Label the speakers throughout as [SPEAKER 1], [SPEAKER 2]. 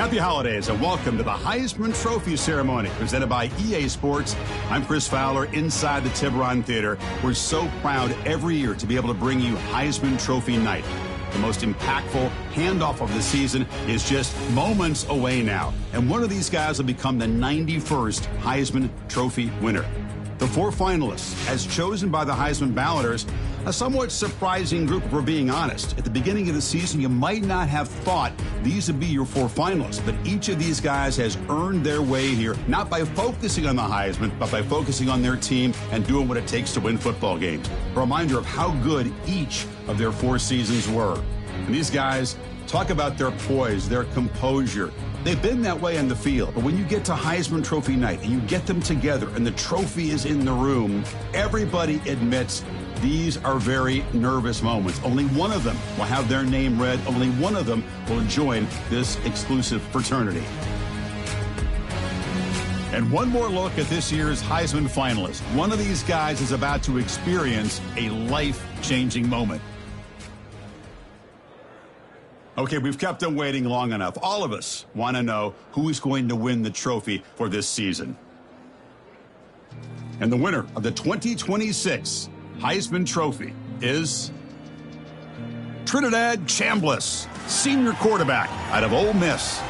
[SPEAKER 1] Happy holidays and welcome to the Heisman Trophy ceremony presented by EA Sports. I'm Chris Fowler inside the Tiburon Theater. We're so proud every year to be able to bring you Heisman Trophy night. The most impactful handoff of the season is just moments away now. And one of these guys will become the 91st Heisman Trophy winner. The four finalists, as chosen by the Heisman balloters, a somewhat surprising group if we're being honest. At the beginning of the season, you might not have thought these would be your four finalists, but each of these guys has earned their way here, not by focusing on the Heisman, but by focusing on their team and doing what it takes to win football games. A reminder of how good each of their four seasons were. And these guys talk about their poise, their composure. They've been that way on the field, but when you get to Heisman Trophy night and you get them together and the trophy is in the room, everybody admits these are very nervous moments. Only one of them will have their name read. Only one of them will join this exclusive fraternity. And one more look at this year's Heisman finalists. One of these guys is about to experience a life-changing moment. Okay, we've kept them waiting long enough. All of us want to know who is going to win the trophy for this season. And the winner of the 2026 Heisman Trophy is Trinidad Chambliss, senior quarterback out of Ole Miss.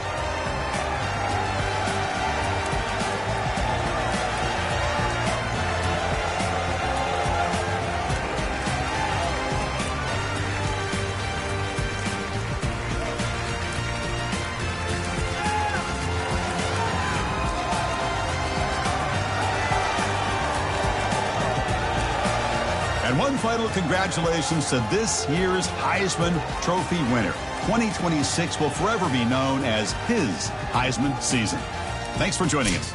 [SPEAKER 1] And one final congratulations to this year's Heisman Trophy winner. 2026 will forever be known as his Heisman season. Thanks for joining us.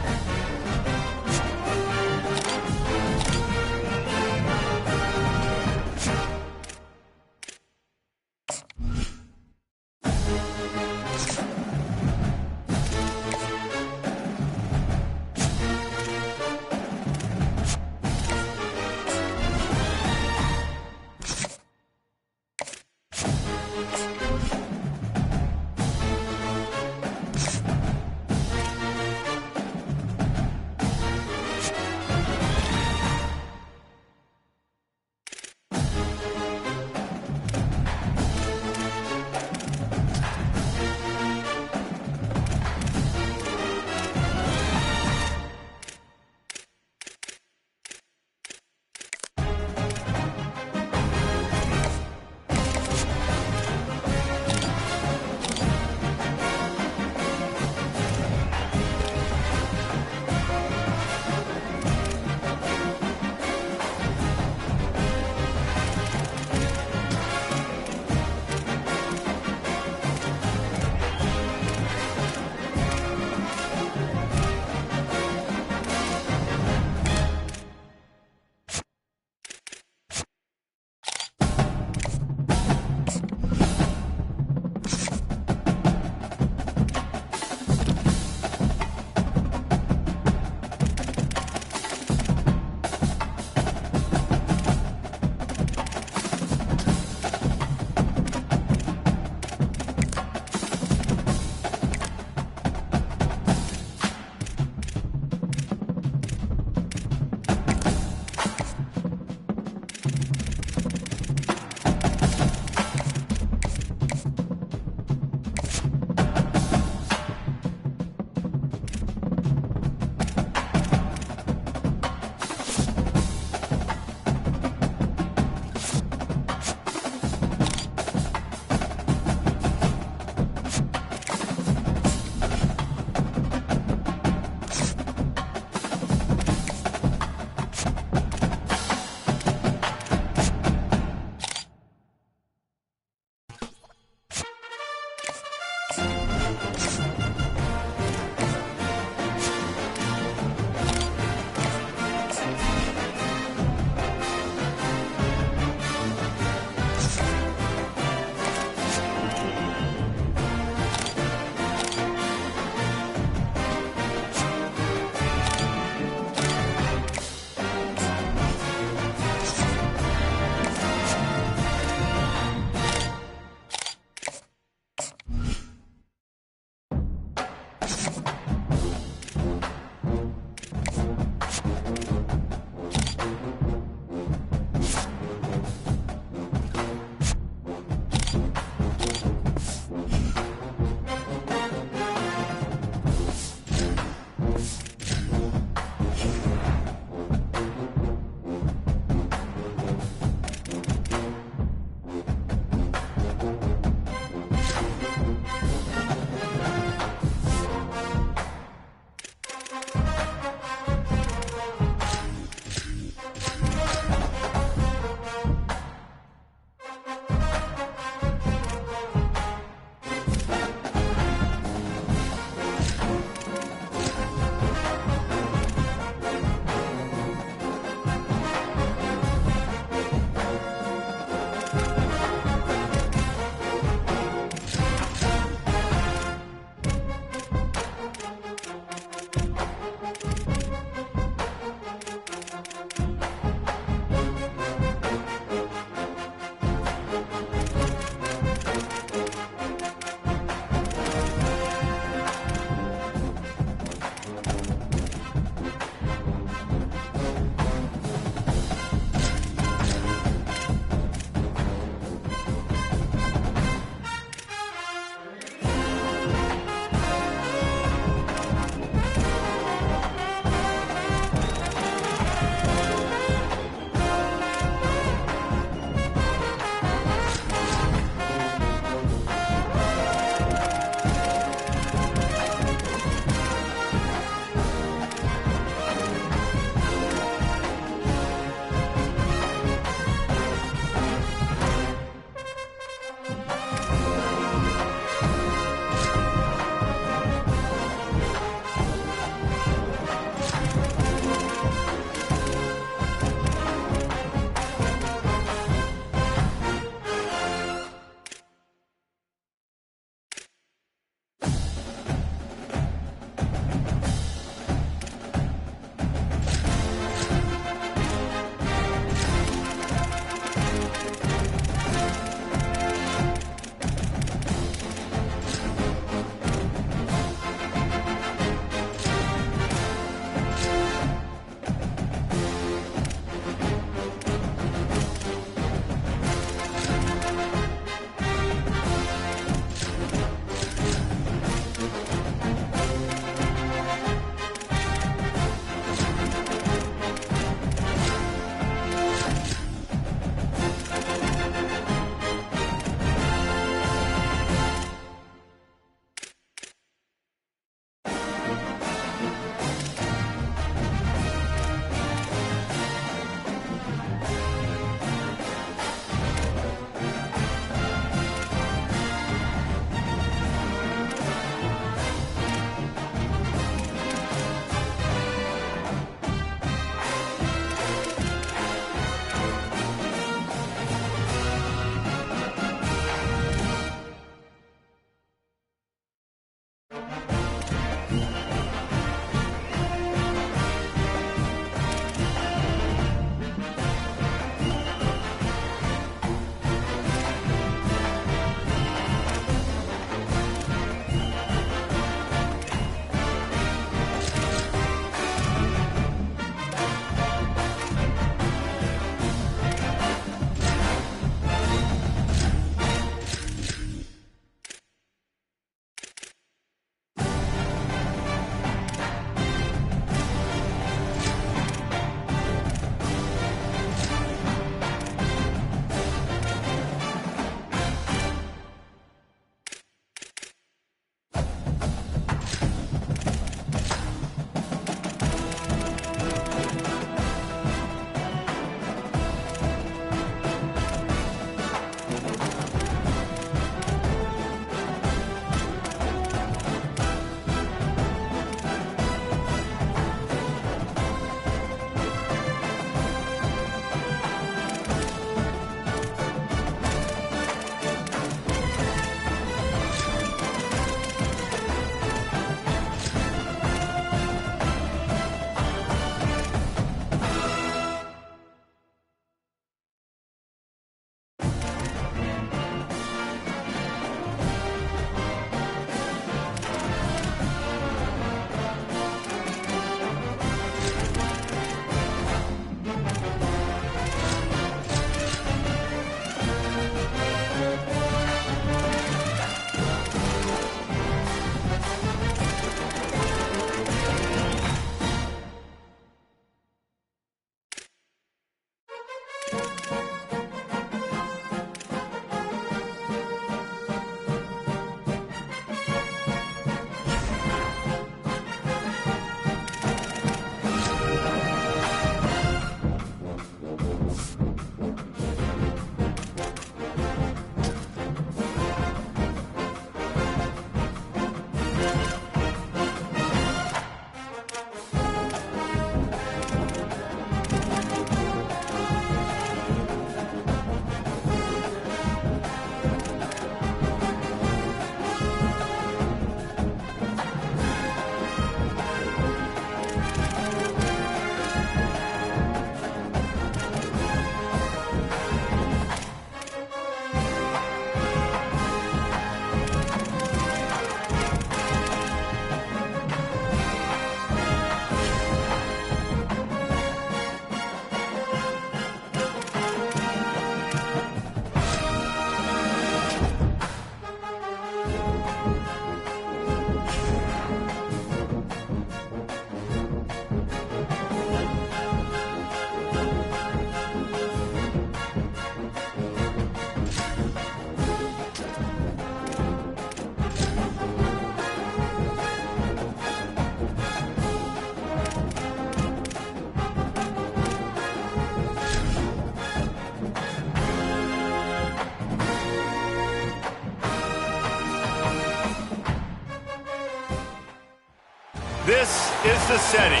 [SPEAKER 2] This is the setting.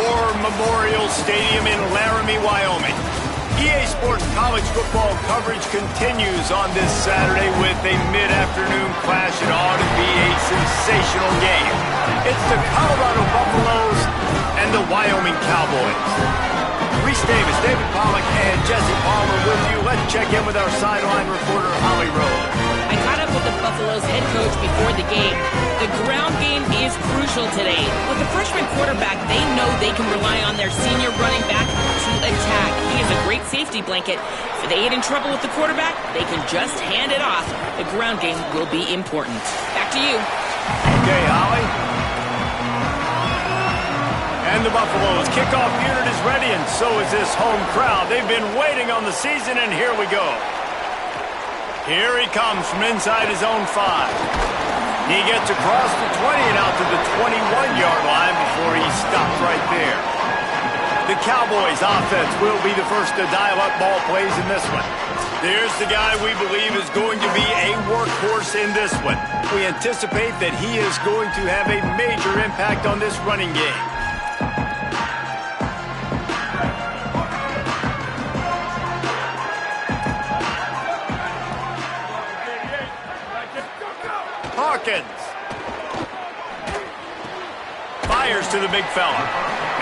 [SPEAKER 2] War Memorial Stadium in Laramie, Wyoming. EA Sports college football coverage continues on this Saturday with a mid-afternoon clash. It ought to be a sensational game. It's the Colorado Buffaloes and the Wyoming Cowboys. Reese Davis, David Pollack, and Jesse Palmer with you. Let's check in with our sideline reporter, Holly Rowe.
[SPEAKER 3] I caught up with the Buffaloes head coach before the game. The ground game is crucial today. With the freshman quarterback, they know they can rely on their senior running back to attack. He is a great safety blanket. If they get in trouble with the quarterback, they can just hand it off. The ground game will be important. Back to you.
[SPEAKER 2] Okay, Holly. And the Buffaloes kickoff unit is ready, and so is this home crowd. They've been waiting on the season, and here we go. Here he comes from inside his own 5. He gets across the 20 and out to the 21-yard line before he stops right there. The Cowboys offense will be the first to dial up ball plays in this one. There's the guy we believe is going to be a workhorse in this one. We anticipate that he is going to have a major impact on this running game. Hawkins fires to the big fella,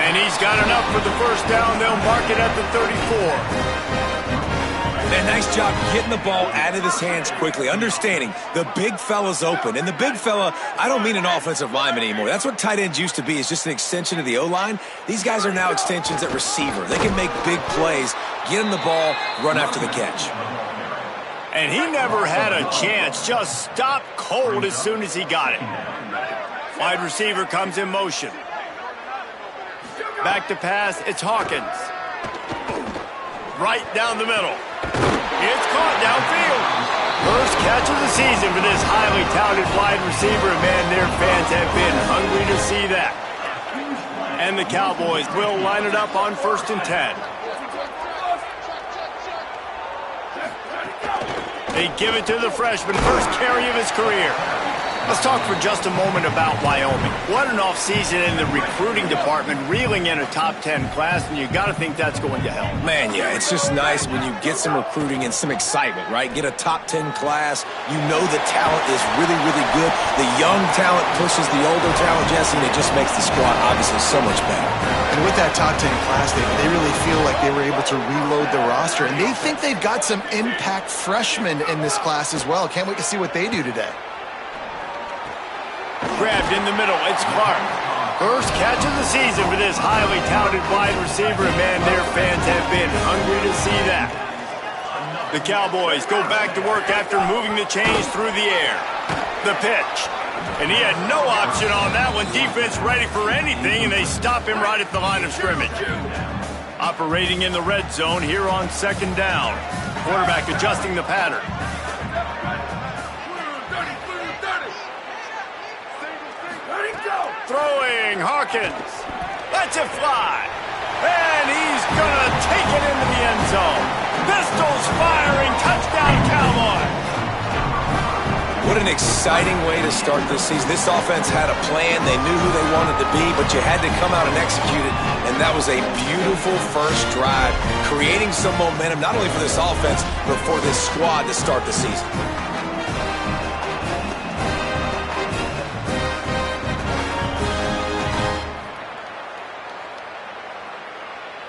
[SPEAKER 2] and he's got enough for the first down. They'll mark it at the 34.
[SPEAKER 4] And nice job getting the ball out of his hands quickly, understanding the big fella's open. And the big fella, I don't mean an offensive lineman anymore. That's what tight ends used to be, is just an extension of the O-line. These guys are now extensions at receiver. They can make big plays, get him the ball, run after the catch.
[SPEAKER 2] And he never had a chance, just stopped cold as soon as he got it. Wide receiver comes in motion. Back to pass, it's Hawkins. Right down the middle. It's caught downfield. First catch of the season for this highly touted wide receiver. Man, their fans have been hungry to see that. And the Cowboys will line it up on 1st and 10. They give it to the freshman, first carry of his career. Let's talk for just a moment about Wyoming. What an offseason in the recruiting department, reeling in a top 10 class, and you got to think that's going to help.
[SPEAKER 4] Man, yeah, it's just nice when you get some recruiting and some excitement, right? Get a top 10 class. You know the talent is really, really good. The young talent pushes the older talent, Jesse, and it just makes the squad obviously so much better.
[SPEAKER 5] And with that top 10 class, they really feel like they were able to reload the roster, and they think they've got some impact freshmen in this class as well. Can't wait to see what they do today.
[SPEAKER 2] Grabbed in the middle, it's Clark. First catch of the season for this highly touted wide receiver, and man, their fans have been hungry to see that. The Cowboys go back to work after moving the chains through the air. The pitch. And he had no option on that one. Defense ready for anything, and they stop him right at the line of scrimmage. Operating in the red zone here on 2nd down. Quarterback adjusting the pattern. Throwing, Hawkins. Lets it fly. And he's going to take it into the end zone. Pistols firing. Touchdown, Cowboys.
[SPEAKER 4] What an exciting way to start this season. This offense had a plan. They knew who they wanted to be, but you had to come out and execute it. And that was a beautiful first drive, creating some momentum, not only for this offense, but for this squad to start the season.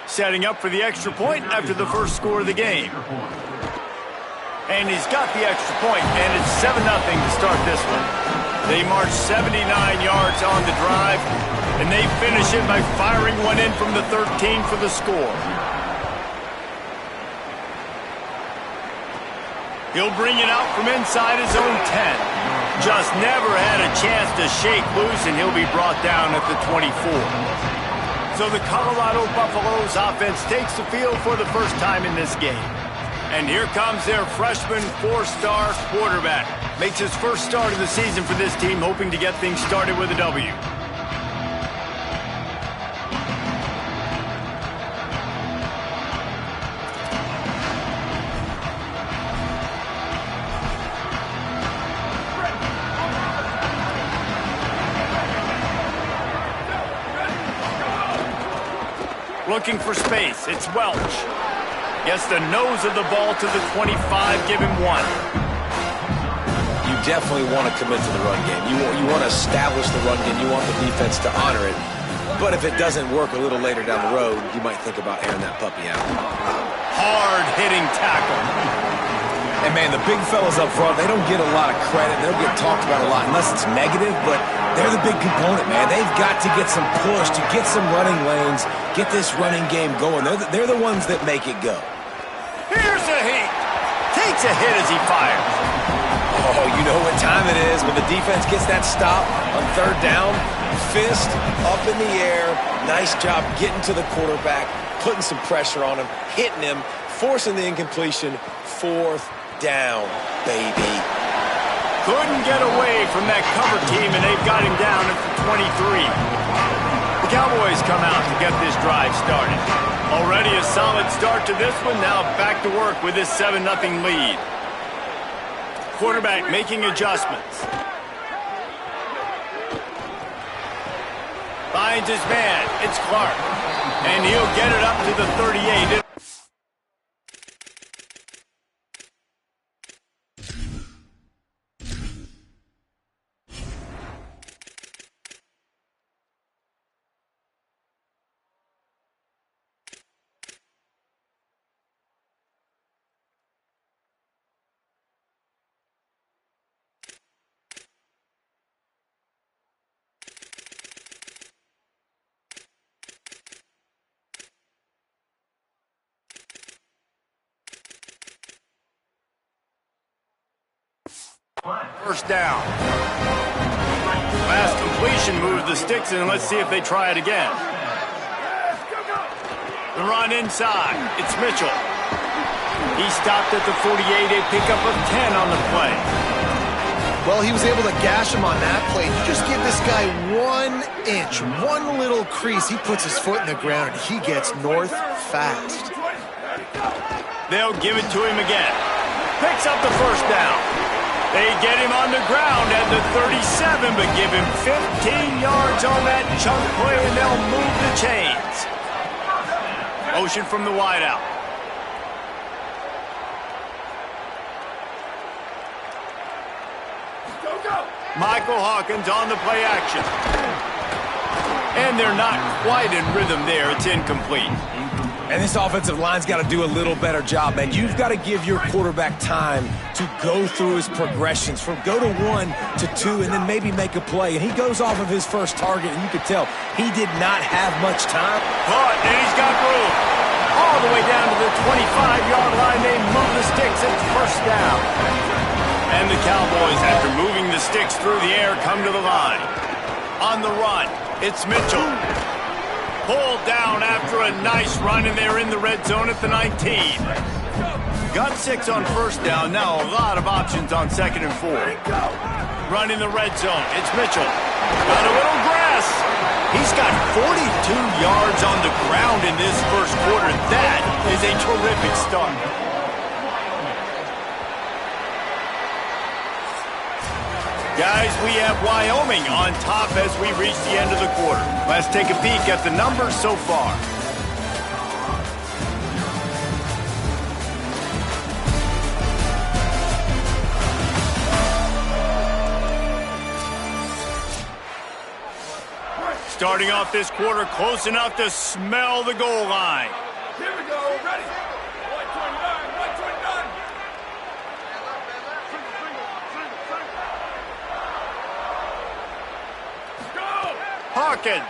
[SPEAKER 2] Setting up for the extra point after the first score of the game. And he's got the extra point, and it's 7-0 to start this one. They march 79 yards on the drive, and they finish it by firing one in from the 13 for the score. He'll bring it out from inside his own 10. Just never had a chance to shake loose, and he'll be brought down at the 24. So the Colorado Buffaloes offense takes the field for the first time in this game. And here comes their freshman 4-star quarterback. Makes his first start of the season for this team, hoping to get things started with a W. Looking for space. It's Welch. Gets the nose of the ball to the 25. Give him 1.
[SPEAKER 4] You definitely want to commit to the run game. You want to establish the run game. You want the defense to honor it. But if it doesn't work a little later down the road, you might think about airing that puppy out.
[SPEAKER 2] Hard-hitting tackle.
[SPEAKER 4] And, man, the big fellas up front, they don't get a lot of credit. They don't get talked about a lot unless it's negative, but they're the big component, man. They've got to get some push, to get some running lanes, get this running game going. They're the ones that make it go.
[SPEAKER 2] Here's a hit. Takes a hit as he fires.
[SPEAKER 4] Oh, you know what time it is when the defense gets that stop on 3rd down. Fist up in the air. Nice job getting to the quarterback, putting some pressure on him, hitting him, forcing the incompletion. 4th down, baby.
[SPEAKER 2] Couldn't get away from that cover team, and they've got him down at the 23. The Cowboys come out to get this drive started. Already a solid start to this one. Now back to work with this 7-0 lead. Quarterback making adjustments. Finds his man. It's Clark. And he'll get it up to the 38. First down. Last completion moves the sticks in. Let's see if they try it again. The run inside. It's Mitchell. He stopped at the 48. A pickup of 10 on the play.
[SPEAKER 5] Well, he was able to gash him on that play. You just give this guy 1 inch, one little crease. He puts his foot in the ground, and he gets north fast.
[SPEAKER 2] They'll give it to him again. Picks up the first down. They get him on the ground at the 37, but give him 15 yards on that chunk play, and they'll move the chains. Motion from the wideout. Michael Hawkins on the play action. And they're not quite in rhythm there. It's incomplete.
[SPEAKER 4] And this offensive line's got to do a little better job, man. You've got to give your quarterback time to go through his progressions, from go to 1 to 2, and then maybe make a play. And he goes off of his first target, and you could tell he did not have much time.
[SPEAKER 2] Caught, and he's got room. All the way down to the 25-yard line. They move the sticks. It's first down. And the Cowboys, after moving the sticks through the air, come to the line. On the run, it's Mitchell. Pulled down after a nice run, and they're in the red zone at the 19. Got 6 on first down. Now a lot of options on 2nd and 4. Run in the red zone. It's Mitchell. Got a little grass. He's got 42 yards on the ground in this first quarter. That is a terrific start. Guys, we have Wyoming on top as we reach the end of the quarter. Let's take a peek at the numbers so far. Starting off this quarter close enough to smell the goal line.
[SPEAKER 6] Here we go, ready. 129.
[SPEAKER 2] Hawkins.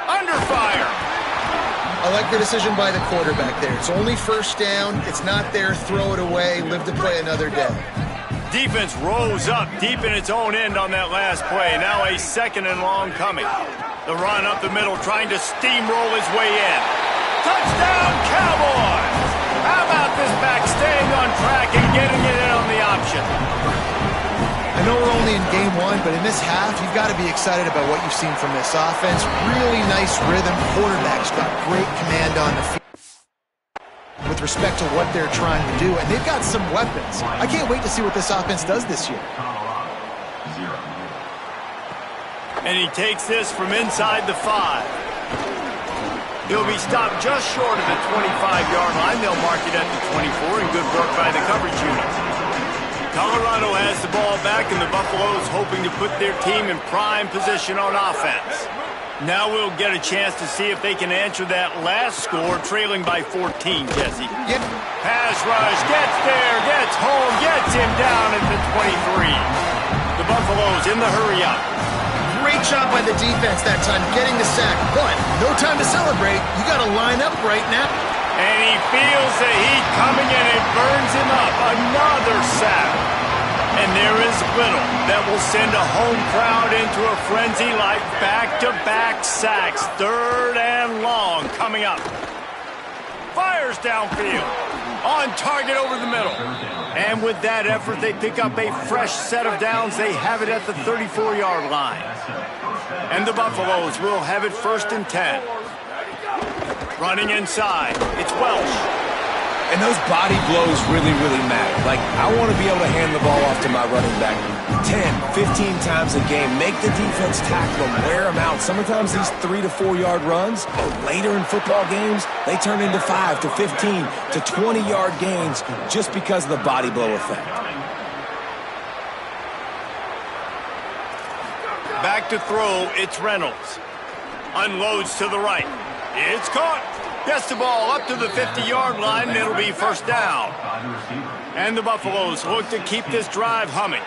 [SPEAKER 2] Under fire.
[SPEAKER 5] I like the decision by the quarterback there. It's only first down. It's not there. Throw it away. Live to play another day.
[SPEAKER 2] Defense rose up deep in its own end on that last play. Now a 2nd and long coming. The run up the middle, trying to steamroll his way in. Touchdown, Cowboys! How about this back staying on track and getting it in on the option?
[SPEAKER 5] I know we're only in game 1, but in this half, you've got to be excited about what you've seen from this offense. Really nice rhythm. Quarterback's got great command on the field with respect to what they're trying to do, and they've got some weapons. I can't wait to see what this offense does this year.
[SPEAKER 2] And he takes this from inside the 5. He'll be stopped just short of the 25-yard line. They'll mark it at the 24, and good work by the coverage unit. Colorado has the ball back, and the Buffaloes hoping to put their team in prime position on offense. Now we'll get a chance to see if they can answer that last score, trailing by 14, Jesse.
[SPEAKER 5] Yep.
[SPEAKER 2] Pass rush, gets there, gets home, gets him down at the 23. The Buffaloes in the hurry-up.
[SPEAKER 5] Great job by the defense that time, getting the sack. But no time to celebrate. You got to line up right now.
[SPEAKER 2] And he feels the heat coming, and it burns him up. Another sack. And there is little that will send a home crowd into a frenzy like back-to-back sacks. 3rd and long coming up. Fires downfield. On target over the middle. And with that effort, they pick up a fresh set of downs. They have it at the 34-yard line. And the Buffaloes will have it 1st and 10. Running inside. It's Welch.
[SPEAKER 4] And those body blows really, really matter. Like, I want to be able to hand the ball off to my running back 10, 15 times a game. Make the defense tackle them, wear them out. Sometimes these 3 to 4 yard runs, later in football games, they turn into 5 to 15 to 20-yard gains just because of the body blow effect.
[SPEAKER 2] Back to throw, it's Reynolds. Unloads to the right. It's caught. Gets the ball up to the 50-yard line, and it'll be 1st down. And the Buffaloes look to keep this drive humming.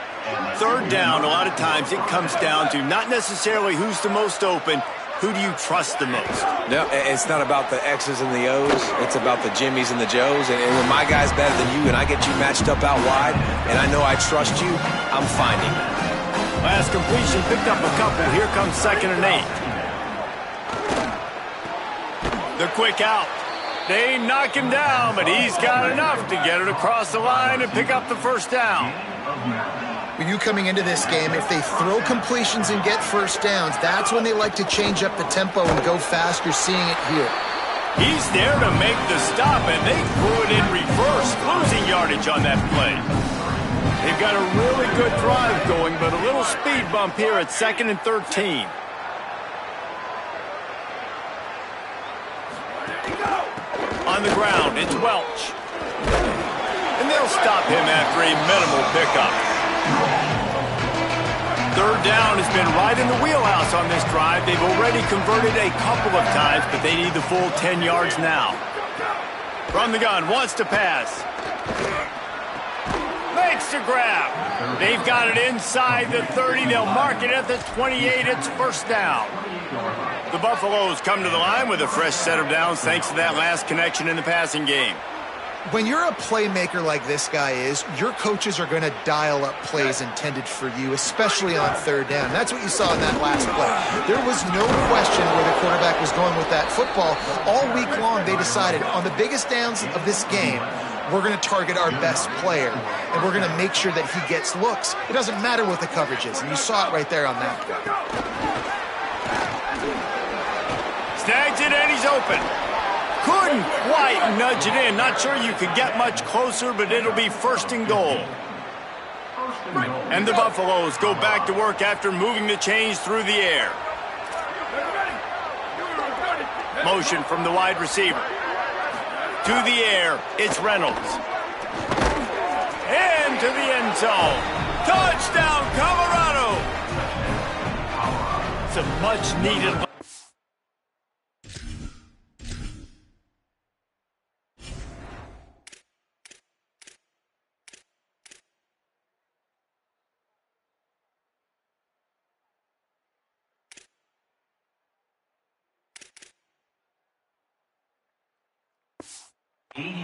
[SPEAKER 2] 3rd down, a lot of times it comes down to not necessarily who's the most open, who do you trust the most?
[SPEAKER 4] No, it's not about the X's and the O's. It's about the Jimmys and the Joes. And when my guy's better than you and I get you matched up out wide, and I know I trust you, I'm finding that.
[SPEAKER 2] Last completion, picked up a couple. Here comes 2nd and 8. The quick out. They knock him down, but he's got enough to get it across the line and pick up the 1st down.
[SPEAKER 5] When you coming into this game, if they throw completions and get 1st downs, that's when they like to change up the tempo and go fast. You're seeing it here.
[SPEAKER 2] He's there to make the stop, and they threw it in reverse, losing yardage on that play. They've got a really good drive going, but a little speed bump here at 2nd and 13. On the ground, it's Welch. And they'll stop him after a minimal pickup. 3rd down has been right in the wheelhouse on this drive. They've already converted a couple of times, but they need the full 10 yards now. From the gun, wants to pass. Makes the grab. They've got it inside the 30. They'll mark it at the 28. It's 1st down. The Buffaloes come to the line with a fresh set of downs thanks to that last connection in the passing game.
[SPEAKER 5] When you're a playmaker like this guy is, your coaches are going to dial up plays intended for you, especially on 3rd down. That's what you saw in that last play. There was no question where the quarterback was going with that football. All week long, they decided on the biggest downs of this game, we're going to target our best player, and we're going to make sure that he gets looks. It doesn't matter what the coverage is, and you saw it right there on that play.
[SPEAKER 2] Snags it, and he's open. Couldn't quite nudge it in. Not sure you could get much closer, but it'll be 1st and goal. And the Buffaloes go back to work after moving the chains through the air. Motion from the wide receiver. To the air, it's Reynolds. Into the end zone. Touchdown, Colorado! It's a much-needed...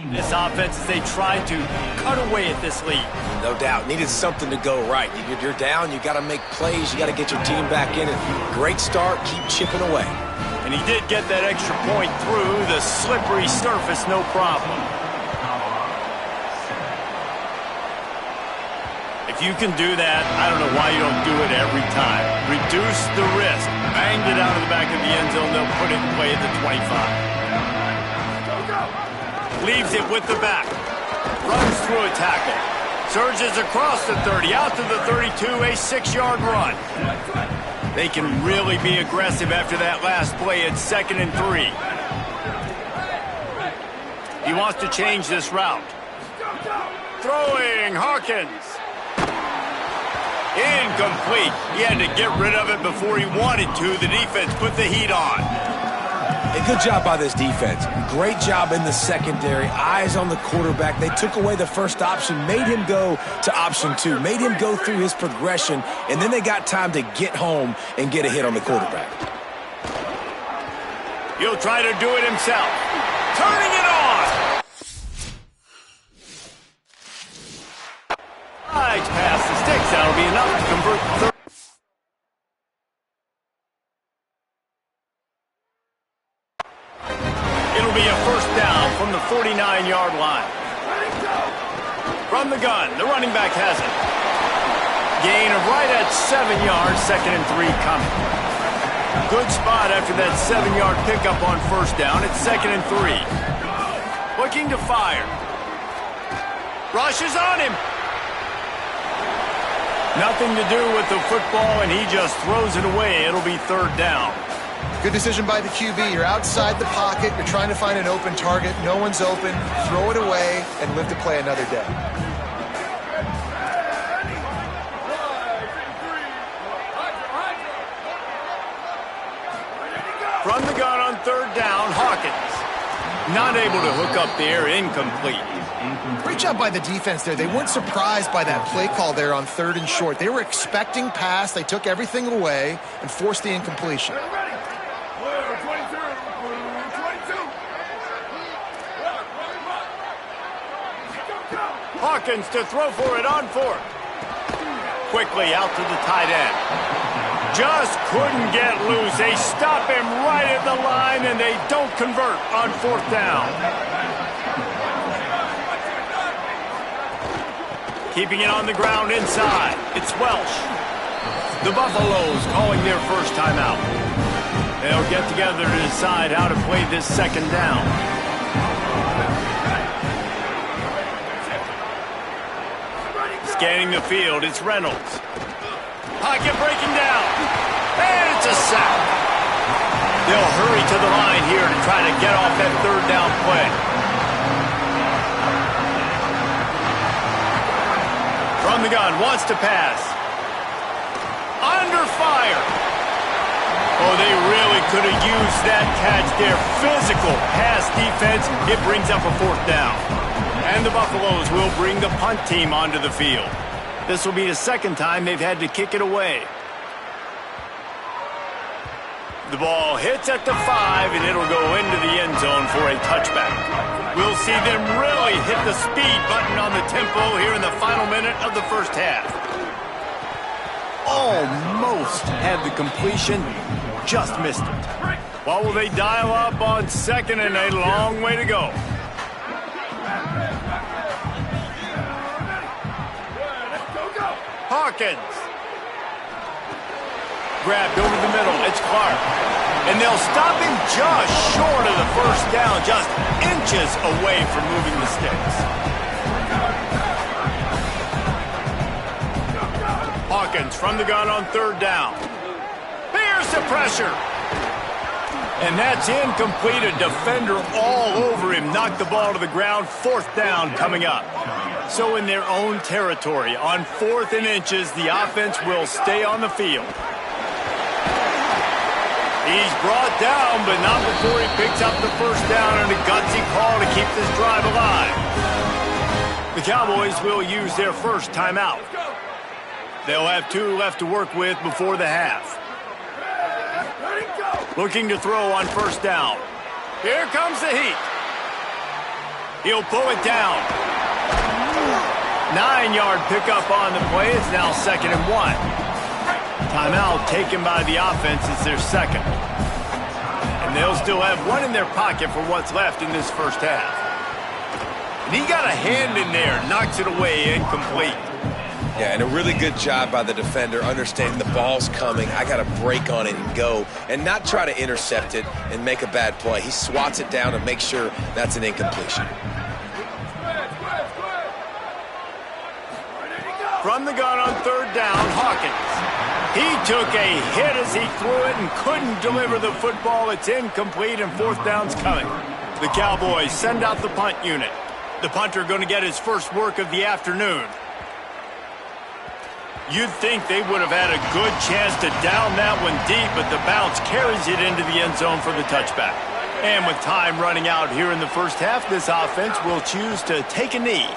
[SPEAKER 2] This offense, as they tried to cut away at this lead.
[SPEAKER 4] No doubt. Needed something to go right. You're down, you got to make plays, you got to get your team back in it. Great start, keep chipping away.
[SPEAKER 2] And he did get that extra point through the slippery surface, no problem. If you can do that, I don't know why you don't do it every time. Reduce the risk. Banged it out of the back of the end zone. They'll put it in play at the 25. Leaves it with the back. Runs through a tackle. Surges across the 30, out to the 32, a 6-yard run. They can really be aggressive after that last play at 2nd and 3. He wants to change this route. Throwing, Hawkins. Incomplete. He had to get rid of it before he wanted to. The defense put the heat on.
[SPEAKER 4] A good job by this defense. Great job in the secondary. Eyes on the quarterback. They took away the first option, made him go to option 2, made him go through his progression, and then they got time to get home and get a hit on the quarterback.
[SPEAKER 2] He'll try to do it himself. Turning it on. Right past the sticks. That'll be enough to convert third. It'll be a first down from the 49-yard line. From the gun, the running back has it. Gain of right at 7 yards, 2nd and 3 coming. Good spot after that 7-yard pickup on first down. It's 2nd and 3. Looking to fire. Rushes on him. Nothing to do with the football, and he just throws it away. It'll be 3rd down.
[SPEAKER 5] Good decision by the QB. You're outside the pocket. You're trying to find an open target. No one's open. Throw it away and live to play another day.
[SPEAKER 2] From the gun on 3rd down, Hawkins. Not able to hook up there, incomplete.
[SPEAKER 5] Great job by the defense there. They weren't surprised by that play call there on 3rd and short. They were expecting pass. They took everything away and forced the incompletion.
[SPEAKER 2] Hawkins to throw for it on 4th. Quickly out to the tight end. Just couldn't get loose. They stop him right at the line, and they don't convert on 4th down. Keeping it on the ground inside. It's Welsh. The Buffaloes calling their first timeout. They'll get together to decide how to play this 2nd down. Scanning the field, it's Reynolds. Pocket breaking down. And it's a sack. They'll hurry to the line here to try to get off that 3rd down play. From the gun, wants to pass. Under fire. Oh, they really could have used that catch there. Physical pass defense. It brings up a 4th down. And the Buffaloes will bring the punt team onto the field. This will be the 2nd time they've had to kick it away. The ball hits at the 5, and it'll go into the end zone for a touchback. We'll see them really hit the speed button on the tempo here in the final minute of the first half. Almost had the completion, just missed it. What will they dial up on 2nd and a long way to go? Hawkins. Grabbed over the middle. It's Clark. And they'll stop him just short of the first down, just inches away from moving the sticks. Hawkins from the gun on 3rd down. Here's the pressure. And that's incomplete. A defender all over him. Knocked the ball to the ground. 4th down coming up. So in their own territory, on 4th and inches, the offense will stay on the field. He's brought down, but not before he picks up the first down and a gutsy call to keep this drive alive. The Cowboys will use their first timeout. They'll have 2 left to work with before the half. Looking to throw on first down. Here comes the heat. He'll pull it down. 9-yard pickup on the play. It's now 2nd and 1. Timeout taken by the offense. It's their 2nd. And they'll still have 1 in their pocket for what's left in this first half. And he got a hand in there. Knocks it away, incomplete.
[SPEAKER 4] Yeah, and a really good job by the defender, understanding the ball's coming. I got to break on it and go, and not try to intercept it and make a bad play. He swats it down and makes sure that's an incompletion.
[SPEAKER 2] From the gun on 3rd down, Hawkins. He took a hit as he threw it and couldn't deliver the football. It's incomplete, and 4th down's coming. The Cowboys send out the punt unit. The punter going to get his first work of the afternoon. You'd think they would have had a good chance to down that one deep, but the bounce carries it into the end zone for the touchback. And with time running out here in the first half, this offense will choose to take a knee.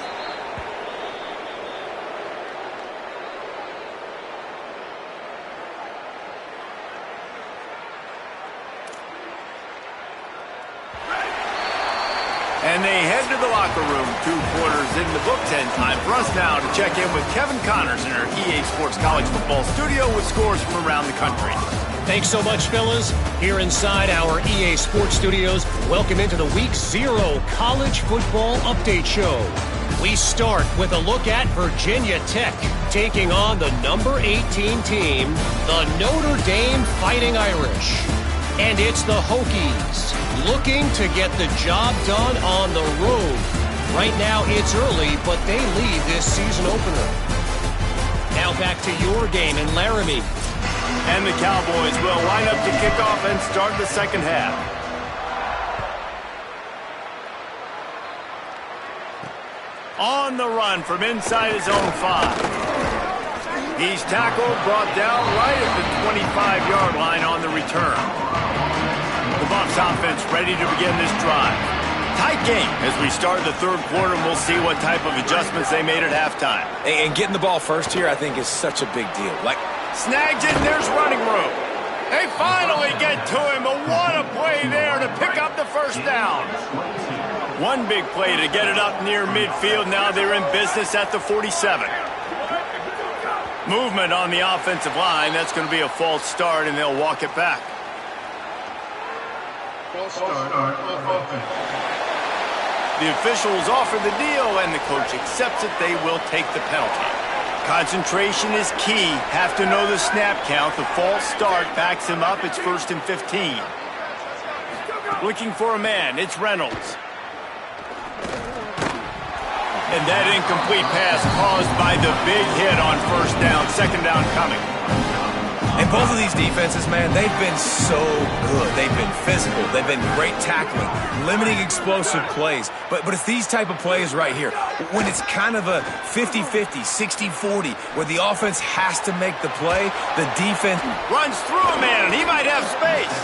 [SPEAKER 2] And they head to the locker room, 2 quarters in the books, and time for us now to check in with Kevin Connors in our EA Sports College Football Studio with scores from around the country.
[SPEAKER 6] Thanks so much, fellas. Here inside our EA Sports Studios, welcome into the Week 0 College Football Update Show. We start with a look at Virginia Tech taking on the number 18 team, the Notre Dame Fighting Irish. And it's the Hokies looking to get the job done on the road. Right now it's early, but they lead this season opener. Now back to your game in Laramie.
[SPEAKER 2] And the Cowboys will line up to kick off and start the second half. On the run from inside his own 5. He's tackled, brought down right at the 25-yard line on the return. The Buffs offense ready to begin this drive. Tight game as we start the third quarter, and we'll see what type of adjustments they made at halftime.
[SPEAKER 4] And getting the ball first here, I think, is such a big deal.
[SPEAKER 2] Snags it, and there's running room. They finally get to him, but what a play there to pick up the first down. One big play to get it up near midfield. Now they're in business at the 47. Movement on the offensive line. That's going to be a false start, and they'll walk it back.
[SPEAKER 7] False start on offense.
[SPEAKER 2] The officials offer the deal, and the coach accepts it. They will take the penalty. Concentration is key. Have to know the snap count. The false start backs him up. It's 1st and 15. Looking for a man. It's Reynolds. And that incomplete pass caused by the big hit on first down. Second down coming.
[SPEAKER 4] And both of these defenses, man, they've been so good. They've been physical. They've been great tackling, limiting explosive plays. But it's these type of plays right here. When it's kind of a 50-50, 60-40, where the offense has to make the play, the defense
[SPEAKER 2] runs through a man, and he might have space.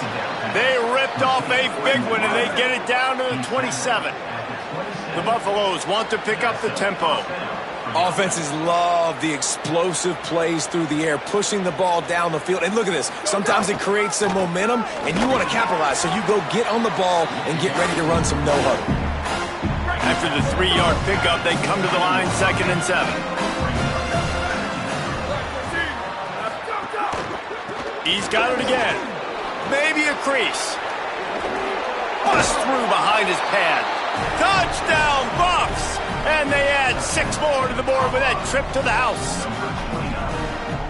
[SPEAKER 2] They ripped off a big one, and they get it down to the 27. The Buffaloes want to pick up the tempo.
[SPEAKER 4] Offenses love the explosive plays through the air, pushing the ball down the field. And look at this. Sometimes it creates some momentum, and you want to capitalize. So you go get on the ball and get ready to run some no-huddle.
[SPEAKER 2] After the 3-yard pickup, they come to the line, 2nd and 7. He's got it again. Maybe a crease. Bust through behind his pad. Touchdown, Buffs! And they add 6 more to the board with that trip to the house.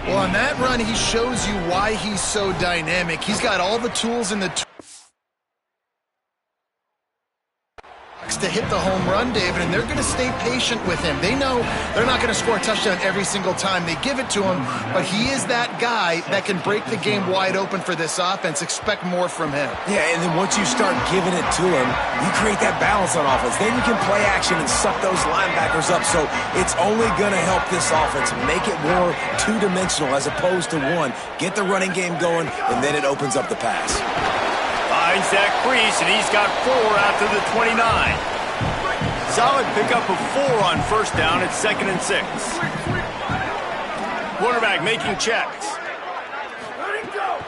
[SPEAKER 5] Well, on that run, he shows you why he's so dynamic. He's got all the tools in the to hit the home run, David, and they're going to stay patient with him. They know they're not going to score a touchdown every single time they give it to him, but he is that guy that can break the game wide open for this offense. Expect more from him.
[SPEAKER 4] Yeah, and then once you start giving it to him, you create that balance on offense. Then you can play action and suck those linebackers up, so it's only going to help this offense make it more two-dimensional as opposed to one. Get the running game going, and then it opens up the pass.
[SPEAKER 2] Finds that crease, and he's got 4 after the 29. Solid pickup of 4 on first down. It's 2nd and 6. Quarterback making checks.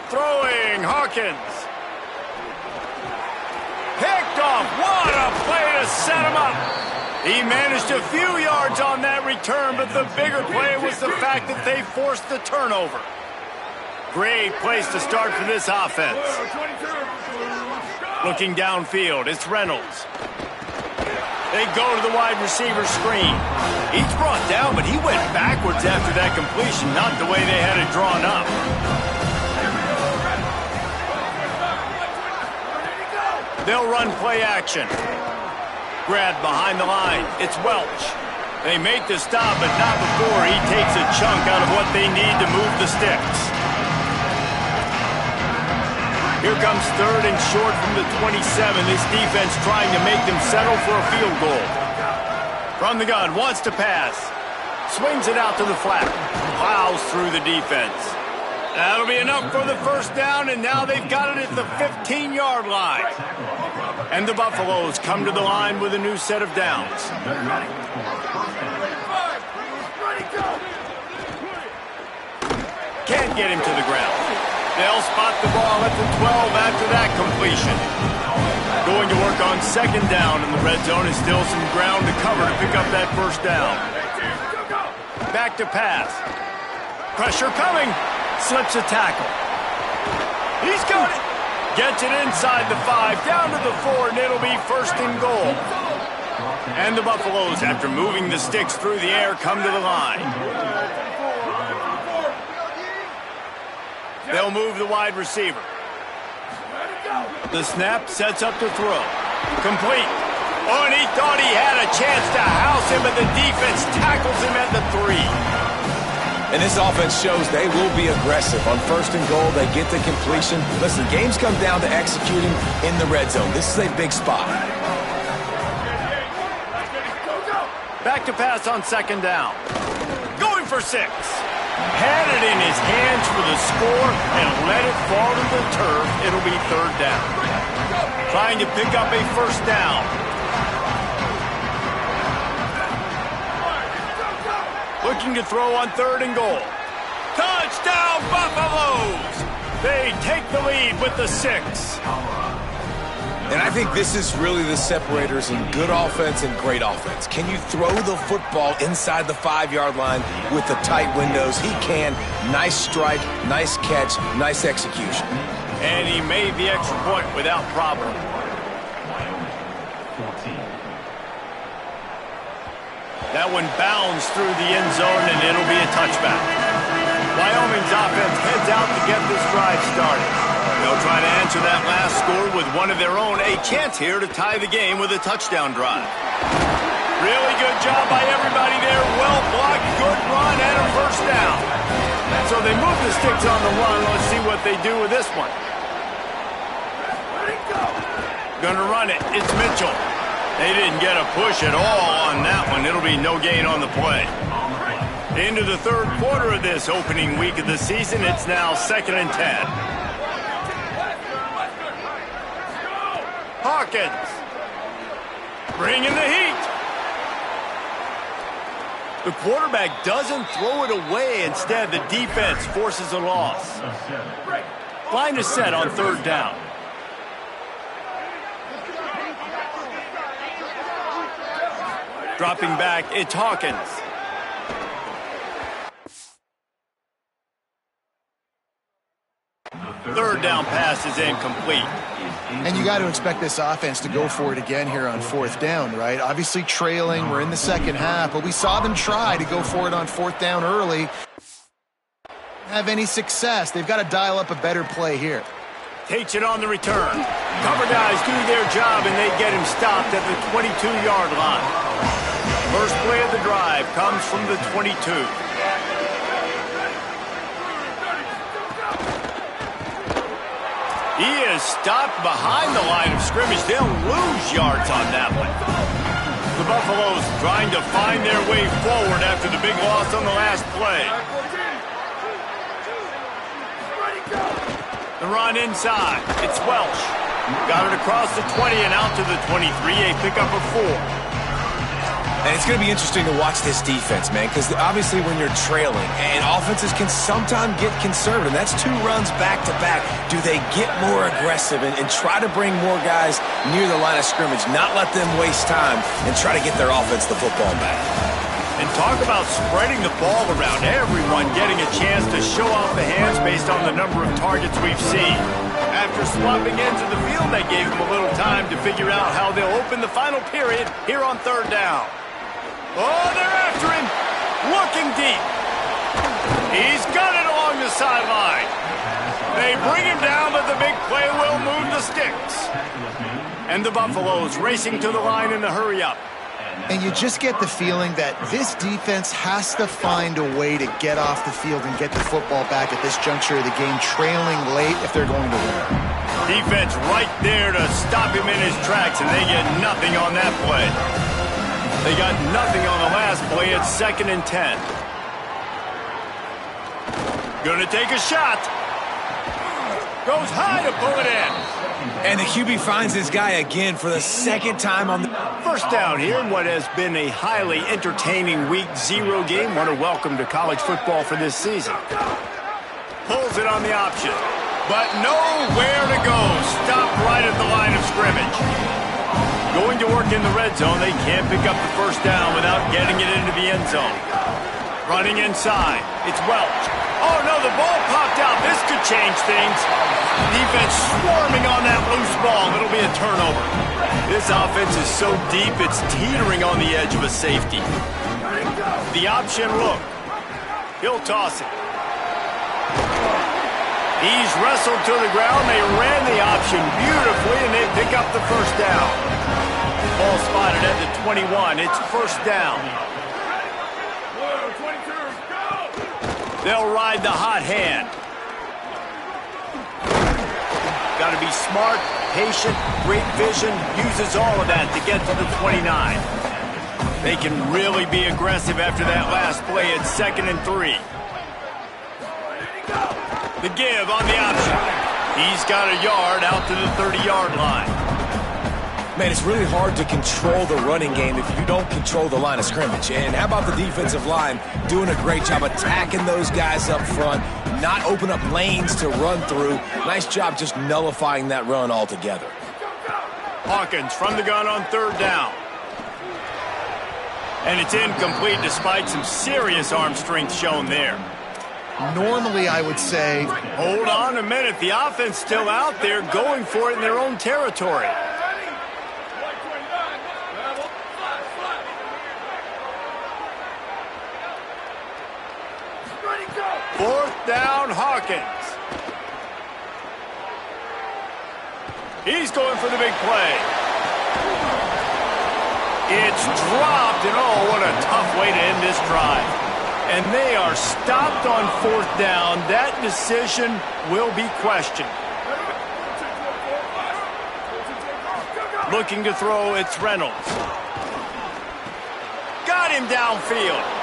[SPEAKER 2] Throwing, Hawkins. Picked off. What a play to set him up. He managed a few yards on that return, but the bigger play was the fact that they forced the turnover. Great place to start for this offense. Looking downfield, it's Reynolds. They go to the wide receiver screen. He's brought down, but he went backwards after that completion, not the way they had it drawn up. They'll run play action. Grabbed behind the line. It's Welch. They make the stop, but not before he takes a chunk out of what they need to move the sticks. Here comes third and short from the 27. This defense trying to make them settle for a field goal. From the gun, wants to pass. Swings it out to the flat. Plows through the defense. That'll be enough for the first down, and now they've got it at the 15-yard line. And the Buffaloes come to the line with a new set of downs. Can't get him to the ground. They'll spot the ball at the 12 after that completion. Going to work on second down in the red zone, and still some ground to cover to pick up that first down. Back to pass. Pressure coming. Slips a tackle. He's got it. Gets it inside the 5, down to the 4, and it'll be first and goal. And the Buffaloes, after moving the sticks through the air, come to the line. They'll move the wide receiver. The snap sets up to throw. Complete. Oh, and he thought he had a chance to house him, but the defense tackles him at the 3.
[SPEAKER 4] And this offense shows they will be aggressive. On first and goal, they get the completion. Listen, games come down to executing in the red zone. This is a big spot.
[SPEAKER 2] Back to pass on second down. Going for 6. Had it in his hands for the score and let it fall to the turf. It'll be third down. Trying to pick up a first down. Looking to throw on third and goal. Touchdown, Buffaloes! They take the lead with the 6.
[SPEAKER 4] And I think this is really the separators in good offense and great offense. Can you throw the football inside the 5-yard line with the tight windows? He can. Nice strike, nice catch, nice execution.
[SPEAKER 2] And he made the extra point without problem. That one bounds through the end zone, and it'll be a touchback. Wyoming's offense heads out to get this drive started. They'll try to answer that last score with one of their own. A chance here to tie the game with a touchdown drive. Really good job by everybody there. Well blocked, good run, and a first down. So they move the sticks on the run. Let's see what they do with this one. Gonna run it. It's Mitchell. They didn't get a push at all on that one. It'll be no gain on the play. Into the third quarter of this opening week of the season. It's now 2nd and 10. Hawkins. Bringing the heat. The quarterback doesn't throw it away. Instead, the defense forces a loss. Line is set on third down. Dropping back, it's Hawkins. Third down pass is incomplete.
[SPEAKER 5] And you got to expect this offense to go for it again here on fourth down, right? Obviously trailing, we're in the second half, but we saw them try to go for it on fourth down early. Have any success? They've got to dial up a better play here.
[SPEAKER 2] Takes it on the return. Cover guys do their job, and they get him stopped at the 22-yard line. First play of the drive comes from the 22. He is stopped behind the line of scrimmage. They'll lose yards on that one. The Buffaloes trying to find their way forward after the big loss on the last play. The run inside. It's Welch. Got it across the 20 and out to the 23. A pickup of 4.
[SPEAKER 4] And it's going to be interesting to watch this defense, man, because obviously when you're trailing, and offenses can sometimes get conservative. That's 2 runs back-to-back. Do they get more aggressive and try to bring more guys near the line of scrimmage, not let them waste time, and try to get their offense the football back?
[SPEAKER 2] And talk about spreading the ball around. Everyone getting a chance to show off the hands based on the number of targets we've seen. After swapping ends of the field, that gave them a little time to figure out how they'll open the final period here on third down. Oh, they're after him. Looking deep. He's got it along the sideline. They bring him down, but the big play will move the sticks. And the Buffaloes racing to the line in the hurry-up.
[SPEAKER 5] And you just get the feeling that this defense has to find a way to get off the field and get the football back at this juncture of the game, trailing late if they're going to win.
[SPEAKER 2] Defense right there to stop him in his tracks, and they get nothing on that play. They got nothing on the last play. It's 2nd and 10. Gonna take a shot. Goes high to pull it in.
[SPEAKER 4] And the QB finds this guy again for the 2nd time on the...
[SPEAKER 2] First down here in what has been a highly entertaining Week 0 game. Want to welcome to college football for this season. Pulls it on the option, but nowhere to go. Stopped right at the line of scrimmage. Going to work in the red zone. They can't pick up the first down without getting it into the end zone. Running inside. It's Welch. Oh, no, the ball popped out. This could change things. Defense swarming on that loose ball. It'll be a turnover. This offense is so deep, it's teetering on the edge of a safety. The option look. He'll toss it. He's wrestled to the ground. They ran the option beautifully, and they pick up the first down. Ball spotted at the 21. It's first down. They'll ride the hot hand. Got to be smart, patient, great vision. Uses all of that to get to the 29. They can really be aggressive after that last play. It's 2nd and 3. The give on the option. He's got a yard out to the 30-yard line.
[SPEAKER 4] Man, it's really hard to control the running game if you don't control the line of scrimmage. And how about the defensive line doing a great job attacking those guys up front, not open up lanes to run through. Nice job just nullifying that run altogether.
[SPEAKER 2] Hawkins from the gun on 3rd down. And it's incomplete despite some serious arm strength shown there.
[SPEAKER 5] Normally, I would say...
[SPEAKER 2] Hold on a minute. The offense still out there going for it in their own territory. 4th down, Hawkins. He's going for the big play. It's dropped, and oh, what a tough way to end this drive. And they are stopped on 4th down. That decision will be questioned. Looking to throw, it's Reynolds. Got him downfield.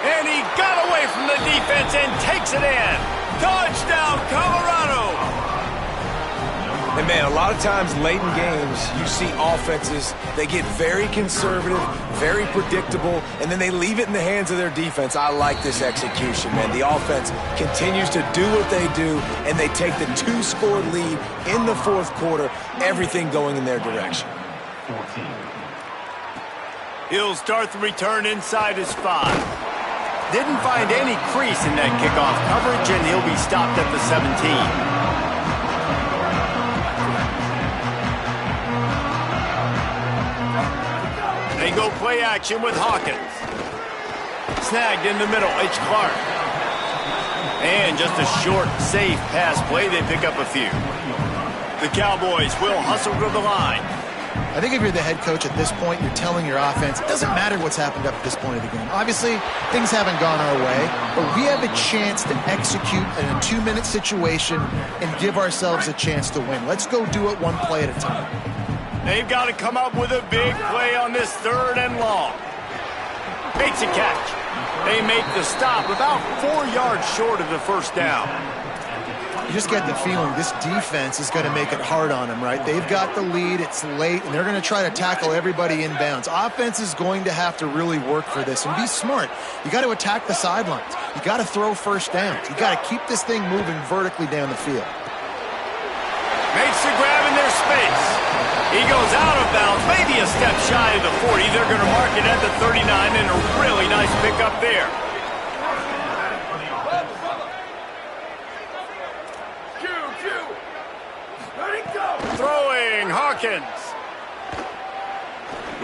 [SPEAKER 2] And he got away from the defense and takes it in. Touchdown, Colorado!
[SPEAKER 4] And, man, a lot of times late in games, you see offenses, they get very conservative, very predictable, and then they leave it in the hands of their defense. I like this execution, man. The offense continues to do what they do, and they take the 2-score lead in the 4th quarter, everything going in their direction.
[SPEAKER 7] 14.
[SPEAKER 2] He'll start the return inside his 5. Didn't find any crease in that kickoff coverage, and he'll be stopped at the 17. They go play action with Hawkins. Snagged in the middle, H. Clark. And just a short, safe pass play. They pick up a few. The Cowboys will hustle to the line.
[SPEAKER 5] I think if you're the head coach at this point, you're telling your offense, it doesn't matter what's happened up at this point of the game. Obviously, things haven't gone our way, but we have a chance to execute in a 2-minute situation and give ourselves a chance to win. Let's go do it one play at a time.
[SPEAKER 2] They've got to come up with a big play on this 3rd and long. Makes a catch. They make the stop about 4 yards short of the first down.
[SPEAKER 5] You just get the feeling this defense is going to make it hard on them, right? They've got the lead, it's late, and they're going to try to tackle everybody inbounds. Offense is going to have to really work for this and be smart. You got to attack the sidelines. You got to throw first downs. You got to keep this thing moving vertically down the field.
[SPEAKER 2] Makes the grab in their space. He goes out of bounds, maybe a step shy of the 40. They're going to mark it at the 39, and a really nice pickup there. Throwing, Hawkins.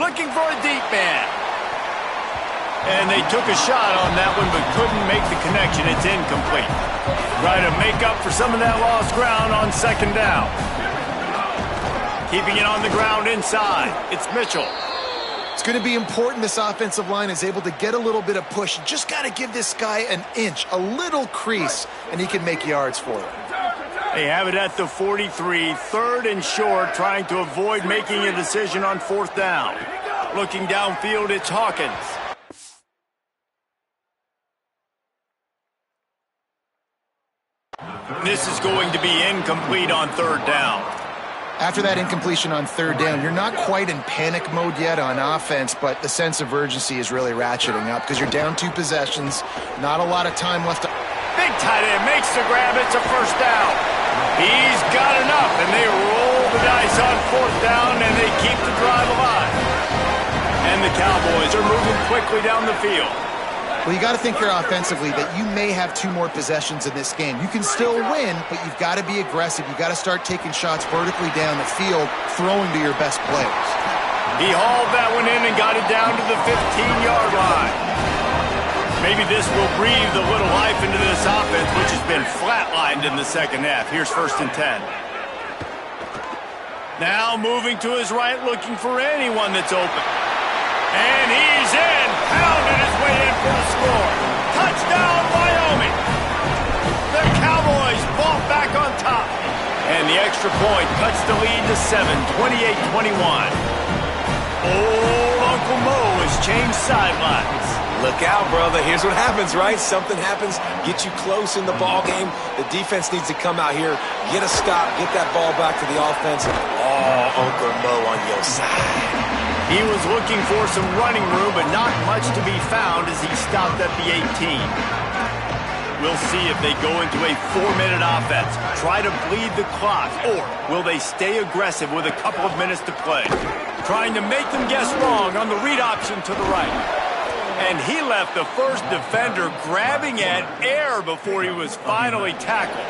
[SPEAKER 2] Looking for a deep man. And they took a shot on that one, but couldn't make the connection. It's incomplete. Try to make up for some of that lost ground on 2nd down. Keeping it on the ground inside. It's Mitchell.
[SPEAKER 5] It's going to be important this offensive line is able to get a little bit of push. You just got to give this guy an inch, a little crease, and he can make yards for it.
[SPEAKER 2] They have it at the 43, 3rd and short, trying to avoid making a decision on 4th down. Looking downfield, it's Hawkins. This is going to be incomplete on 3rd down.
[SPEAKER 5] After that incompletion on 3rd down, you're not quite in panic mode yet on offense, but the sense of urgency is really ratcheting up because you're down 2 possessions, not a lot of time left.
[SPEAKER 2] Big tight end makes the grab. It's a 1st down. He's got enough, and they roll the dice on 4th down, and they keep the drive alive. And the Cowboys are moving quickly down the field.
[SPEAKER 5] Well, you got to think here offensively that you may have 2 more possessions in this game. You can still win, but you've got to be aggressive. You've got to start taking shots vertically down the field, throwing to your best players.
[SPEAKER 2] He hauled that one in and got it down to the 15-yard line. Maybe this will breathe a little life into this offense, which has been flatlined in the 2nd half. Here's 1st and 10. Now moving to his right, looking for anyone that's open. And he's in, pounded his way in for the score. Touchdown, Wyoming. The Cowboys fall back on top. And the extra point cuts the lead to 7, 28-21. Old Uncle Mo has changed sidelines.
[SPEAKER 4] Look out, brother. Here's what happens, right? Something happens, get you close in the ball game. The defense needs to come out here, get a stop, get that ball back to the offense. Oh, Uncle Mo on your side.
[SPEAKER 2] He was looking for some running room, but not much to be found as he stopped at the 18. We'll see if they go into a 4-minute offense, try to bleed the clock, or will they stay aggressive with a couple of minutes to play, trying to make them guess wrong on the read option to the right. And he left the first defender grabbing at air before he was finally tackled.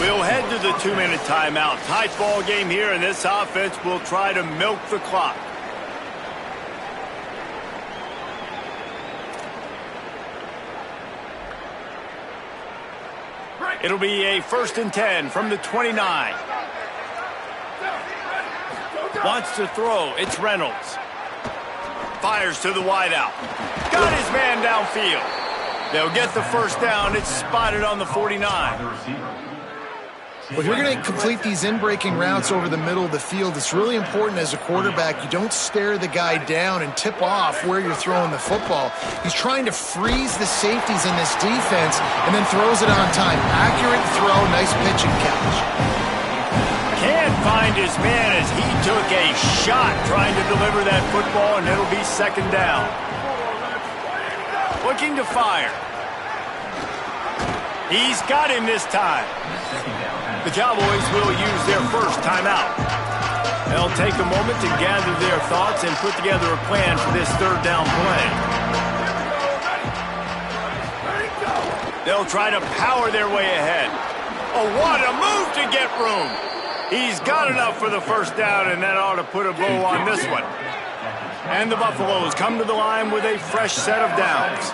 [SPEAKER 2] We'll head to the 2-minute timeout. Tight ball game here, and this offense will try to milk the clock. It'll be a 1st and 10 from the 29. Wants to throw. It's Reynolds. Fires to the wideout. Got his man downfield. They'll get the 1st down. It's spotted on the 49.
[SPEAKER 5] Well, if you're going to complete these in-breaking routes over the middle of the field, it's really important as a quarterback you don't stare the guy down and tip off where you're throwing the football. He's trying to freeze the safeties in this defense and then throws it on time. Accurate throw, nice pitch and catch.
[SPEAKER 2] Can't find his man as he took a shot trying to deliver that football, and it'll be 2nd down. Looking to fire. He's got him this time. The Cowboys will use their 1st timeout. They'll take a moment to gather their thoughts and put together a plan for this 3rd down play. They'll try to power their way ahead. Oh, what a move to get room. He's got enough for the 1st down, and that ought to put a bow on this one. And the Buffaloes come to the line with a fresh set of downs.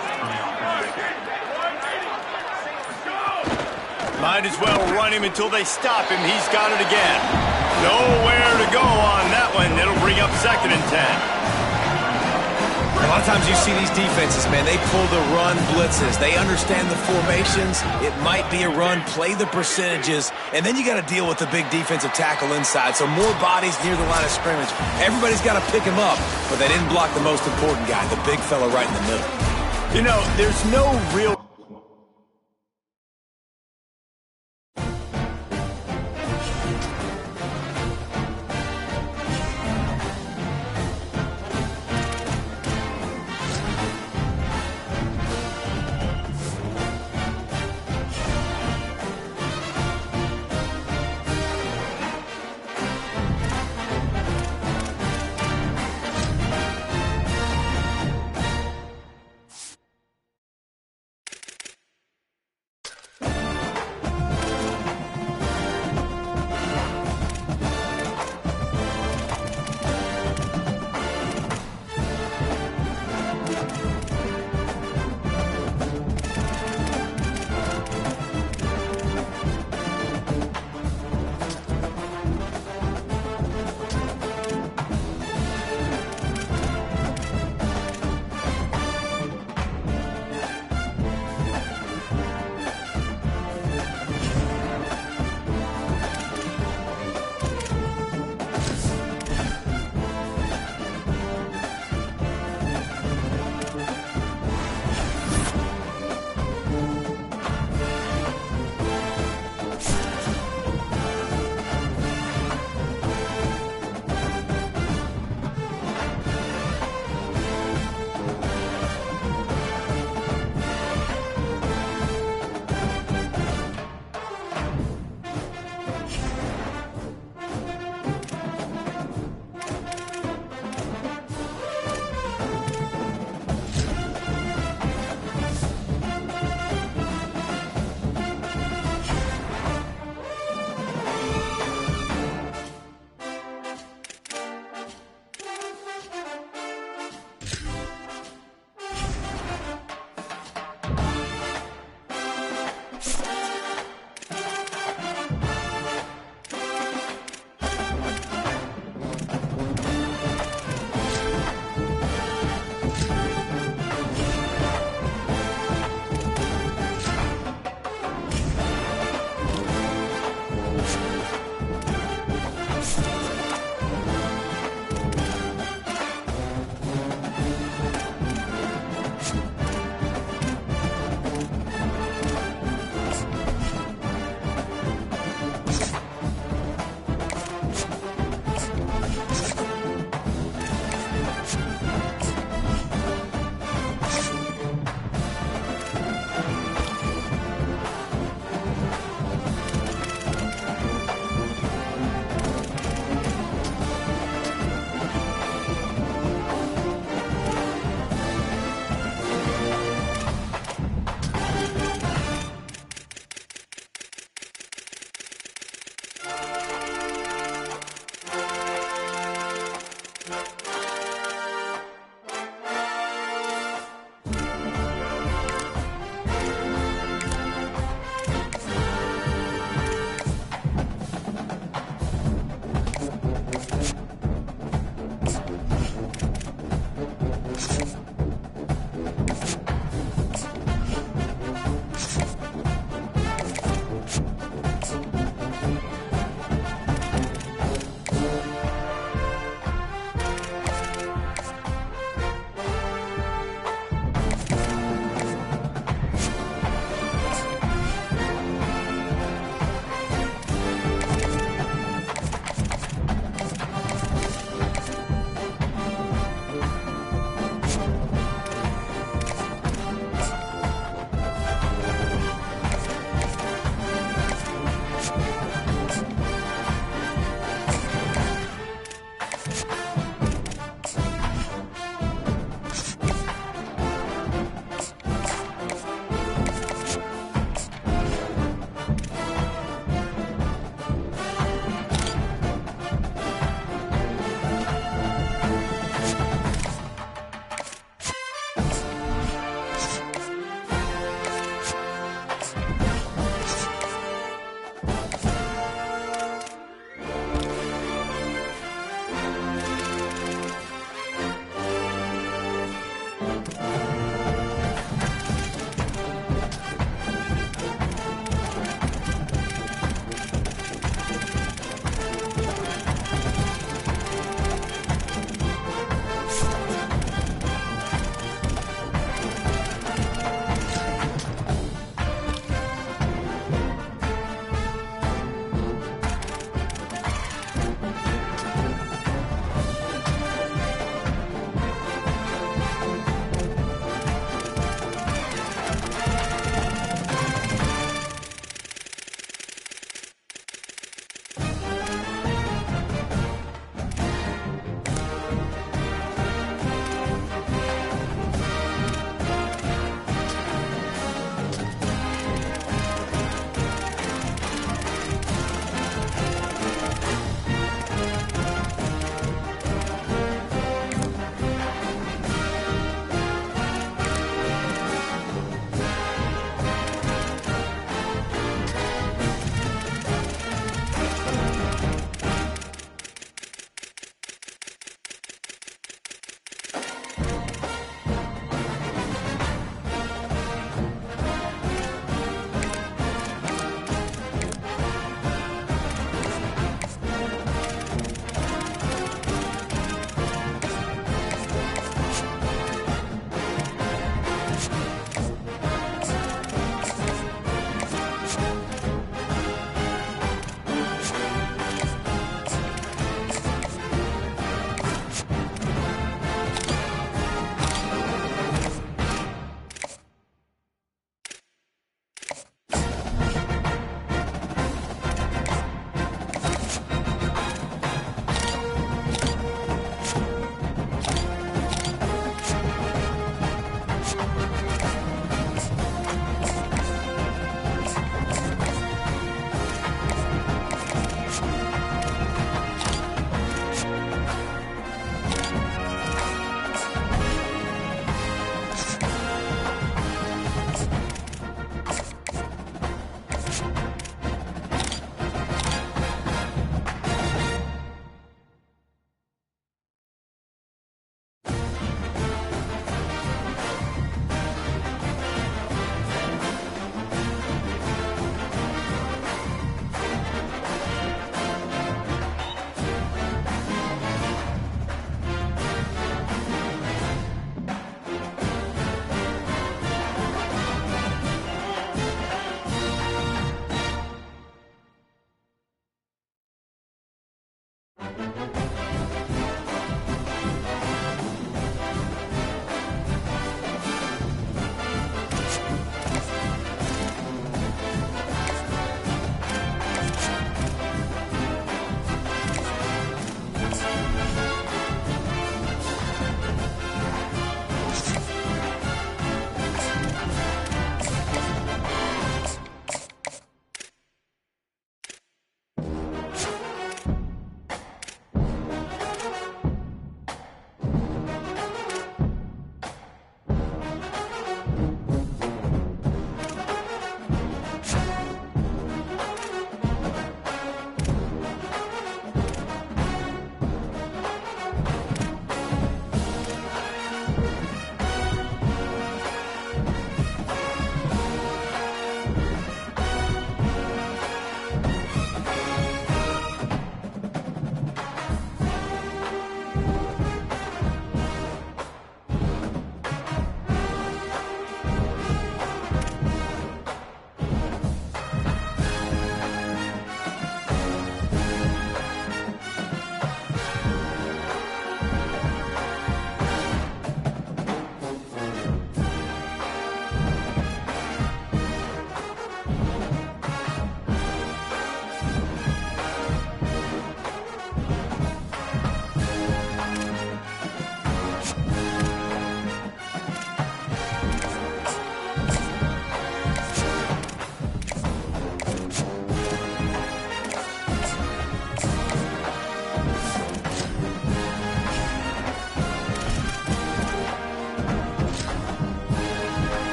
[SPEAKER 2] Might as well run him until they stop him. He's got it again. Nowhere to go on that one. It'll bring up 2nd and 10.
[SPEAKER 4] A lot of times you see these defenses, man, they pull the run blitzes. They understand the formations. It might be a run, play the percentages, and then you got to deal with the big defensive tackle inside. So more bodies near the line of scrimmage. Everybody's got to pick him up, but they didn't block the most important guy, the big fella right in the middle.
[SPEAKER 2] You know, there's no real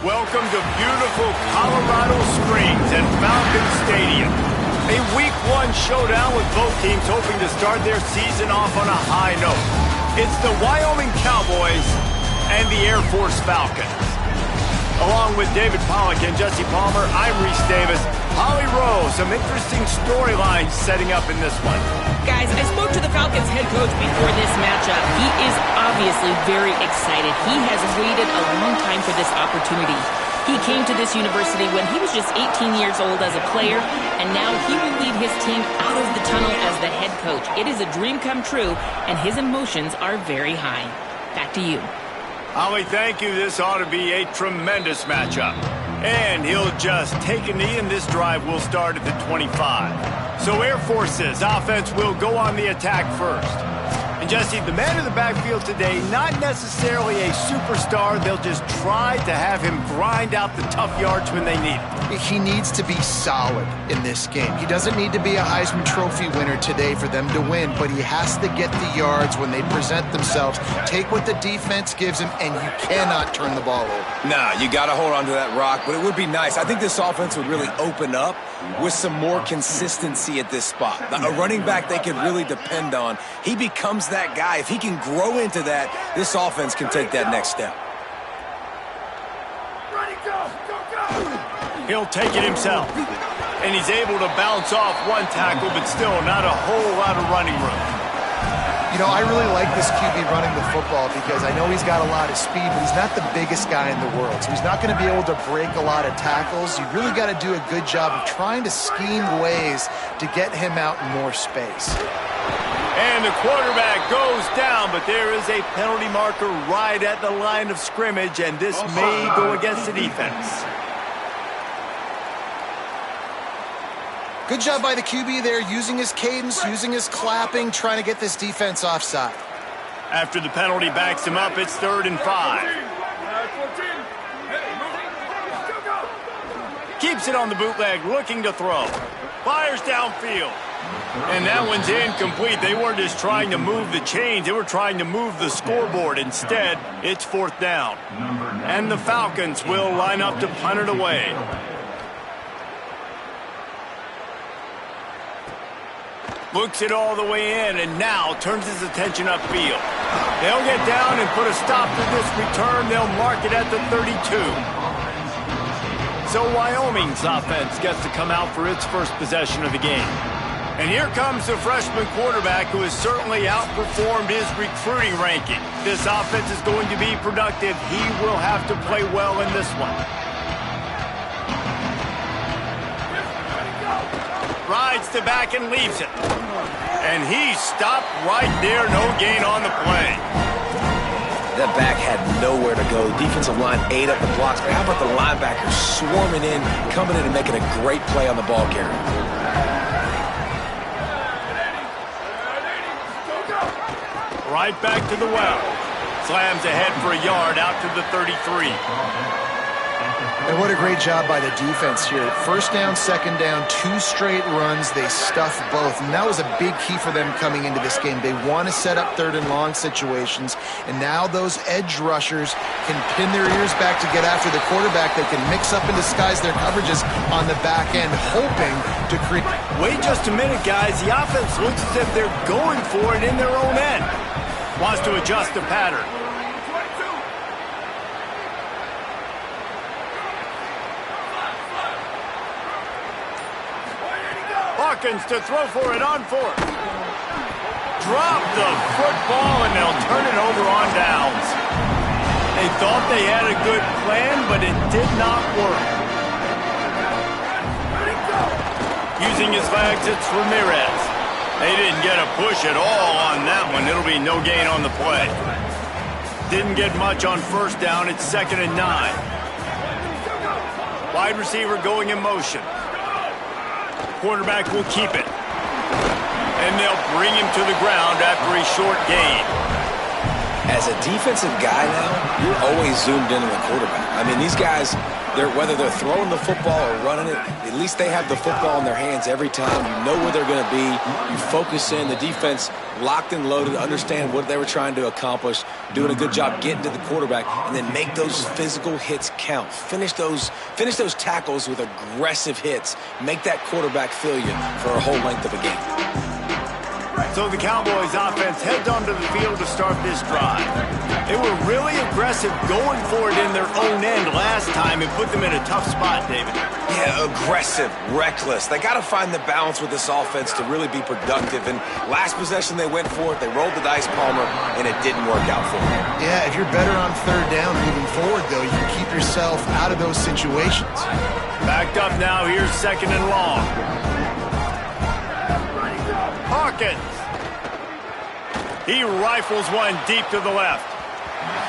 [SPEAKER 2] Welcome to beautiful Colorado Springs at Falcon Stadium. A Week 1 showdown with both teams hoping to start their season off on a high note. It's the Wyoming Cowboys and the Air Force Falcons. Along with David Pollack and Jesse Palmer, I'm Reese Davis. Holly Rose, some interesting storylines setting up in this one.
[SPEAKER 3] Guys, I spoke to the Falcons head coach before this matchup. He is obviously very excited. He has waited a long time for this opportunity. He came to this university when he was just 18 years old as a player, and now he will lead his team out of the tunnel as the head coach. It is a dream come true, and his emotions are very high. Back to you.
[SPEAKER 2] Holly, thank you. This ought to be a tremendous matchup. And he'll just take a knee, and this drive will start at the 25. So Air Force's offense will go on the attack first. And Jesse, the man in the backfield today, not necessarily a superstar. They'll just try to have him grind out the tough yards when they need it.
[SPEAKER 5] He needs to be solid in this game. He doesn't need to be a Heisman Trophy winner today for them to win, but he has to get the yards when they present themselves. Take what the defense gives him, and you cannot turn the ball over.
[SPEAKER 4] Nah, you got to hold on to that rock, but it would be nice. I think this offense would really open up with some more consistency at this spot. A running back they could really depend on. He becomes that guy. If he can grow into that, this offense can take that next step.
[SPEAKER 2] He'll take it himself. And he's able to bounce off one tackle, but still not a whole lot of running room.
[SPEAKER 5] You know, I really like this QB running the football because I know he's got a lot of speed, but he's not the biggest guy in the world. So he's not going to be able to break a lot of tackles. You really got to do a good job of trying to scheme ways to get him out in more space.
[SPEAKER 2] And the quarterback goes down, but there is a penalty marker right at the line of scrimmage, and this may go against the defense.
[SPEAKER 5] Good job by the QB there, using his cadence, using his clapping, trying to get this defense offside.
[SPEAKER 2] After the penalty backs him up, it's 3rd and 5. Keeps it on the bootleg, looking to throw. Fires downfield. And that one's incomplete. They weren't just trying to move the chains, they were trying to move the scoreboard. Instead, it's 4th down. And the Falcons will line up to punt it away. Looks it all the way in, and now turns his attention upfield. They'll get down and put a stop to this return. They'll mark it at the 32. So Wyoming's offense gets to come out for its first possession of the game. And here comes the freshman quarterback who has certainly outperformed his recruiting ranking. This offense is going to be productive. He will have to play well in this one. Rides to back and leaves it. And he stopped right there. No gain on the play.
[SPEAKER 4] That back had nowhere to go. Defensive line ate up the blocks. But how about the linebackers swarming in, coming in and making a great play on the ball carrier?
[SPEAKER 2] Right back to the well. Slams ahead for a yard out to the 33.
[SPEAKER 5] And what a great job by the defense here. 1st down, 2nd down, 2 straight runs. They stuffed both. And that was a big key for them coming into this game. They want to set up 3rd and long situations. And now those edge rushers can pin their ears back to get after the quarterback. They can mix up and disguise their coverages on the back end, hoping to create.
[SPEAKER 2] Wait just a minute, guys. The offense looks as if they're going for it in their own end. Wants to adjust the pattern. Hawkins to throw for it on 4th. Drop the football, and they'll turn it over on downs. They thought they had a good plan, but it did not work. Using his legs, it's Ramirez. They didn't get a push at all on that one. It'll be no gain on the play. Didn't get much on 1st down. It's 2nd and 9. Wide receiver going in motion. Quarterback will keep it. And they'll bring him to the ground after a short gain.
[SPEAKER 4] As a defensive guy now, you're always zoomed in on the quarterback. I mean, these guys, whether they're throwing the football or running it, at least they have the football in their hands every time. You know where they're going to be. You focus in. The defense locked and loaded, understand what they were trying to accomplish, doing a good job getting to the quarterback, and then make those physical hits count. Finish those tackles with aggressive hits. Make that quarterback feel you for a whole length of a game.
[SPEAKER 2] So the Cowboys offense heads onto the field to start this drive. They were really aggressive going for it in their own end last time and put them in a tough spot, David.
[SPEAKER 4] Yeah, aggressive, reckless. They got to find the balance with this offense to really be productive. And last possession they went for it. They rolled the dice, Palmer, and it didn't work out for them.
[SPEAKER 5] Yeah, if you're better on third down moving forward, though, you can keep yourself out of those situations.
[SPEAKER 2] Backed up now. Here's second and long. Hawkins. He rifles one deep to the left.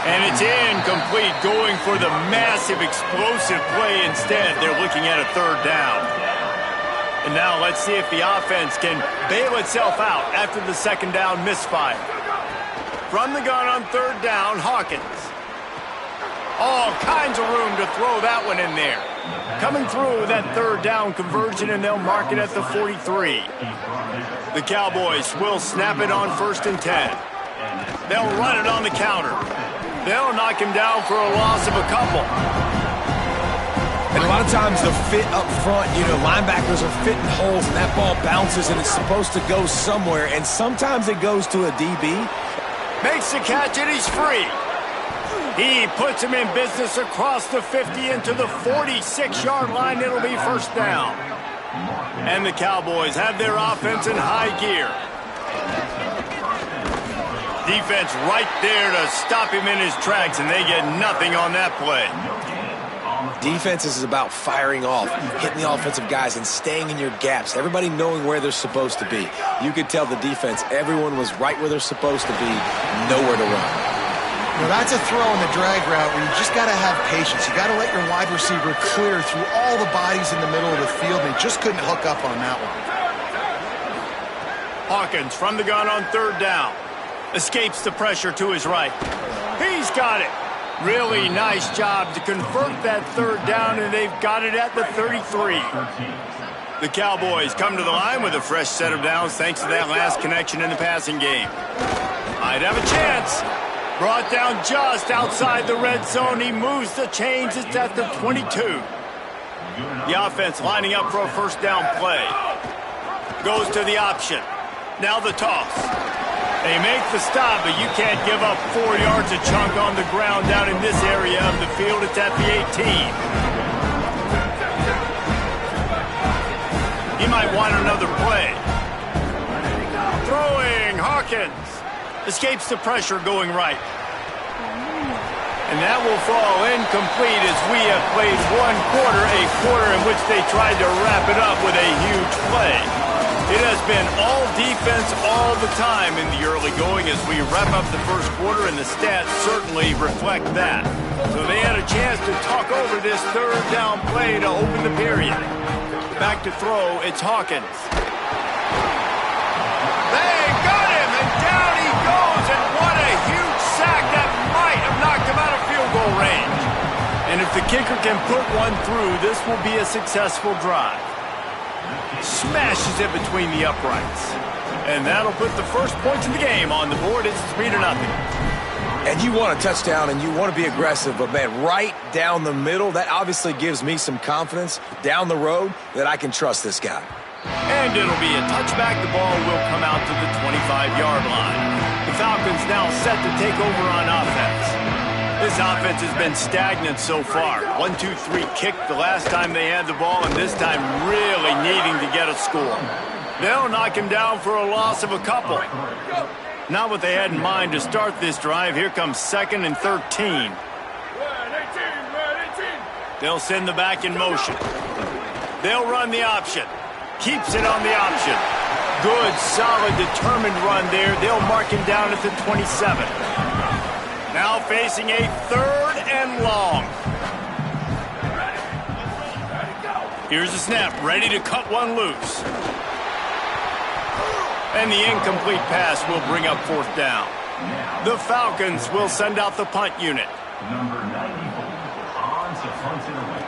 [SPEAKER 2] And it's incomplete, going for the massive, explosive play instead. They're looking at a third down. And now let's see if the offense can bail itself out after the second down misfire. From the gun on third down, Hawkins. All kinds of room to throw that one in there. Coming through that third down conversion, and they'll mark it at the 43. The Cowboys will snap it on 1st and 10. They'll run it on the counter. They'll knock him down for a loss of a couple.
[SPEAKER 4] And a lot of times the fit up front, linebackers are fitting holes, and that ball bounces, and it's supposed to go somewhere, and sometimes it goes to a DB.
[SPEAKER 2] Makes the catch, and he's free. He puts him in business across the 50 into the 46-yard line. It'll be first down. And the Cowboys have their offense in high gear. Defense right there to stop him in his tracks, and they get nothing on that play.
[SPEAKER 4] Defense is about firing off, hitting the offensive guys, and staying in your gaps. Everybody knowing where they're supposed to be. You could tell the defense, everyone was right where they're supposed to be, nowhere to run.
[SPEAKER 5] Well, that's a throw in the drag route where you just got to have patience. You got to let your wide receiver clear through all the bodies in the middle of the field, and they just couldn't hook up on that one.
[SPEAKER 2] Hawkins from the gun on third down. Escapes the pressure to his right. He's got it. Really nice job to convert that third down, and they've got it at the 33. The Cowboys come to the line with a fresh set of downs thanks to that last connection in the passing game. Might have a chance. Brought down just outside the red zone. He moves the chains. It's at the 22. The offense lining up for a first down play. Goes to the option. Now the toss. They make the stop, but you can't give up 4 yards a chunk on the ground down in this area of the field. It's at the 18. He might want another play. Throwing, Hawkins. Escapes the pressure going right. And that will fall incomplete as we have played one quarter, a quarter in which they tried to wrap it up with a huge play. It has been all defense all the time in the early going as we wrap up the first quarter, and the stats certainly reflect that. So they had a chance to talk over this third down play to open the period. Back to throw, it's Hawkins. They got him, and down he goes, and what a huge sack that might have knocked him out of field goal range. And if the kicker can put one through, this will be a successful drive. Smashes it between the uprights. And that'll put the first points in the game on the board. It's 3-0.
[SPEAKER 4] And you want a touchdown and you want to be aggressive, but man, right down the middle, that obviously gives me some confidence down the road that I can trust this guy.
[SPEAKER 2] And it'll be a touchback. The ball will come out to the 25-yard line. The Falcons now set to take over on offense. This offense has been stagnant so far. 1-2-3 kick the last time they had the ball, and this time really needing to get a score. They'll knock him down for a loss of a couple. Not what they had in mind to start this drive. Here comes 2nd and 13. They'll send the back in motion. They'll run the option. Keeps it on the option. Good, solid, determined run there. They'll mark him down at the 27. Now facing a 3rd and long. Here's the snap, ready to cut one loose. And the incomplete pass will bring up 4th down. The Falcons will send out the punt unit.
[SPEAKER 8] Number 94 on to punt it away.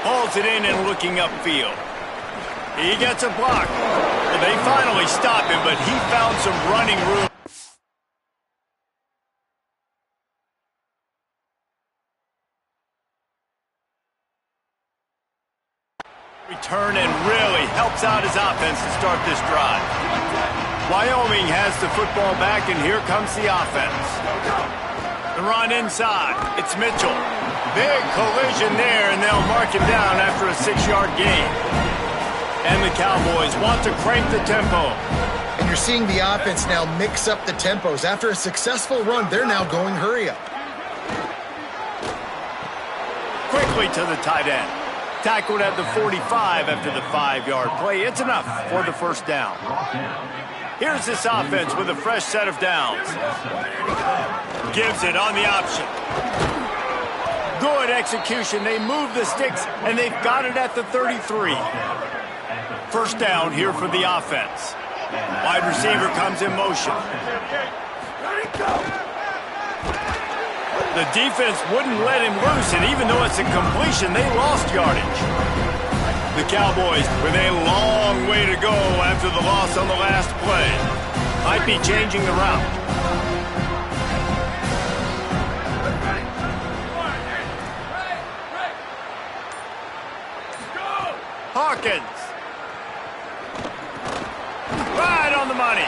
[SPEAKER 2] Hauls it in and looking upfield. He gets a block. They finally stop him, but he found some running room. Return and really helps out his offense to start this drive. Wyoming has the football back, and here comes the offense. The run inside. It's Mitchell. Big collision there, and they'll mark him down after a 6-yard gain. And the Cowboys want to crank the tempo.
[SPEAKER 5] And you're seeing the offense now mix up the tempos. After a successful run, they're now going hurry up.
[SPEAKER 2] Quickly to the tight end. Tackled at the 45 after the 5-yard play. It's enough for the first down. Here's this offense with a fresh set of downs. Gives it on the option. Good execution. They move the sticks, and they've got it at the 33. First down here for the offense. Wide receiver comes in motion. The defense wouldn't let him loose, and even though it's a completion, they lost yardage. The Cowboys with a long way to go after the loss on the last play. Might be changing the route. Hawkins. Right on the money.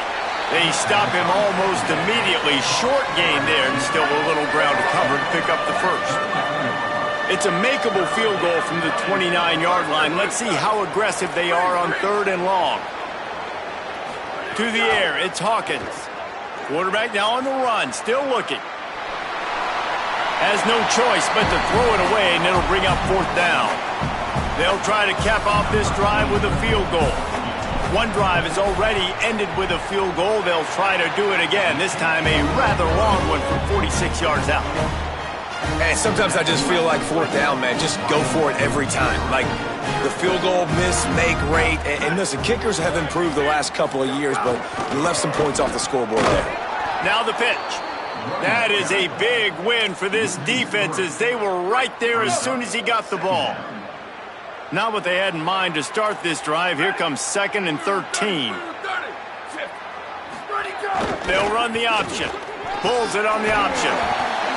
[SPEAKER 2] They stop him almost immediately. Short gain there, and still a little ground to cover to pick up the first. It's a makeable field goal from the 29-yard line. Let's see how aggressive they are on 3rd and long. To the air, it's Hawkins. Quarterback now on the run, still looking. Has no choice but to throw it away, and it'll bring up 4th down. They'll try to cap off this drive with a field goal. One drive has already ended with a field goal. They'll try to do it again, this time a rather long one from 46 yards out.
[SPEAKER 4] And sometimes I just feel like 4th down, man. Just go for it every time. Like the field goal miss-make rate. And listen, kickers have improved the last couple of years, but you left some points off the scoreboard there.
[SPEAKER 2] Now the pitch. That is a big win for this defense, as they were right there as soon as he got the ball. Not what they had in mind to start this drive. Here comes 2nd and 13. They'll run the option. Pulls it on the option.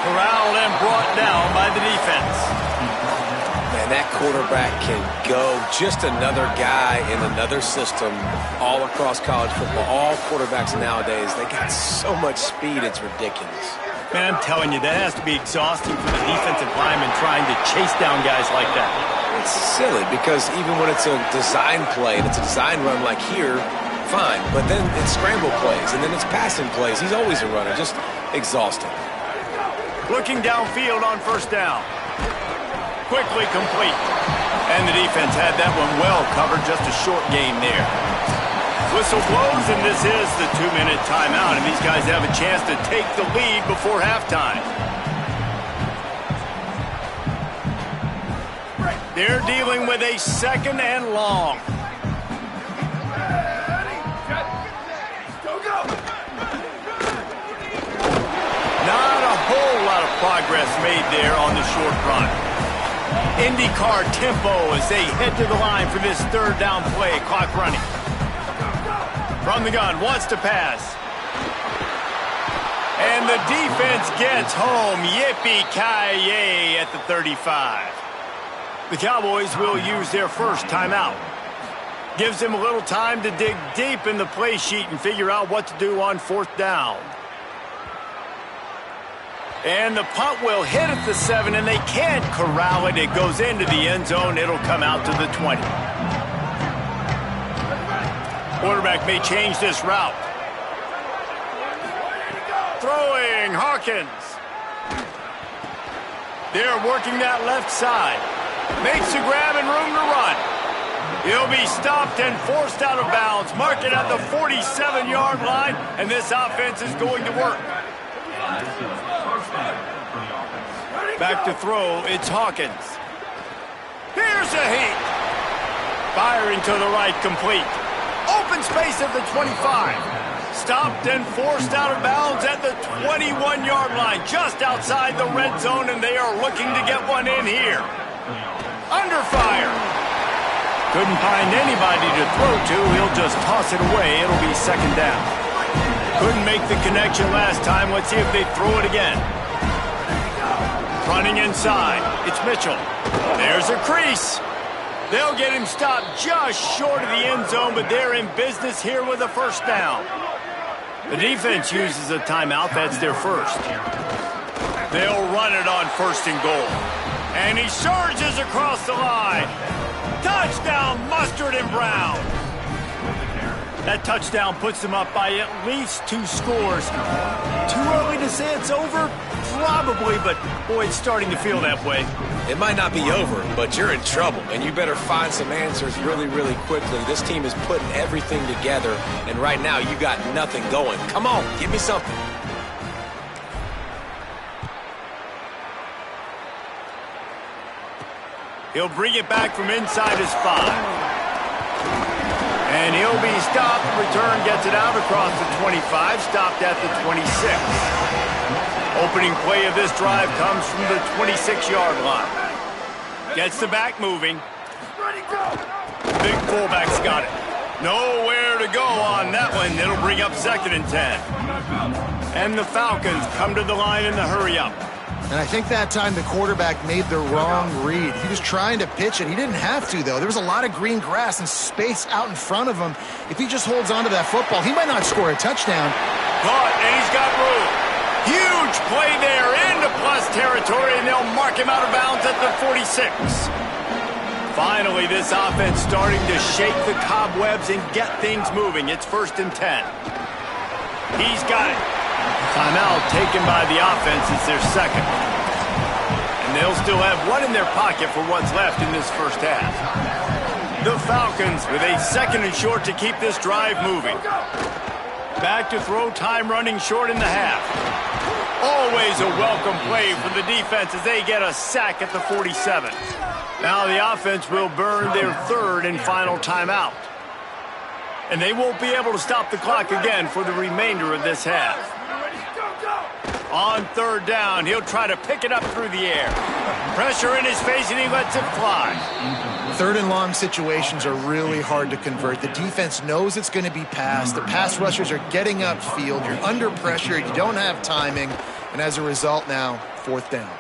[SPEAKER 2] Corralled and brought down by the defense.
[SPEAKER 4] Man, that quarterback can go. Just another guy in another system all across college football. All quarterbacks nowadays, they got so much speed, it's ridiculous.
[SPEAKER 2] Man, I'm telling you, that has to be exhausting for the defensive lineman trying to chase down guys like that.
[SPEAKER 4] It's silly because even when it's a design play and it's a design run like here, fine. But then it's scramble plays and then it's passing plays. He's always a runner. Just exhausting.
[SPEAKER 2] Looking downfield on 1st down. Quickly complete. And the defense had that one well covered. Just a short gain there. Whistle blows, and this is the 2-minute timeout. And these guys have a chance to take the lead before halftime. They're dealing with a 2nd and long. Not a whole lot of progress made there on the short run. IndyCar tempo as they head to the line for this 3rd down play. Clock running. From the gun, wants to pass. And the defense gets home. Yippee-ki-yay at the 35. The Cowboys will use their first timeout. Gives them a little time to dig deep in the play sheet and figure out what to do on 4th down. And the punt will hit at the 7, and they can't corral it. It goes into the end zone. It'll come out to the 20. Quarterback may change this route. Throwing, Hawkins. They're working that left side. Makes the grab and room to run. He'll be stopped and forced out of bounds. Mark it at the 47-yard line, and this offense is going to work. Back to throw, it's Hawkins. Here's a heat. Firing to the right, complete. Open space at the 25. Stopped and forced out of bounds at the 21-yard line, just outside the red zone, and they are looking to get one in here. Under fire. Couldn't find anybody to throw to. He'll just toss it away. It'll be second down. Couldn't make the connection last time. Let's see if they throw it again. Running inside. It's Mitchell. There's a crease. They'll get him stopped just short of the end zone, but they're in business here with a first down. The defense uses a timeout. That's their first. They'll run it on first and goal. And he surges across the line. Touchdown, Mustard and Brown. That touchdown puts them up by at least 2 scores. Too early to say it's over? Probably, but boy, it's starting to feel that way.
[SPEAKER 4] It might not be over, but you're in trouble, and you better find some answers really, really quickly. This team is putting everything together, and right now you got nothing going. Come on, give me something.
[SPEAKER 2] He'll bring it back from inside his 5. And he'll be stopped. Return gets it out across the 25, stopped at the 26. Opening play of this drive comes from the 26-yard line. Gets the back moving. Big fullback's got it. Nowhere to go on that one. It'll bring up second and 10. And the Falcons come to the line in the hurry up.
[SPEAKER 5] And I think that time the quarterback made the wrong read. He was trying to pitch it. He didn't have to, though. There was a lot of green grass and space out in front of him. If he just holds on to that football, he might not score a touchdown.
[SPEAKER 2] Caught, and he's got room. Huge play there into plus territory, and they'll mark him out of bounds at the 46. Finally, this offense starting to shake the cobwebs and get things moving. It's first and 10. He's got it. Timeout taken by the offense. It's their second. And they'll still have one in their pocket for what's left in this first half. The Falcons with a second and short to keep this drive moving. Back to throw, time running short in the half. Always a welcome play for the defense as they get a sack at the 47. Now the offense will burn their third and final timeout. And they won't be able to stop the clock again for the remainder of this half. On third down, he'll try to pick it up through the air. Pressure in his face, and he lets it fly.
[SPEAKER 5] Third and long situations are really hard to convert. The defense knows it's going to be passed. The pass rushers are getting upfield. You're under pressure. You don't have timing. And as a result now, fourth down.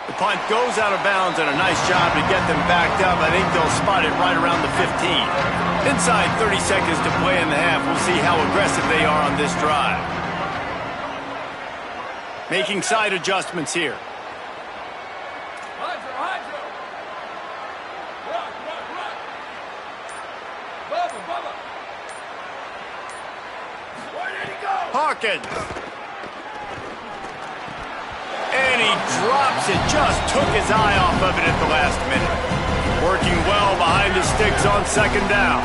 [SPEAKER 2] The punt goes out of bounds, and a nice job to get them backed up. I think they'll spot it right around the 15. Inside 30 seconds to play in the half. We'll see how aggressive they are on this drive. Making side adjustments here. Hawkins. And he drops it. Just took his eye off of it at the last minute. Working well behind the sticks on second down.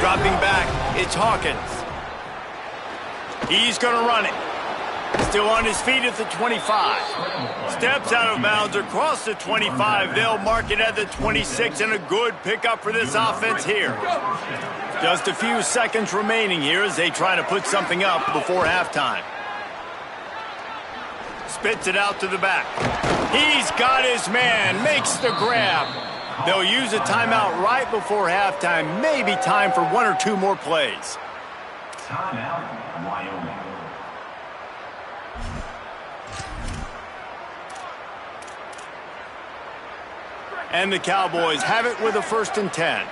[SPEAKER 2] Dropping back, it's Hawkins. He's going to run it. Still on his feet at the 25. Steps out of bounds across the 25. They'll mark it at the 26, and a good pickup for this offense here. Just a few seconds remaining here as they try to put something up before halftime. Spits it out to the back. He's got his man, makes the grab. They'll use a timeout right before halftime. Maybe time for one or two more plays.
[SPEAKER 8] Timeout, Wyoming.
[SPEAKER 2] And the Cowboys have it with a first and 10.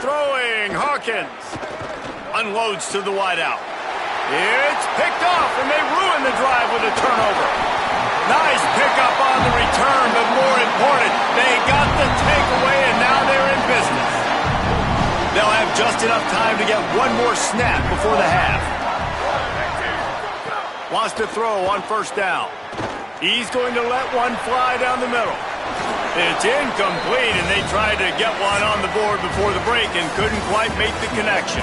[SPEAKER 2] Throwing, Hawkins. Unloads to the wideout. It's picked off, and they ruin the drive with a turnover. Nice pickup on the return, but more important, they got the takeaway, and now they're in business. They'll have just enough time to get one more snap before the half. Wants to throw on first down. He's going to let one fly down the middle. It's incomplete, and they tried to get one on the board before the break and couldn't quite make the connection.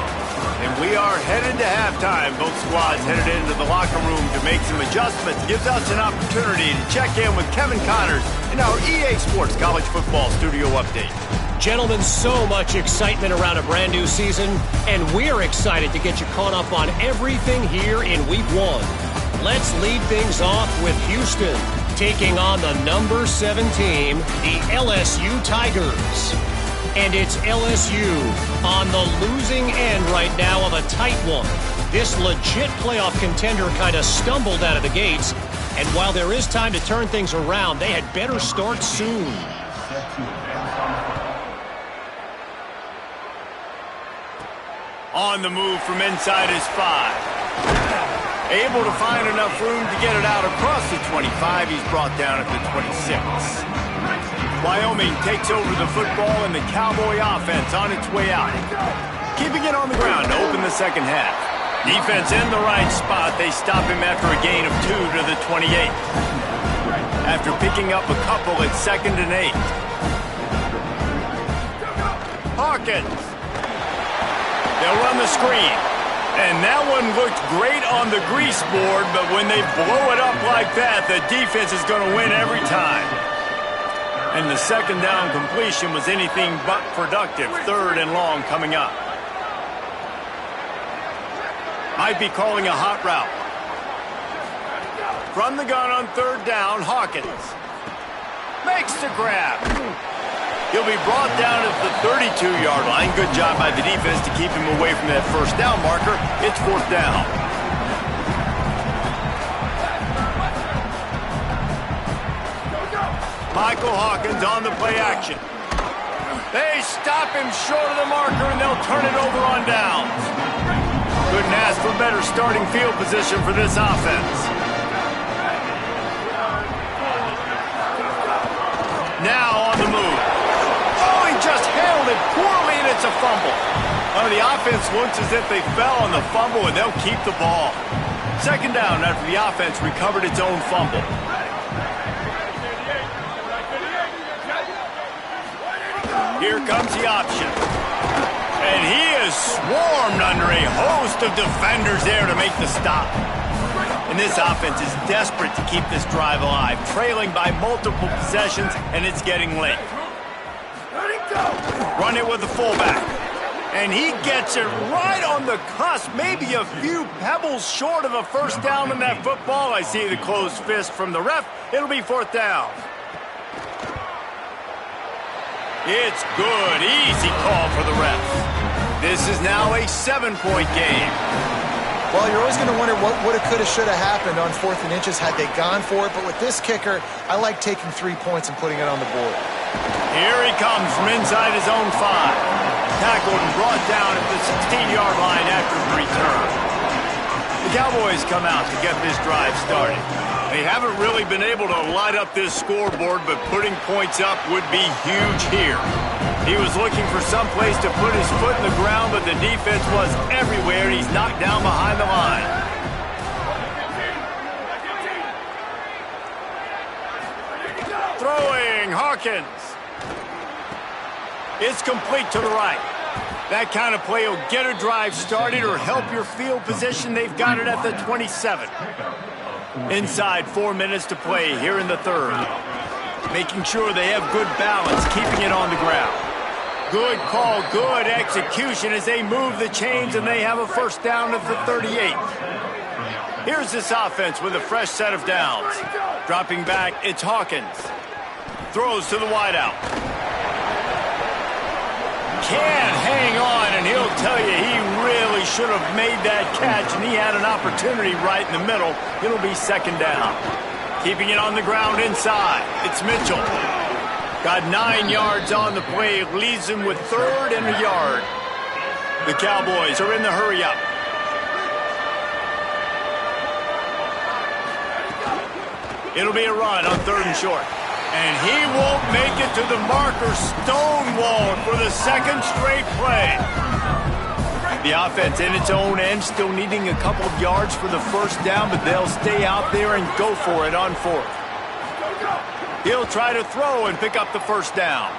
[SPEAKER 2] And we are headed to halftime. Both squads headed into the locker room to make some adjustments. Gives us an opportunity to check in with Kevin Connors in our EA Sports College Football Studio Update.
[SPEAKER 6] Gentlemen, so much excitement around a brand new season, and we're excited to get you caught up on everything here in Week 1. Let's lead things off with Houston, taking on the number 7 team, the LSU Tigers. And it's LSU on the losing end right now of a tight one. This legit playoff contender kind of stumbled out of the gates, and while there is time to turn things around, they had better start soon.
[SPEAKER 2] On the move from inside his 5. Able to find enough room to get it out across the 25. He's brought down at the 26. Wyoming takes over the football and the Cowboy offense on its way out. Keeping it on the ground to open the second half. Defense in the right spot. They stop him after a gain of 2 to the 28. After picking up a couple at 2nd and 8. Hawkins. They'll run the screen. And that one looked great on the grease board, but when they blow it up like that, the defense is going to win every time. And the second down completion was anything but productive. 3rd and long coming up. Might be calling a hot route. From the gun on 3rd down, Hawkins makes the grab. He'll be brought down at the 32-yard line. Good job by the defense to keep him away from that first down marker. It's 4th down. Michael Hawkins on the play action. They stop him short of the marker, and they'll turn it over on downs. Couldn't ask for better starting field position for this offense. Now on the move. Just handled it poorly, and it's a fumble. The offense looks as if they fell on the fumble, and they'll keep the ball. 2nd down after the offense recovered its own fumble. Here comes the option. And he is swarmed under a host of defenders there to make the stop. And this offense is desperate to keep this drive alive, trailing by multiple possessions, and it's getting late. Run it with the fullback. And he gets it right on the cusp, maybe a few pebbles short of a first down in that football. I see the closed fist from the ref. It'll be 4th down. It's good. Easy call for the ref. This is now a 7-point game.
[SPEAKER 5] Well, you're always going to wonder what would have, could have, should have happened on 4th and inches had they gone for it. But with this kicker, I like taking 3 points and putting it on the board.
[SPEAKER 2] Here he comes from inside his own 5. Tackled and brought down at the 16-yard line after the return. The Cowboys come out to get this drive started. They haven't really been able to light up this scoreboard, but putting points up would be huge here. He was looking for some place to put his foot in the ground, but the defense was everywhere, and he's knocked down behind the line. Throwing, Hawkins. It's complete to the right. That kind of play will get a drive started or help your field position. They've got it at the 27. Inside 4 minutes to play here in the 3rd. Making sure they have good balance, keeping it on the ground. Good call, good execution as they move the chains, and they have a first down at the 38. Here's this offense with a fresh set of downs. Dropping back, it's Hawkins. Throws to the wideout. Can't hang on, and he'll tell you he really should have made that catch, and he had an opportunity right in the middle. It'll be 2nd down. Keeping it on the ground inside. It's Mitchell. Got 9 yards on the play. Leaves him with 3rd and a yard. The Cowboys are in the hurry-up. It'll be a run on 3rd and short. And he won't make it to the marker, stonewalled for the 2nd straight play. The offense in its own end, still needing a couple of yards for the first down, but they'll stay out there and go for it on 4th. He'll try to throw and pick up the first down.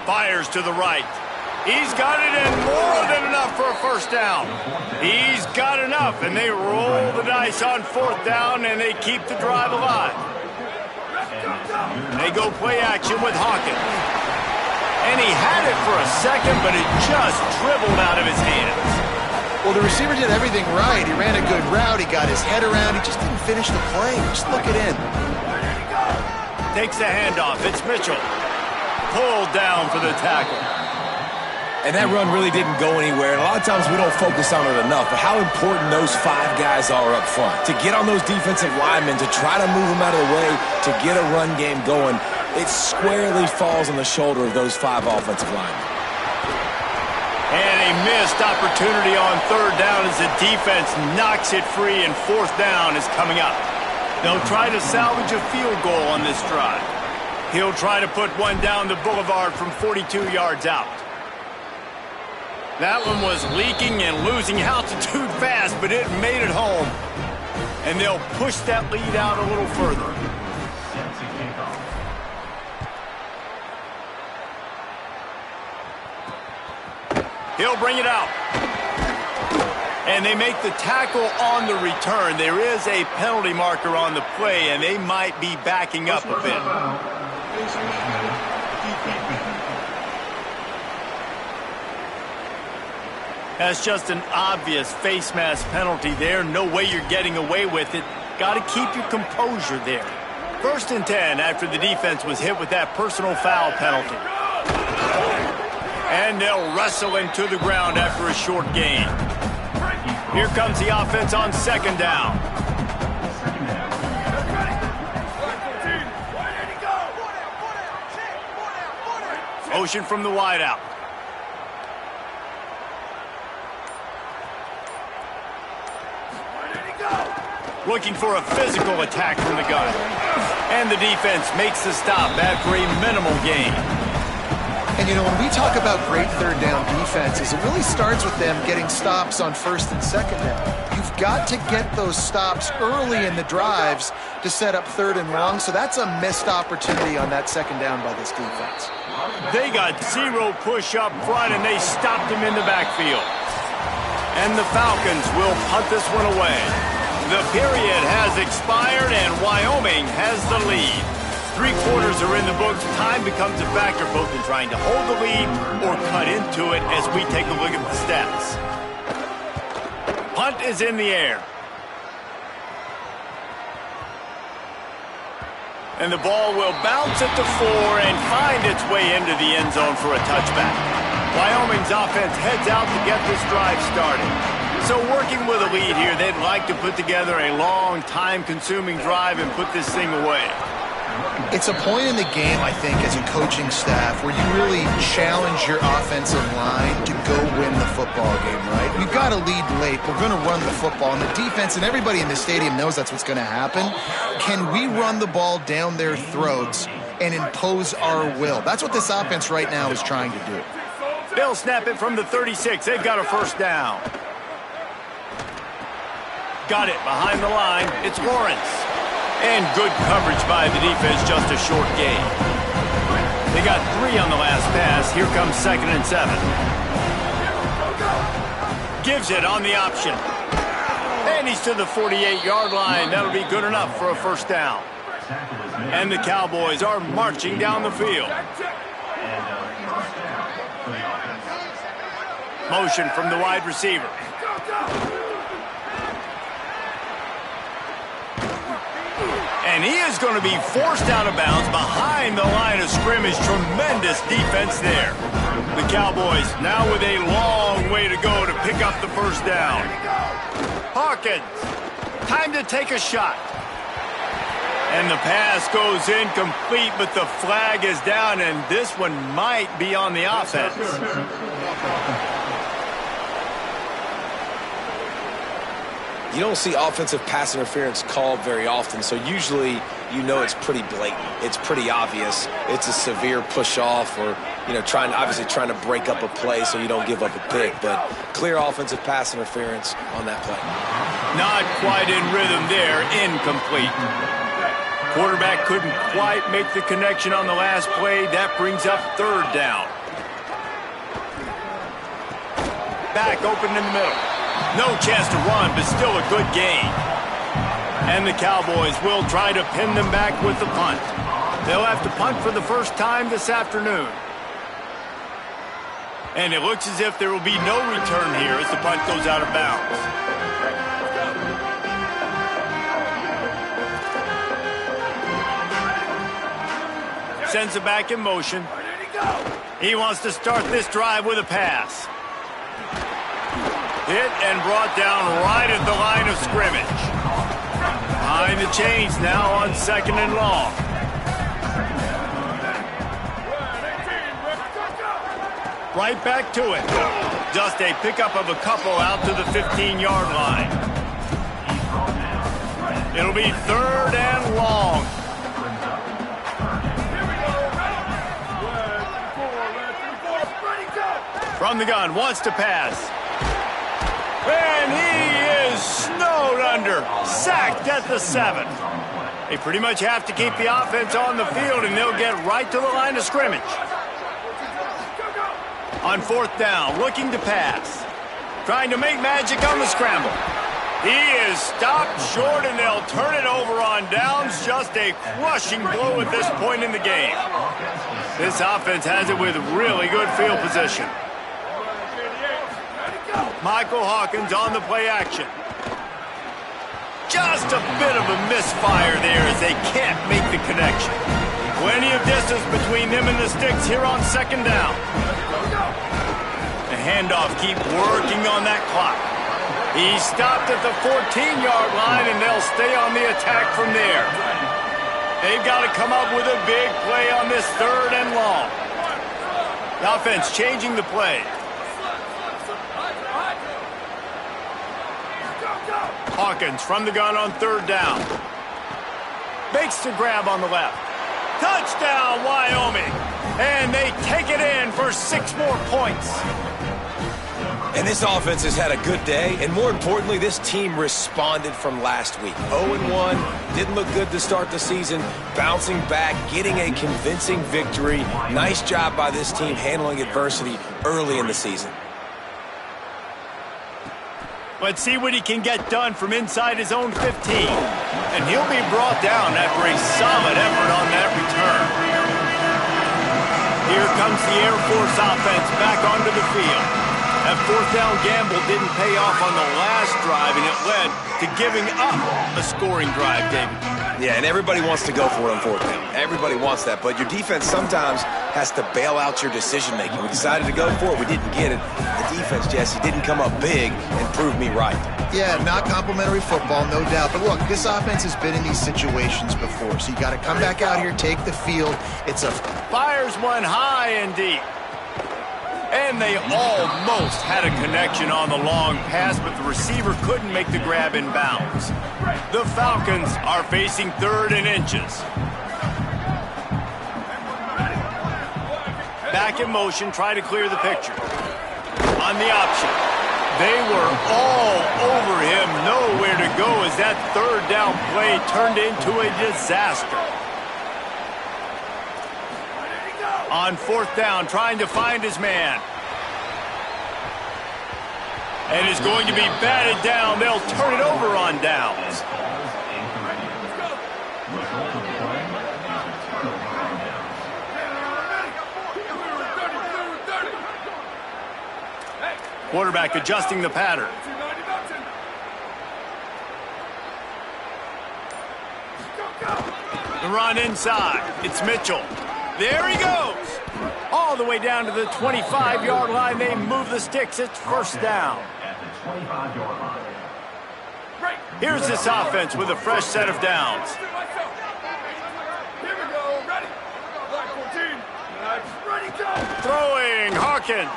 [SPEAKER 2] Fires to the right. He's got it and more than enough for a first down. He's got enough, and they roll the dice on fourth down, and they keep the drive alive. They go play action with Hawkins. And he had it for a second, but it just dribbled out of his hands.
[SPEAKER 5] Well, the receiver did everything right. He ran a good route. He got his head around. He just didn't finish the play. Just look it in.
[SPEAKER 2] Takes the handoff. It's Mitchell. Pulled down for the tackle.
[SPEAKER 4] And that run really didn't go anywhere. And a lot of times we don't focus on it enough, but how important those 5 guys are up front. To get on those defensive linemen, to try to move them out of the way, to get a run game going, it squarely falls on the shoulder of those 5 offensive linemen.
[SPEAKER 2] And a missed opportunity on third down as the defense knocks it free, and fourth down is coming up. They'll try to salvage a field goal on this drive. He'll try to put one down the boulevard from 42 yards out. That one was leaking and losing altitude fast, but it made it home. And they'll push that lead out a little further. He'll bring it out. And they make the tackle on the return. There is a penalty marker on the play, and they might be backing up a bit. That's just an obvious face mask penalty there. No way you're getting away with it. Got to keep your composure there. 1st and 10 after the defense was hit with that personal foul penalty. And they'll wrestle him to the ground after a short gain. Here comes the offense on 2nd down. Motion from the wideout. Looking for a physical attack from the gun. And the defense makes the stop after a minimal gain.
[SPEAKER 5] And, you know, when we talk about great third down defenses, it really starts with them getting stops on 1st and 2nd down. You've got to get those stops early in the drives to set up 3rd and long, so that's a missed opportunity on that 2nd down by this defense.
[SPEAKER 2] They got 0 push up front, and they stopped him in the backfield. And the Falcons will punt this one away. The period has expired, and Wyoming has the lead. 3 quarters are in the books. Time becomes a factor both in trying to hold the lead or cut into it as we take a look at the stats. Punt is in the air. And the ball will bounce at the 4 and find its way into the end zone for a touchback. Wyoming's offense heads out to get this drive started. So working with a lead here, they'd like to put together a long, time-consuming drive and put this thing away.
[SPEAKER 5] It's a point in the game, I think, as a coaching staff where you really challenge your offensive line to go win the football game, right? We've got a lead late. We're going to run the football. And the defense and everybody in the stadium knows that's what's going to happen. Can we run the ball down their throats and impose our will? That's what this offense right now is trying to do.
[SPEAKER 2] They'll snap it from the 36. They've got a first down. Got it behind the line. It's Lawrence. And good coverage by the defense, just a short gain. They got 3 on the last pass. Here comes 2nd and 7. Gives it on the option. And he's to the 48-yard line. That'll be good enough for a first down. And the Cowboys are marching down the field. Motion from the wide receiver. And he is going to be forced out of bounds behind the line of scrimmage. Tremendous defense there. The Cowboys now with a long way to go to pick up the first down. Hawkins, time to take a shot. And the pass goes incomplete, but the flag is down, and this one might be on the offense.
[SPEAKER 4] You don't see offensive pass interference called very often, so usually you know it's pretty blatant. It's pretty obvious. It's a severe push-off or, you know, obviously trying to break up a play so you don't give up a pick, but clear offensive pass interference on that play.
[SPEAKER 2] Not quite in rhythm there. Incomplete. Quarterback couldn't quite make the connection on the last play. That brings up 3rd down. back open in the middle. No chance to run, but still a good gain. And the Cowboys will try to pin them back with the punt. They'll have to punt for the first time this afternoon. And it looks as if there will be no return here as the punt goes out of bounds. Sends it back in motion. He wants to start this drive with a pass. Hit and brought down right at the line of scrimmage. Behind the chains now on 2nd and long. Right back to it. Just a pickup of a couple out to the 15-yard line. It'll be 3rd and long. From the gun, wants to pass. And he is snowed under. Sacked at the 7. They pretty much have to keep the offense on the field, and they'll get right to the line of scrimmage. On 4th down, looking to pass. Trying to make magic on the scramble. He is stopped short, and they'll turn it over on downs. Just a crushing blow at this point in the game. This offense has it with really good field position. Michael Hawkins on the play action. Just a bit of a misfire there as they can't make the connection. Plenty of distance between them and the sticks here on 2nd down. The handoff keep working on that clock. He stopped at the 14-yard line, and they'll stay on the attack from there. They've got to come up with a big play on this 3rd and long. The offense changing the play. Hawkins from the gun on 3rd down. Makes the grab on the left. Touchdown, Wyoming. And they take it in for 6 more points.
[SPEAKER 4] And this offense has had a good day, and more importantly, this team responded from last week. 0-1, didn't look good to start the season, bouncing back, getting a convincing victory. Nice job by this team handling adversity early in the season.
[SPEAKER 2] Let's see what he can get done from inside his own 15. And he'll be brought down after a solid effort on that return. Here comes the Air Force offense back onto the field. That 4th down gamble didn't pay off on the last drive, and it led to giving up a scoring drive, David.
[SPEAKER 4] Yeah, and everybody wants to go for it on 4th down. Everybody wants that, but your defense sometimes has to bail out your decision-making. We decided to go for it. We didn't get it. The defense, Jesse, didn't come up big and prove me right.
[SPEAKER 5] Yeah, not complimentary football, no doubt. But look, this offense has been in these situations before, so you got to come back out here, take the field. It's a...
[SPEAKER 2] Fires one high and deep. And they almost had a connection on the long pass, but the receiver couldn't make the grab in bounds. The Falcons are facing 3rd and inches. Back in motion, try to clear the picture. On the option. They were all over him, nowhere to go as that 3rd down play turned into a disaster. On 4th down, trying to find his man. And is going to be batted down. They'll turn it over on downs. Quarterback adjusting the pattern. The run inside. It's Mitchell. There he goes. All the way down to the 25-yard line. They move the sticks. It's 1st down. Here's this offense with a fresh set of downs. Throwing Hawkins.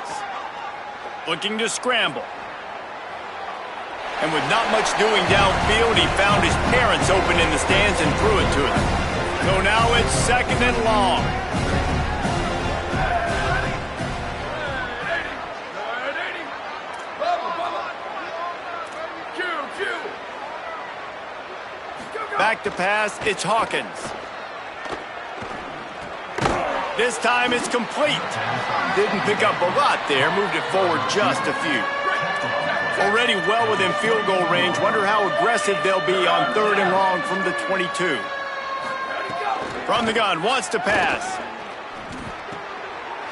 [SPEAKER 2] Looking to scramble. And with not much doing downfield, he found his parents open in the stands and threw it to them. So now it's 2nd and long. Back to pass, it's Hawkins. This time it's complete. Didn't pick up a lot there, moved it forward just a few. Already well within field goal range. Wonder how aggressive they'll be on 3rd and long from the 22. From the gun, wants to pass.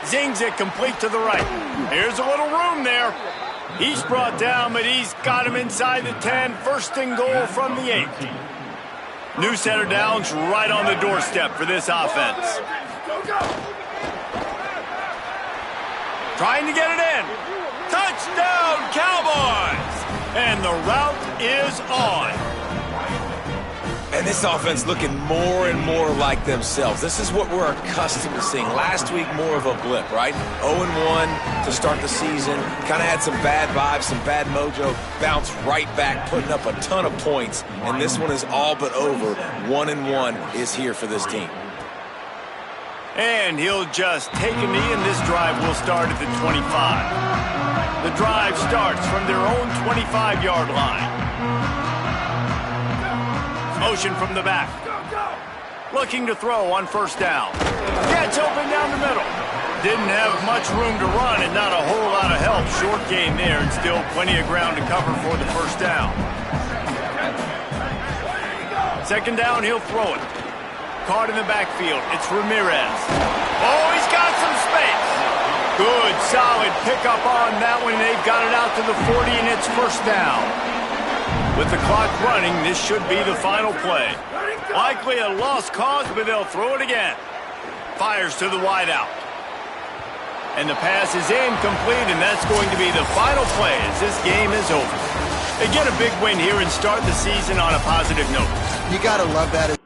[SPEAKER 2] Zings it complete to the right. Here's a little room there. He's brought down, but he's got him inside the 10. 1st and goal from the 8. New set of downs right on the doorstep for this offense. Trying to get it in. Touchdown, Cowboys! And the route is on.
[SPEAKER 4] And this offense looking more and more like themselves. This is what we're accustomed to seeing. Last week, more of a blip, right? 0-1 to start the season. Kind of had some bad vibes, some bad mojo. Bounced right back, putting up a ton of points. And this one is all but over. 1-1 is here for this team.
[SPEAKER 2] And he'll just take a knee, and this drive will start at the 25. The drive starts from their own 25-yard line. Motion from the back. Looking to throw on 1st down. Gets open down the middle. Didn't have much room to run and not a whole lot of help. Short gain there and still plenty of ground to cover for the 1st down. 2nd down, he'll throw it. Caught in the backfield. It's Ramirez. Oh, he's got some space. Good, solid pickup on that one. They've got it out to the 40, and it's 1st down. With the clock running, this should be the final play. Likely a lost cause, but they'll throw it again. Fires to the wideout. And the pass is incomplete, and that's going to be the final play as this game is over. They get a big win here and start the season on a positive note.
[SPEAKER 5] You got to love that.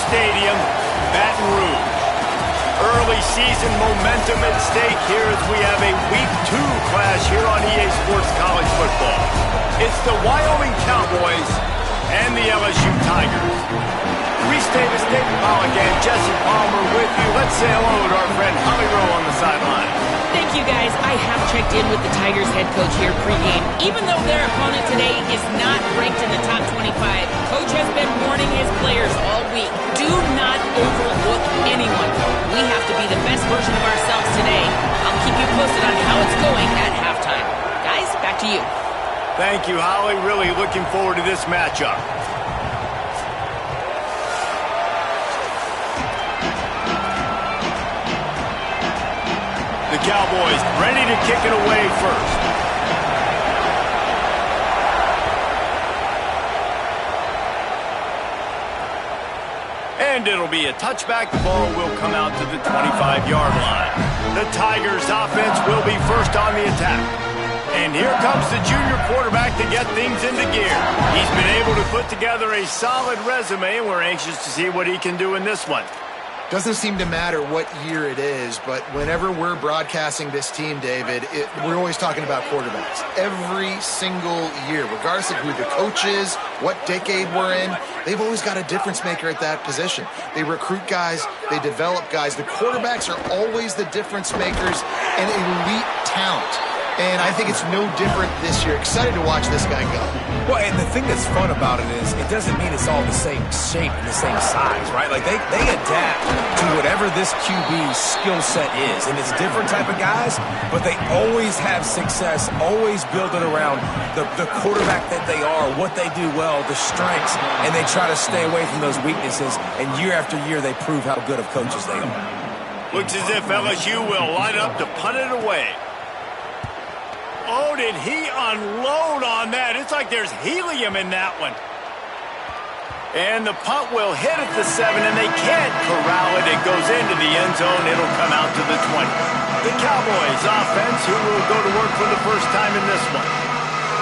[SPEAKER 2] Stadium, Baton Rouge. Early season momentum at stake here as we have a Week 2 clash here on EA Sports College Football. It's the Wyoming Cowboys and the LSU Tigers. Reese Davis, David Pollack, and Jesse Palmer with you. Let's say hello to our friend Holly Rowe on the sideline.
[SPEAKER 3] Thank you, guys. I have checked in with the Tigers head coach here pregame. Even though their opponent today is not ranked in the top 25, Coach has been warning his players all week. Do not overlook anyone. We have to be the best version of ourselves today. I'll keep you posted on how it's going at halftime. Guys, back to you.
[SPEAKER 2] Thank you, Holly. Really looking forward to this matchup. The Cowboys ready to kick it away first. And it'll be a touchback. The ball will come out to the 25-yard line. The Tigers offense will be first on the attack. And here comes the junior quarterback to get things into gear. He's been able to put together a solid resume, and we're anxious to see what he can do in this one.
[SPEAKER 5] Doesn't seem to matter what year it is, but whenever we're broadcasting this team, David, we're always talking about quarterbacks. Every single year, regardless of who the coach is, what decade we're in, they've always got a difference maker at that position. They recruit guys, they develop guys. The quarterbacks are always the difference makers and elite talent. And I think it's no different this year. Excited to watch this guy go.
[SPEAKER 4] Well, and the thing that's fun about it is it doesn't mean it's all the same shape and the same size, right? Like, they adapt to whatever this QB's skill set is. And it's different type of guys, but they always have success, always build it around the quarterback that they are, what they do well, the strengths, and they try to stay away from those weaknesses. And year after year, they prove how good of coaches they are.
[SPEAKER 2] Looks as if LSU will line up to punt it away. Oh, did he unload on that? It's like there's helium in that one. And the punt will hit at the 7, and they can't corral it. It goes into the end zone. It'll come out to the 20. The Cowboys offense, who will go to work for the first time in this one.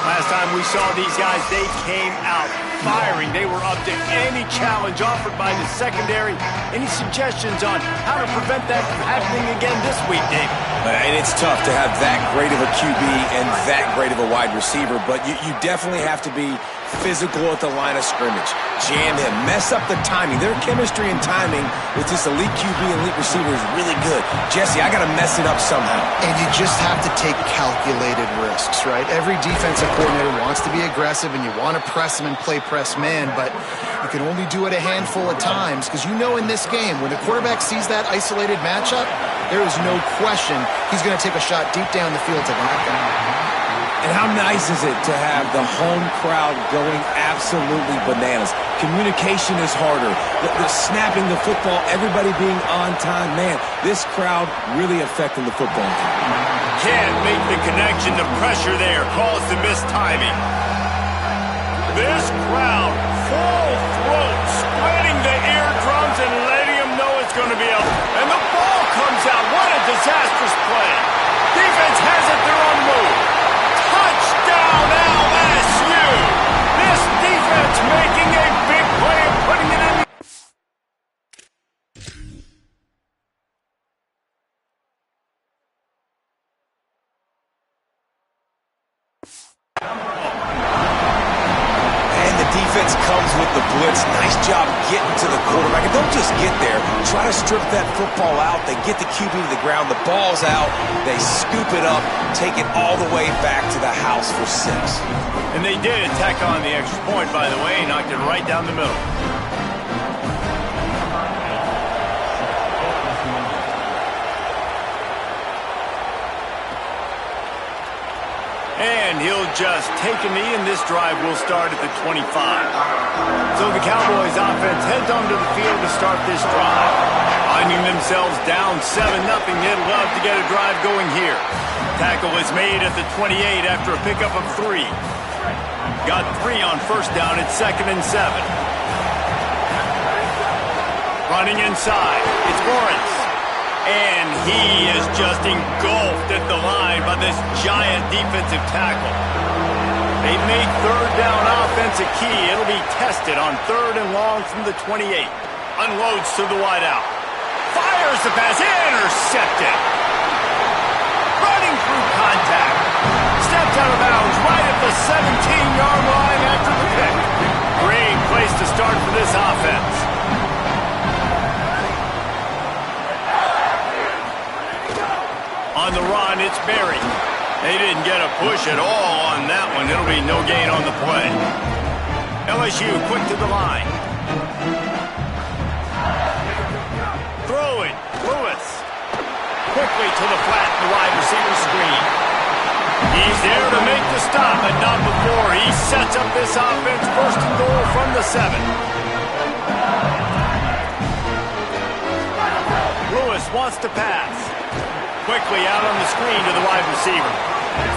[SPEAKER 2] Last time we saw these guys, they came out firing. They were up to any challenge offered by the secondary. Any suggestions on how to prevent that from happening again this week, Dave?
[SPEAKER 4] And it's tough to have that great of a QB and that great of a wide receiver, but you definitely have to be physical at the line of scrimmage. Jam him. Mess up the timing. Their chemistry and timing with this elite QB and elite receiver is really good. Jesse, I got to mess it up somehow.
[SPEAKER 5] And you just have to take calculated risks, right? Every defensive coordinator wants to be aggressive, and you want to press them and play press man, but you can only do it a handful of times because you know in this game, when the quarterback sees that isolated matchup, there is no question he's going to take a shot deep down the field to knock him out.
[SPEAKER 4] And how nice is it to have the home crowd going absolutely bananas? Communication is harder. The snapping the football, everybody being on time. Man, this crowd really affecting the football game.
[SPEAKER 2] Can't make the connection. The pressure there caused the missed timing. This crowd, full throat, squinting the eardrums and letting them know it's going to be up. And the ball comes out. What a disastrous play. Defense has it their own move. Touchdown LSU! This defense making a big play and putting it in.
[SPEAKER 4] And the defense comes with the blitz. Nice job getting to the quarterback. And don't just get there. Try to strip that football out. They get the QB to the ground. The ball's out. They scoop it up, take it all the way back to the house for 6.
[SPEAKER 2] And they did tack on the extra point, by the way. Knocked it right down the middle. And he'll just take a knee, and this drive will start at the 25. So the Cowboys offense heads onto the field to start this drive. Finding themselves down 7-0, they'd love to get a drive going here. Tackle is made at the 28 after a pickup of 3. Got 3 on first down at 2nd and 7. Running inside, it's Lawrence. And he is just engulfed at the line by this giant defensive tackle. They've made third down offense a key. It'll be tested on 3rd and long from the 28. Unloads to the wideout. Fires the pass. Intercepted. Running through contact. Stepped out of bounds right at the 17-yard line after the pick. Great place to start for this offense. On the run, it's Berry. They didn't get a push at all on that one. It'll be no gain on the play. LSU quick to the line. Throwing. Lewis. Quickly to the flat, the wide receiver screen. He's there to make the stop, but not before. He sets up this offense first and goal from the 7. Lewis wants to pass. Quickly out on the screen to the wide receiver.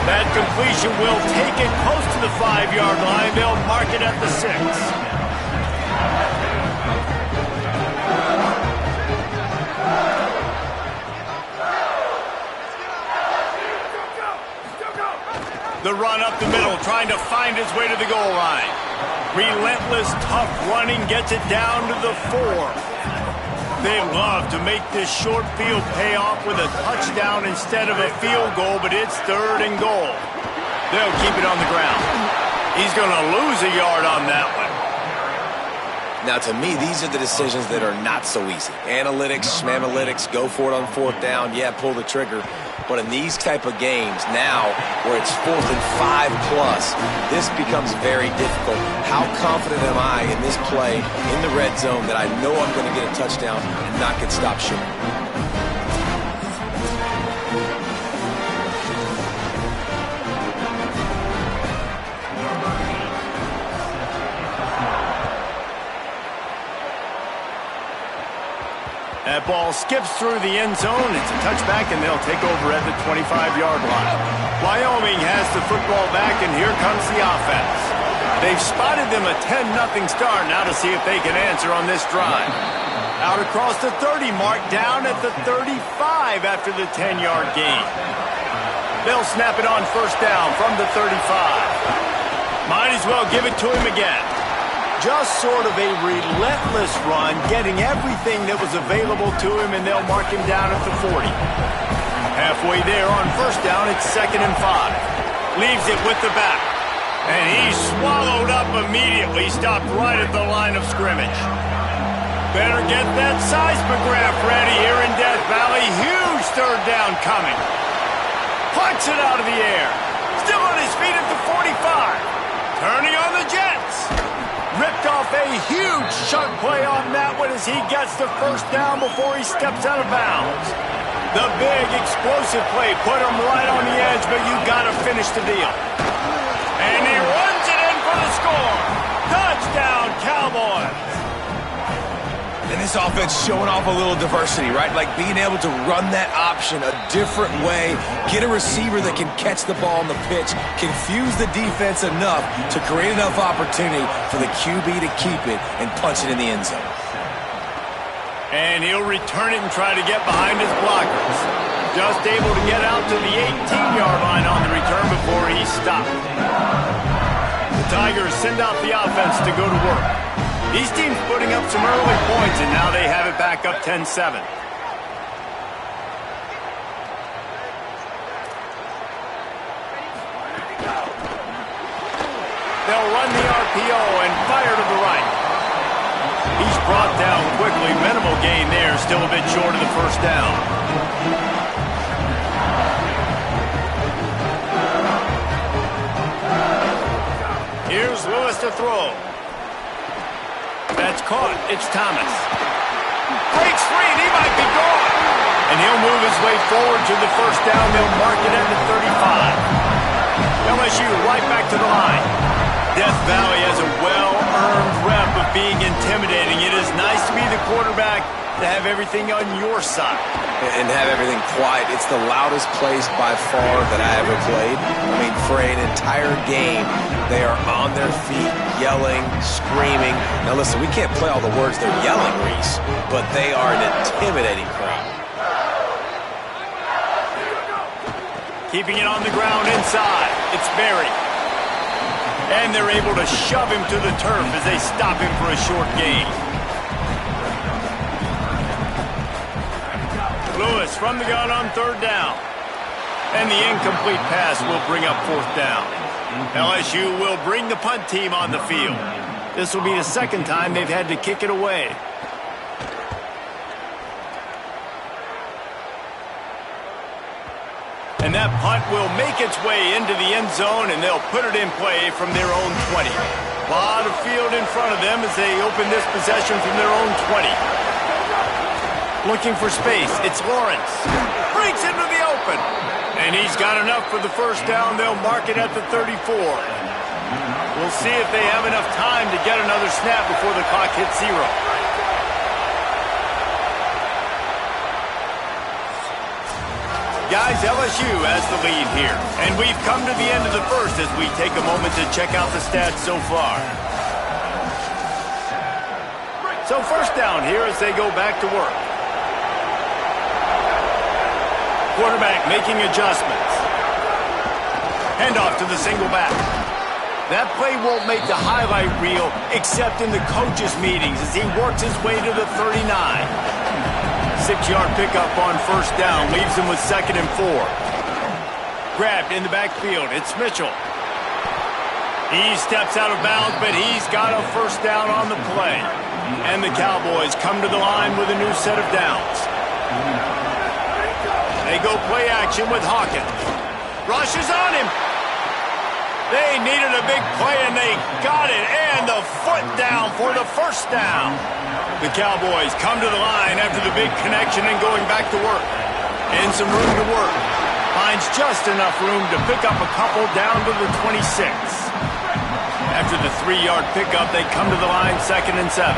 [SPEAKER 2] That completion will take it close to the 5-yard line. They'll mark it at the 6. The run up the middle, trying to find his way to the goal line. Relentless, tough running, gets it down to the 4. They love to make this short field pay off with a touchdown instead of a field goal, but it's 3rd and goal. They'll keep it on the ground. He's going to lose a yard on that one.
[SPEAKER 4] Now, to me, these are the decisions that are not so easy. Analytics, schmanalytics, go for it on 4th down, yeah, pull the trigger. But in these type of games, now, where it's 4th and 5+, this becomes very difficult. How confident am I in this play in the red zone that I know I'm going to get a touchdown and not get stopped short?
[SPEAKER 2] That ball skips through the end zone. It's a touchback, and they'll take over at the 25-yard line. Wyoming has the football back, and here comes the offense. They've spotted them a 10-0 start. Now to see if they can answer on this drive. Out across the 30 mark, down at the 35 after the 10-yard gain. They'll snap it on 1st down from the 35. Might as well give it to him again. Just sort of a relentless run, getting everything that was available to him, and they'll mark him down at the 40. Halfway there on 1st down, it's 2nd and 5. Leaves it with the back. And he's swallowed up immediately, stopped right at the line of scrimmage. Better get that seismograph ready here in Death Valley. Huge 3rd down coming. Punts it out of the air. Still on his feet at the 45. Turning on the Jets. Ripped off a huge chunk play on that one as he gets the 1st down before he steps out of bounds. The big explosive play put him right on the edge, but you got to finish the deal. And he runs it in for the score. Touchdown, Cowboys.
[SPEAKER 4] And this offense showing off a little diversity, right? Like being able to run that option a different way, get a receiver that can catch the ball on the pitch, confuse the defense enough to create enough opportunity for the QB to keep it and punch it in the end zone.
[SPEAKER 2] And he'll return it and try to get behind his blockers. Just able to get out to the 18-yard line on the return before he's stopped. The Tigers send out the offense to go to work. These teams putting up some early points, and now they have it back up 10-7. They'll run the RPO and fire to the right. He's brought down quickly. Minimal gain there, still a bit short of the 1st down. Here's Lewis to throw. That's caught. It's Thomas. Breaks free, and he might be gone. And he'll move his way forward to the 1st down. They'll mark it at the 35. LSU right back to the line. Death Valley has a well-earned rep of being intimidating. It is nice to be the quarterback, to have everything on your side.
[SPEAKER 4] And have everything quiet. It's the loudest place by far that I ever played. I mean, for an entire game, they are on their feet, yelling, screaming. Now listen, we can't play all the words they're yelling, Reese, but they are an intimidating crowd.
[SPEAKER 2] Keeping it on the ground inside. It's Berry. And they're able to shove him to the turf as they stop him for a short gain. Lewis from the gun on 3rd down. And the incomplete pass will bring up 4th down. LSU will bring the punt team on the field. This will be the 2nd time they've had to kick it away. And that punt will make its way into the end zone, and they'll put it in play from their own 20. A lot of field in front of them as they open this possession from their own 20. Looking for space. It's Lawrence. Breaks into the open. And he's got enough for the 1st down. They'll mark it at the 34. We'll see if they have enough time to get another snap before the clock hits 0. Guys, LSU has the lead here. And we've come to the end of the 1st as we take a moment to check out the stats so far. So 1st down here as they go back to work. Quarterback making adjustments. Handoff to the single back. That play won't make the highlight reel except in the coaches' meetings as he works his way to the 39. 6-yard pickup on 1st down leaves him with 2nd and 4. Grabbed in the backfield. It's Mitchell. He steps out of bounds, but he's got a 1st down on the play. And the Cowboys come to the line with a new set of downs. They go play action with Hawkins. Rushes on him. They needed a big play, and they got it. And the foot down for the 1st down. The Cowboys come to the line after the big connection and going back to work. And some room to work. Finds just enough room to pick up a couple down to the 26. After the 3-yard pickup, they come to the line 2nd and 7.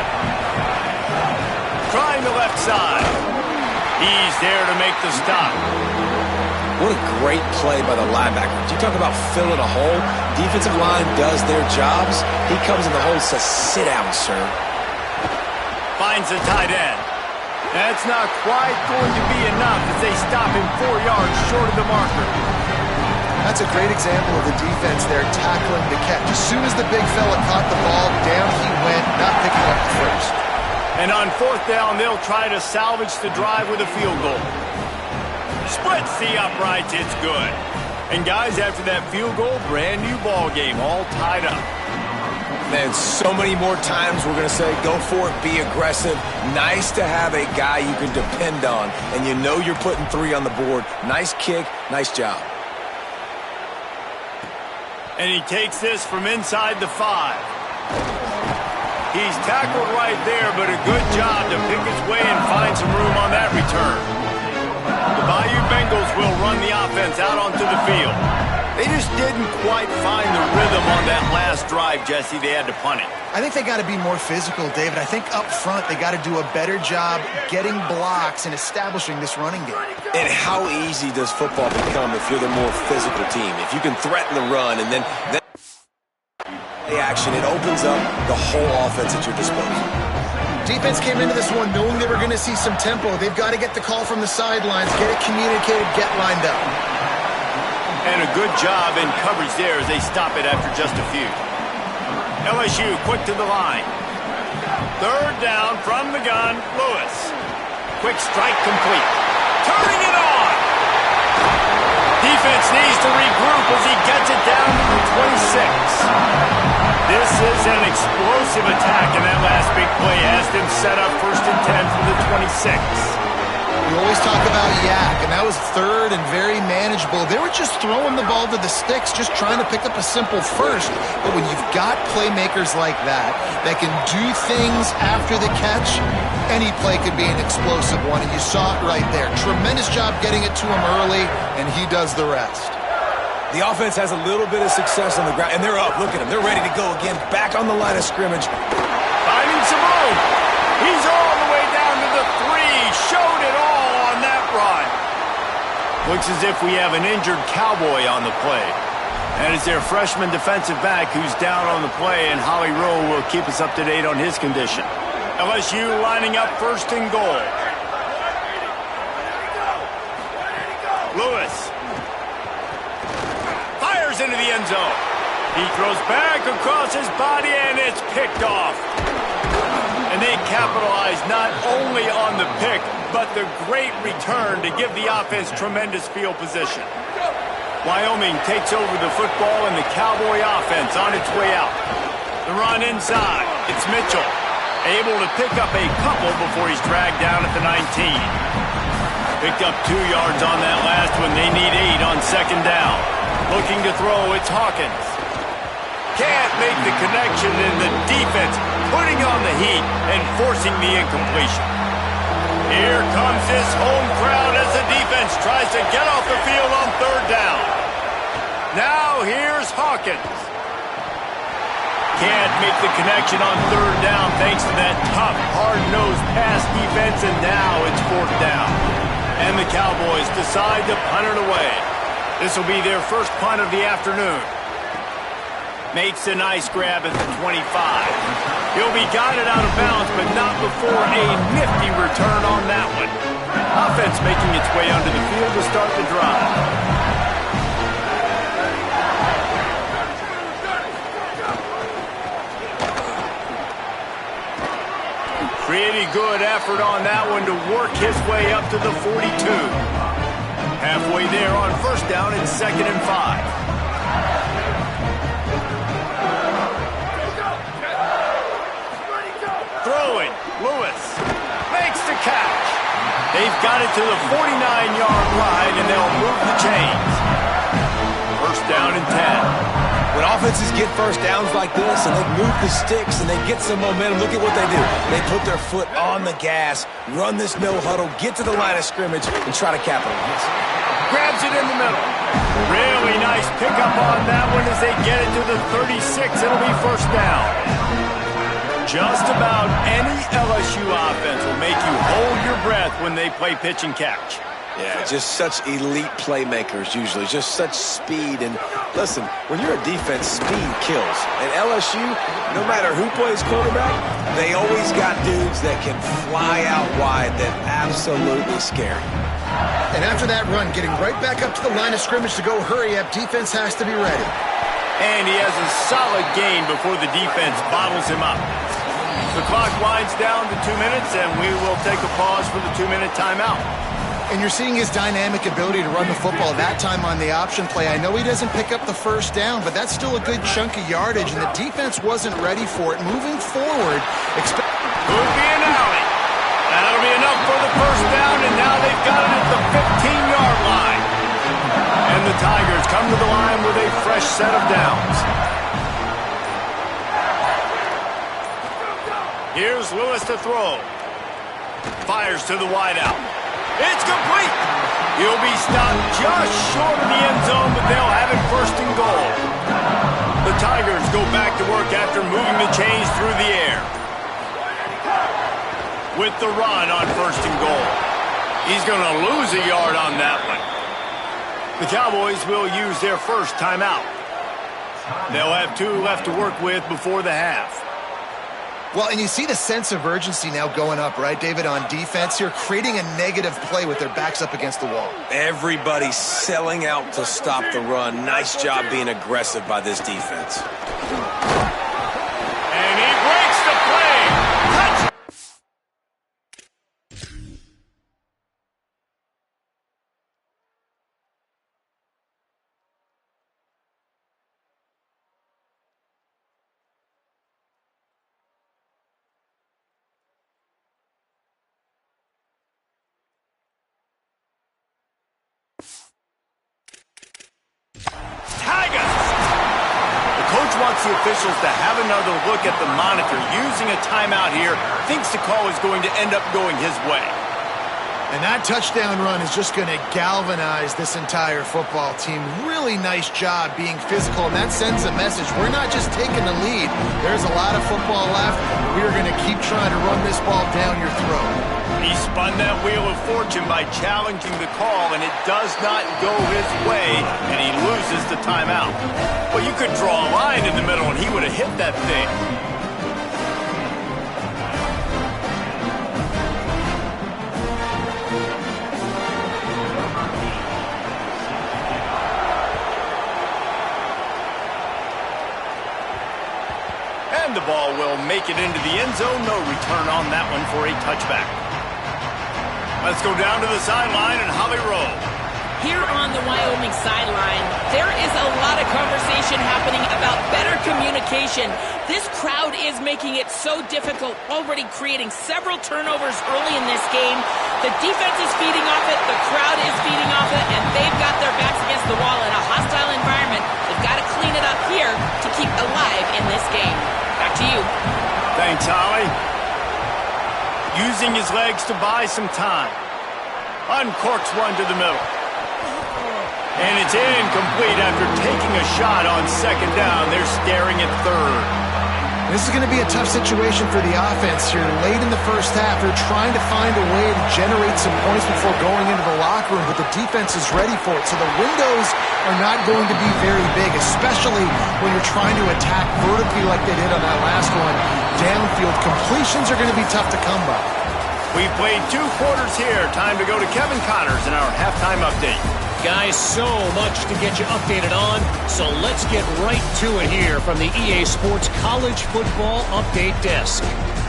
[SPEAKER 2] Trying the left side. He's there to make the stop.
[SPEAKER 4] What a great play by the linebacker. You talk about filling a hole. Defensive line does their jobs. He comes in the hole and says, sit down, sir.
[SPEAKER 2] Finds the tight end. That's not quite going to be enough as they stop him 4 yards short of the marker.
[SPEAKER 5] That's a great example of the defense there tackling the catch. As soon as the big fella caught the ball, down he went, not picking up the 1st.
[SPEAKER 2] And on 4th down, they'll try to salvage the drive with a field goal. Splits the uprights, it's good. And guys, after that field goal, brand new ball game, all tied up.
[SPEAKER 4] Man, so many more times we're going to say, go for it, be aggressive. Nice to have a guy you can depend on, and you know you're putting 3 on the board. Nice kick, nice job.
[SPEAKER 2] And he takes this from inside the 5. He's tackled right there, but a good job to pick his way and find some room on that return. The Bayou Bengals will run the offense out onto the field. They just didn't quite find the rhythm on that last drive, Jesse. They had to punt it.
[SPEAKER 5] I think they got to be more physical, David. I think up front they got to do a better job getting blocks and establishing this running game.
[SPEAKER 4] And how easy does football become if you're the more physical team? If you can threaten the run and then action, it opens up the whole offense at your disposal.
[SPEAKER 5] Defense came into this one knowing they were going to see some tempo. They've got to get the call from the sidelines, get it communicated, get lined up.
[SPEAKER 2] And a good job in coverage there as they stop it after just a few. LSU quick to the line. 3rd down from the gun, Lewis. Quick strike complete. Turning it on! Defense needs to regroup as he gets it down to the 26. This is an explosive attack, and that last big play has them set up 1st and 10 from the 26.
[SPEAKER 5] We always talk about yak, and that was 3rd and very manageable. They were just throwing the ball to the sticks, just trying to pick up a simple 1st. But when you've got playmakers like that can do things after the catch, any play could be an explosive one, and you saw it right there. Tremendous job getting it to him early, and he does the rest.
[SPEAKER 4] The offense has a little bit of success on the ground, and they're up. Look at them. They're ready to go again. Back on the line of scrimmage.
[SPEAKER 2] Finding some room. He's all the way down to the 3. Showed it all on that run. Looks as if we have an injured Cowboy on the play. And it's their freshman defensive back who's down on the play, and Holly Rowe will keep us up to date on his condition. LSU lining up 1st and goal. Lewis. Into the end zone. He throws back across his body, and it's picked off. And they capitalize not only on the pick, but the great return to give the offense tremendous field position. Wyoming takes over the football and the Cowboy offense on its way out. The run inside. It's Mitchell, able to pick up a couple before he's dragged down at the 19. Picked up 2 yards on that last one. They need 8 on second down. Looking to throw, it's Hawkins. Can't make the connection, in the defense putting on the heat and forcing the incompletion. Here comes this home crowd as the defense tries to get off the field on third down. Now here's Hawkins. Can't make the connection on third down thanks to that tough, hard-nosed pass defense, and now it's fourth down. And the Cowboys decide to punt it away. This will be their first punt of the afternoon. Makes a nice grab at the 25. He'll be guided out of bounds, but not before a nifty return on that one. Offense making its way onto the field to start the drive. Pretty good effort on that one to work his way up to the 42. Halfway there on first down, it's 2nd and 5. Throwing, Lewis makes the catch. They've got it to the 49-yard line, and they'll move the chains. First down and 10.
[SPEAKER 4] When offenses get first downs like this and they move the sticks and they get some momentum, look at what they do. They put their foot on the gas, run this no-huddle, get to the line of scrimmage, and try to capitalize.
[SPEAKER 2] Grabs it in the middle. Really nice pickup on that one as they get it to the 36. It'll be first down. Just about any LSU offense will make you hold your breath when they play pitch and catch.
[SPEAKER 4] Yeah, just such elite playmakers usually, just such speed. And listen, when you're a defense, speed kills. And LSU, no matter who plays quarterback, they always got dudes that can fly out wide that absolutely scare you.
[SPEAKER 5] And after that run, getting right back up to the line of scrimmage to go hurry up, defense has to be ready.
[SPEAKER 2] And he has a solid gain before the defense bottles him up. The clock winds down to 2 minutes, and we will take a pause for the 2-minute timeout.
[SPEAKER 5] And you're seeing his dynamic ability to run the football, that time on the option play. I know he doesn't pick up the first down, but that's still a good chunk of yardage, and the defense wasn't ready for it. Moving forward,
[SPEAKER 2] could be an alley. That'll be enough for the first down, and now they've got it at the 15-yard line. And the Tigers come to the line with a fresh set of downs. Here's Lewis to throw. Fires to the wideout. It's complete. He'll be stopped just short of the end zone, but they'll have it first and goal. The Tigers go back to work after moving the chains through the air. With the run on first and goal. He's going to lose a yard on that one. The Cowboys will use their first timeout. They'll have 2 left to work with before the half.
[SPEAKER 5] Well, and you see the sense of urgency now going up, right, David, on defense here, creating a negative play with their backs up against the wall.
[SPEAKER 4] Everybody's selling out to stop the run. Nice job being aggressive by this defense.
[SPEAKER 2] And he breaks the play. Touch. The officials to have another look at the monitor. Using a timeout here, thinks the call is going to end up going his way.
[SPEAKER 5] And that touchdown run is just going to galvanize this entire football team. Really nice job being physical, and that sends a message. We're not just taking the lead. There's a lot of football left. We are going to keep trying to run this ball down your throat.
[SPEAKER 2] He spun that wheel of fortune by challenging the call, and it does not go his way, and he loses the timeout. Well, you could draw a line in the middle, and he would have hit that thing. And the ball will make it into the end zone. No return on that one for a touchback. Let's go down to the sideline and Holly roll.
[SPEAKER 3] Here on the Wyoming sideline, there is a lot of conversation happening about better communication. This crowd is making it so difficult, already creating several turnovers early in this game. The defense is feeding off it, the crowd is feeding off it, and they've got their backs against the wall in a hostile environment. They've got to clean it up here to keep alive in this game. Back to you.
[SPEAKER 2] Thanks, Holly. Using his legs to buy some time. Uncorks one to the middle. And it's incomplete after taking a shot on second down. They're staring at third.
[SPEAKER 5] This is going to be a tough situation for the offense here. Late in the first half, they're trying to find a way to generate some points before going into the locker room, but the defense is ready for it. So the windows are not going to be very big, especially when you're trying to attack vertically like they did on that last one. Downfield completions are going to be tough to come by.
[SPEAKER 2] We've played 2 quarters here. Time to go to Kevin Connors in our halftime update.
[SPEAKER 6] Guys, so much to get you updated on, so let's get right to it here from the EA Sports College Football Update Desk.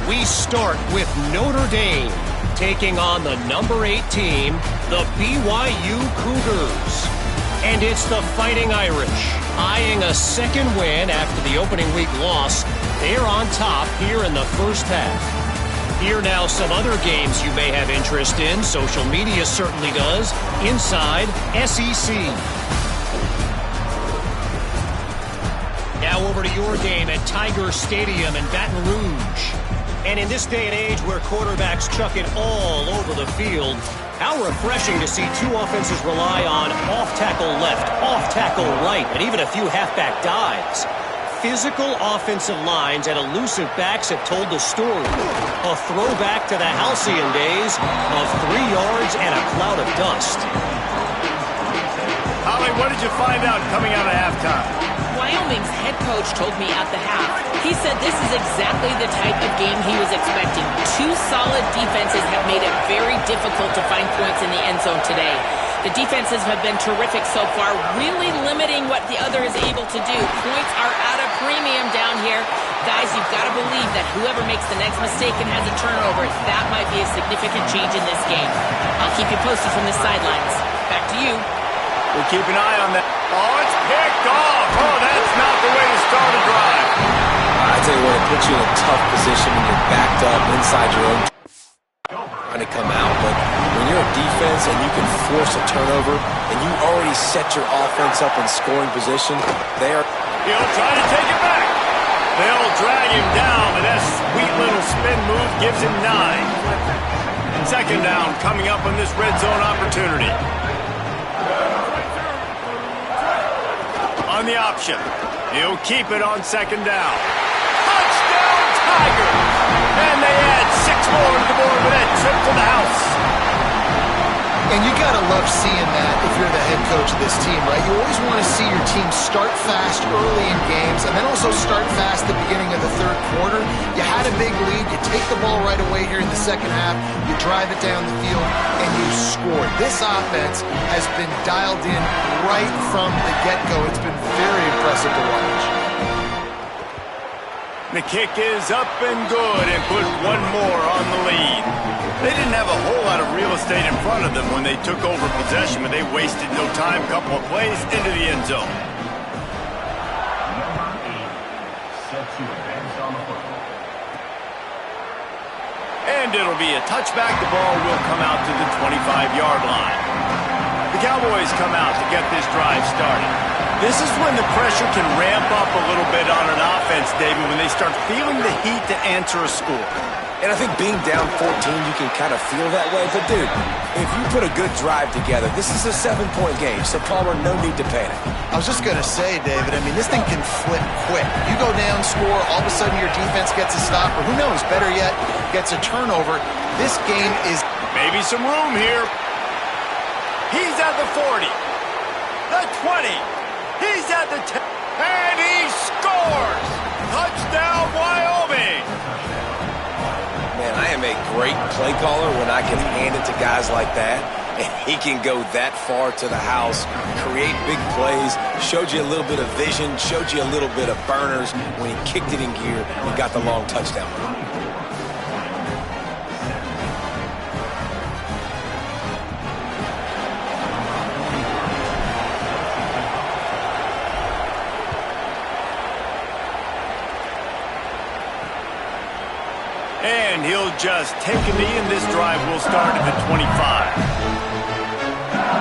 [SPEAKER 6] We start with Notre Dame taking on the number 8 team, the BYU Cougars. And it's the Fighting Irish, eyeing a second win after the opening week loss. They're on top here in the first half. Here now some other games you may have interest in. Social media certainly does. Inside SEC. Now over to your game at Tiger Stadium in Baton Rouge. And in this day and age where quarterbacks chuck it all over the field, how refreshing to see 2 offenses rely on off-tackle left, off-tackle right, and even a few halfback dives. Physical offensive lines and elusive backs have told the story. A throwback to the halcyon days of 3 yards and a cloud of dust.
[SPEAKER 2] Holly, what did you find out coming out of halftime?
[SPEAKER 3] Wyoming's head coach told me at the half. He said this is exactly the type of game he was expecting. 2 solid defenses have made it very difficult to find points in the end zone today. The defenses have been terrific so far, really limiting what the other is able to do. Points are at a premium down here. Guys, you've got to believe that whoever makes the next mistake and has a turnover, that might be a significant change in this game. I'll keep you posted from the sidelines. Back to you.
[SPEAKER 2] We'll keep an eye on that. Oh, it's picked off. Oh, that's not the way to start a drive.
[SPEAKER 4] I tell you what, it puts you in a tough position when you're backed up inside your own trying to come out, but when you're a defense and you can force a turnover and you already set your offense up in scoring position,
[SPEAKER 2] He'll try to take it back. They'll drag him down, but that sweet little spin move gives him 9. Second down coming up on this red zone opportunity. On the option, he'll keep it on second down. Touchdown Tigers! And they add 6 more to the board with that trip to the house.
[SPEAKER 5] And you got to love seeing that if you're the head coach of this team, right? You always want to see your team start fast early in games and then also start fast at the beginning of the third quarter. You had a big lead. You take the ball right away here in the second half. You drive it down the field, and you score. This offense has been dialed in right from the get-go. It's been very impressive to watch.
[SPEAKER 2] The kick is up and good and put 1 more on the lead. They didn't have a whole lot of real estate in front of them when they took over possession, but they wasted no time. Couple of plays into the end zone.
[SPEAKER 8] Number 8, set to advance on the football.
[SPEAKER 2] And it'll be a touchback. The ball will come out to the 25-yard line. The Cowboys come out to get this drive started. This is when the pressure can ramp up a little bit on an offense, David, when they start feeling the heat to answer a score.
[SPEAKER 4] And I think being down 14, you can kind of feel that way. But, dude, if you put a good drive together, this is a 7-point game, so Palmer, no need to panic.
[SPEAKER 5] I was just going to say, David, I mean, this thing can flip quick. You go down, score, all of a sudden your defense gets a stop, or who knows, better yet, gets a turnover. This game is...
[SPEAKER 2] Maybe some room here. He's at the 40, the 20. He's at the 10, and he scores! Touchdown, Wyoming!
[SPEAKER 4] Man, I am a great play caller when I can hand it to guys like that, and he can go that far to the house, create big plays, showed you a little bit of vision, showed you a little bit of burners when he kicked it in gear and got the long touchdown.
[SPEAKER 2] and he'll just take a knee, and this drive will start at the 25.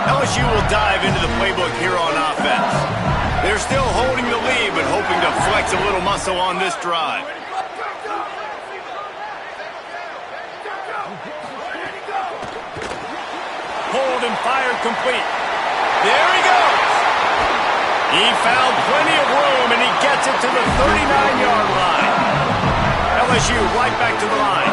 [SPEAKER 2] LSU will dive into the playbook here on offense. They're still holding the lead, but hoping to flex a little muscle on this drive. Hold and fire complete. There he goes. He found plenty of room, and he gets it to the 39-yard line. LSU right back to the line.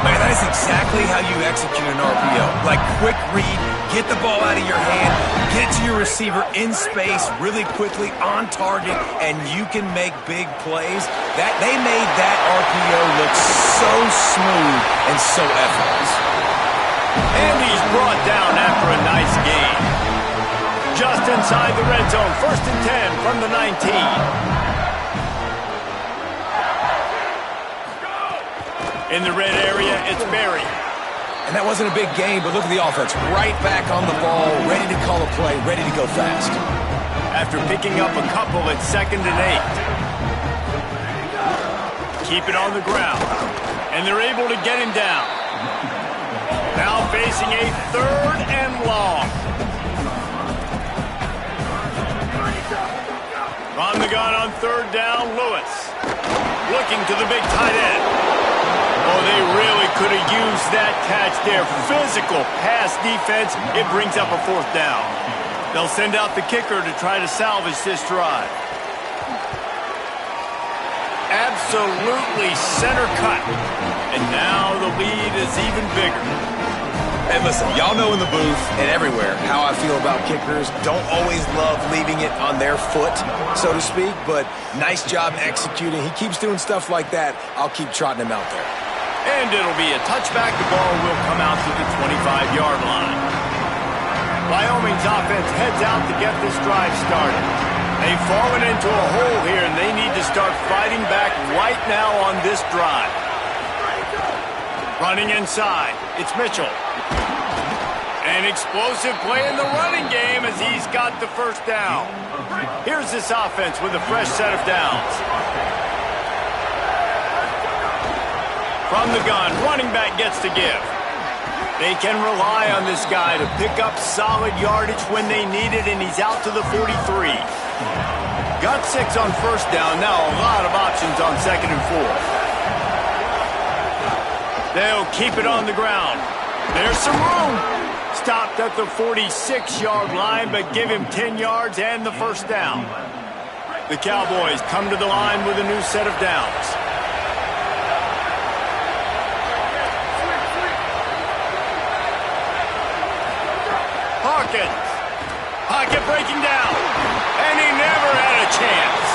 [SPEAKER 4] Man, that is exactly how you execute an RPO. Like quick read, get the ball out of your hand, get it to your receiver in space really quickly, on target, and you can make big plays. That they made that RPO look so smooth and so effortless.
[SPEAKER 2] And he's brought down after a nice gain. Just inside the red zone, 1st and 10 from the 19. In the red area, it's Berry.
[SPEAKER 4] And that wasn't a big gain, but look at the offense. Right back on the ball, ready to call a play, ready to go fast.
[SPEAKER 2] After picking up a couple at 2nd and 8. Keep it on the ground. And they're able to get him down. Now facing a 3rd and long. On the gun on 3rd down, Lewis. Looking to the big tight end. Oh, they really could have used that catch there. Physical pass defense. It brings up a 4th down. They'll send out the kicker to try to salvage this drive. Absolutely center cut. And now the lead is even bigger.
[SPEAKER 4] Hey, listen, y'all know in the booth and everywhere how I feel about kickers. Don't always love leaving it on their foot, so to speak, but nice job executing. He keeps doing stuff like that. I'll keep trotting him out there.
[SPEAKER 2] And it'll be a touchback. The ball will come out to the 25-yard line. Wyoming's offense heads out to get this drive started. They've fallen into a hole here, and they need to start fighting back right now on this drive. Running inside, it's Mitchell. An explosive play in the running game as he's got the 1st down. Here's this offense with a fresh set of downs. From the gun, running back gets to give. They can rely on this guy to pick up solid yardage when they need it, and he's out to the 43. Got 6 on 1st down, now a lot of options on 2nd and 4th. They'll keep it on the ground. There's some room. Stopped at the 46-yard line, but give him 10 yards and the 1st down. The Cowboys come to the line with a new set of downs. Hawkins. Pocket breaking down. And he never had a chance.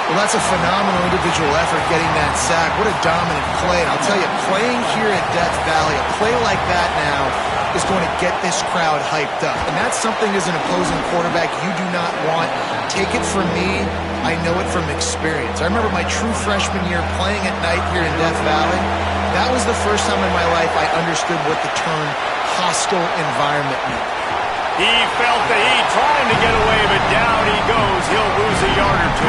[SPEAKER 5] Well, that's a phenomenal individual effort getting that sack. What a dominant play. And I'll tell you, playing here at Death Valley, a play like that now is going to get this crowd hyped up. And that's something as an opposing quarterback you do not want. Take it from me. I know it from experience. I remember my true freshman year playing at night here in Death Valley. That was the first time in my life I understood what the term hostile environment meant.
[SPEAKER 2] He felt the heat trying to get away, but down he goes. He'll lose a yard or 2.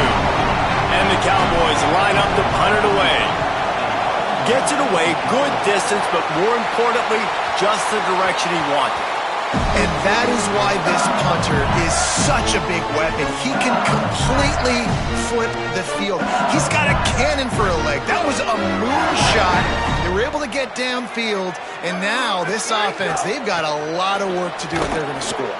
[SPEAKER 2] And the Cowboys line up to punt it away. Gets it away, good distance, but more importantly, just the direction he wanted.
[SPEAKER 5] And that is why this punter is such a big weapon. He can completely flip the field. He's got a cannon for a leg. That was a moonshot. They were able to get downfield, and now this offense, they've got a lot of work to do if they're going to score.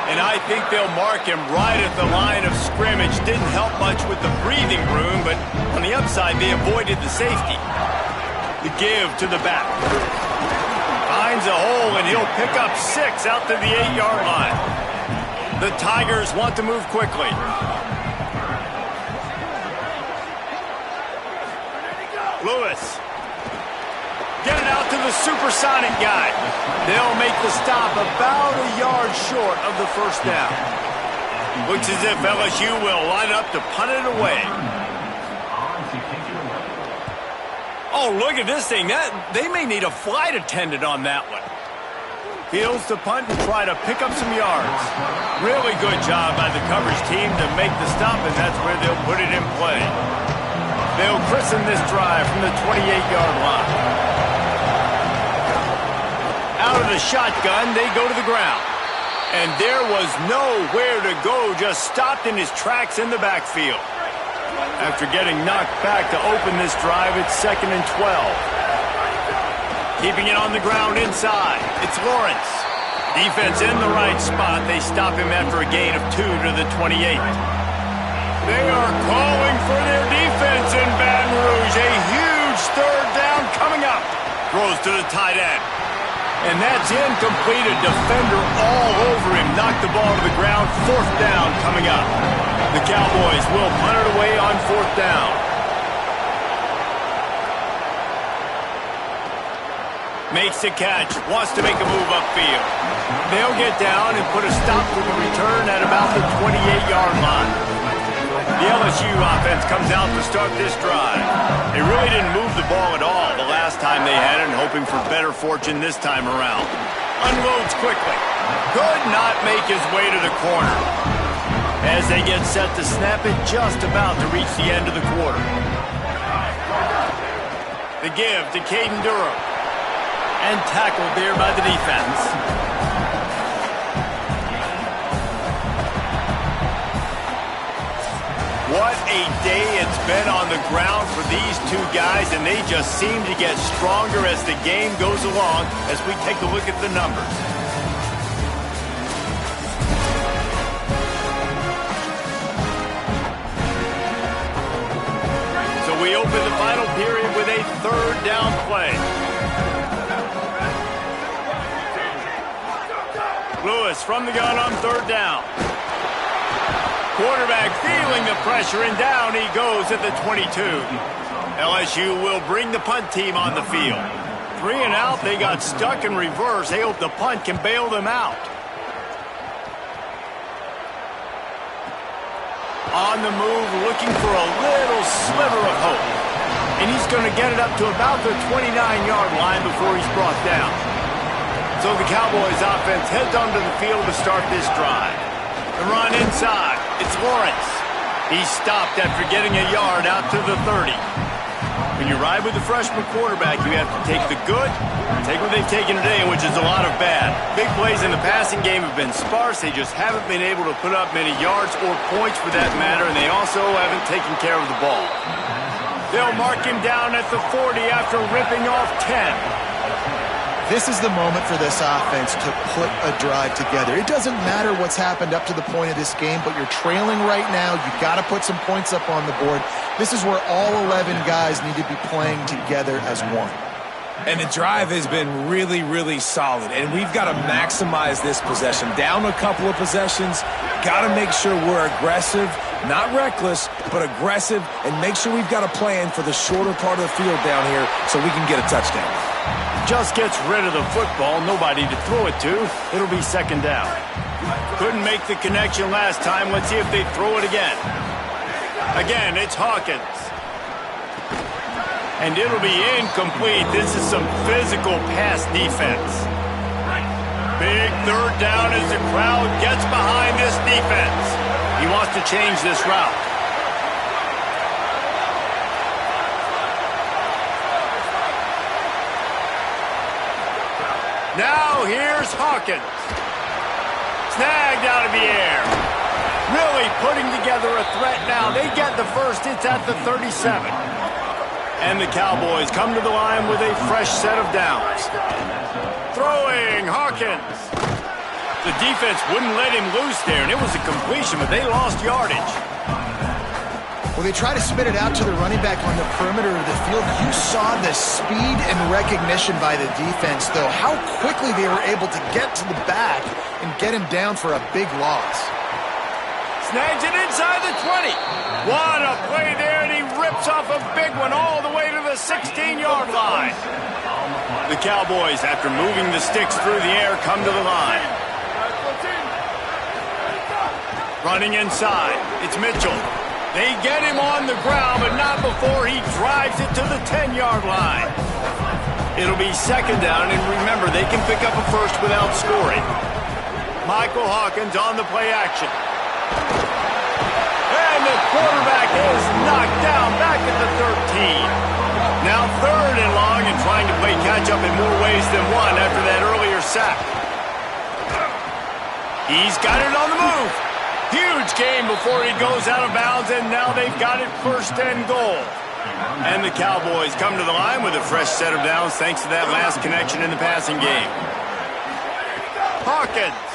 [SPEAKER 2] And I think they'll mark him right at the line of scrimmage. Didn't help much with the breathing room, but on the upside, they avoided the safety. The give to the back. Finds a hole, and he'll pick up 6 out to the 8-yard line. The Tigers want to move quickly. Lewis. Get it out to the supersonic guy. They'll make the stop about a yard short of the 1st down. Looks as if LSU will line up to punt it away. Oh, look at this thing. They may need a flight attendant on that one. Fields to punt and try to pick up some yards. Really good job by the coverage team to make the stop, and that's where they'll put it in play. They'll christen this drive from the 28-yard line. Out of the shotgun, they go to the ground. And there was nowhere to go, just stopped in his tracks in the backfield. After getting knocked back to open this drive, it's 2nd and 12. Keeping it on the ground inside, it's Lawrence. Defense in the right spot. They stop him after a gain of 2 to the 28. They are calling for their defense in Baton Rouge. A huge 3rd down coming up. Throws to the tight end. And that's incomplete. A defender all over him. Knocked the ball to the ground. 4th down coming up. The Cowboys will punt it away on 4th down. Makes the catch. Wants to make a move upfield. They'll get down and put a stop to the return at about the 28-yard line. The LSU offense comes out to start this drive. They really didn't move the ball at all the last time they had it, and hoping for better fortune this time around. Unloads quickly. Could not make his way to the corner. As they get set to snap it, just about to reach the end of the quarter. The give to Caden Durham. And tackled there by the defense. What a day it's been on the ground for these two guys, and they just seem to get stronger as the game goes along as we take a look at the numbers. So we open the final period with a 3rd down play. Lewis from the gun on 3rd down. Quarterback feeling the pressure, and down he goes at the 22. LSU will bring the punt team on the field. 3 and out, they got stuck in reverse. They hope the punt can bail them out. On the move, looking for a little sliver of hope. And he's going to get it up to about the 29-yard line before he's brought down. So the Cowboys offense heads onto the field to start this drive. The run inside. It's Lawrence. He's stopped after getting a yard out to the 30. When you ride with the freshman quarterback, you have to take the good, take what they've taken today, which is a lot of bad. Big plays in the passing game have been sparse. They just haven't been able to put up many yards or points for that matter, and they also haven't taken care of the ball. They'll mark him down at the 40 after ripping off 10.
[SPEAKER 5] This is the moment for this offense to put a drive together. It doesn't matter what's happened up to the point of this game, but you're trailing right now. You've got to put some points up on the board. This is where all 11 guys need to be playing together as one.
[SPEAKER 4] And the drive has been really, really solid, and we've got to maximize this possession. Down a couple of possessions, got to make sure we're aggressive, not reckless, but aggressive, and make sure we've got a plan for the shorter part of the field down here so we can get a touchdown.
[SPEAKER 2] Just gets rid of the football, nobody to throw it to. It'll be 2nd down. Couldn't make the connection last time. Let's see if they throw it again. Again, it's Hawkins. And it'll be incomplete. This is some physical pass defense. Big 3rd down as the crowd gets behind this defense. He wants to change this route. Now here's Hawkins. Snagged out of the air. Really putting together a threat now. They get the first. It's at the 37. And the Cowboys come to the line with a fresh set of downs. Throwing, Hawkins. The defense wouldn't let him loose there, and it was a completion, but they lost yardage.
[SPEAKER 5] Well, they try to spit it out to the running back on the perimeter of the field. You saw the speed and recognition by the defense, though. How quickly they were able to get to the back and get him down for a big loss.
[SPEAKER 2] Snags it inside the 20. What a play there, and he rips off a big one all the way to the 16-yard line. The Cowboys, after moving the sticks through the air, come to the line. Running inside, it's Mitchell. They get him on the ground, but not before he drives it to the 10-yard line. It'll be 2nd down, and remember, they can pick up a first without scoring. Michael Hawkins on the play action. And the quarterback is knocked down back at the 13. Now 3rd and long, and trying to play catch-up in more ways than one after that earlier sack. He's got it on the move. Huge game before he goes out of bounds, and now they've got it 1st and goal. And the Cowboys come to the line with a fresh set of downs thanks to that last connection in the passing game. Hawkins.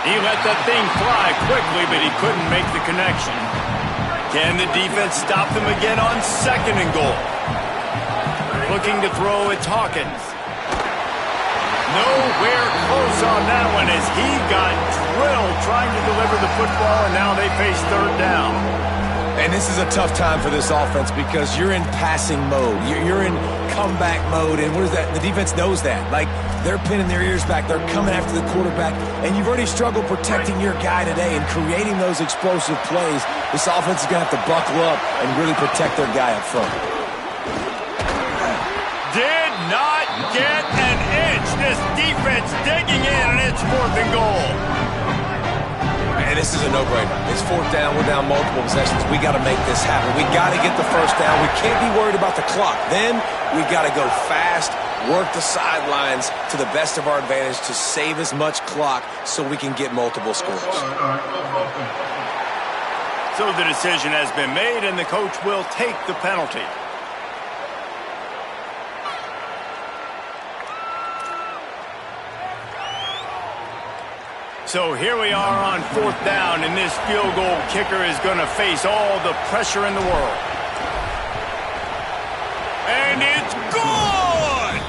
[SPEAKER 2] He let that thing fly quickly, but he couldn't make the connection. Can the defense stop them again on 2nd and goal? Looking to throw, it's Hawkins. Nowhere close on that one as he got drilled trying to deliver the football, and now they face 3rd down.
[SPEAKER 4] And this is a tough time for this offense because you're in passing mode. You're in comeback mode, and what is that? The defense knows that. Like, they're pinning their ears back. They're coming after the quarterback, and you've already struggled protecting your guy today and creating those explosive plays. This offense is going to have to buckle up and really protect their guy up front.
[SPEAKER 2] Did not get an inch. This defense digging in, and it's 4th and goal.
[SPEAKER 4] And this is a no-brainer. It's 4th down. We're down multiple possessions. We got to make this happen. We got to get the 1st down. We can't be worried about the clock. Then we got to go fast, work the sidelines to the best of our advantage to save as much clock so we can get multiple scores.
[SPEAKER 2] So the decision has been made, and the coach will take the penalty. So here we are on 4th down, and this field goal kicker is going to face all the pressure in the world. And it's good!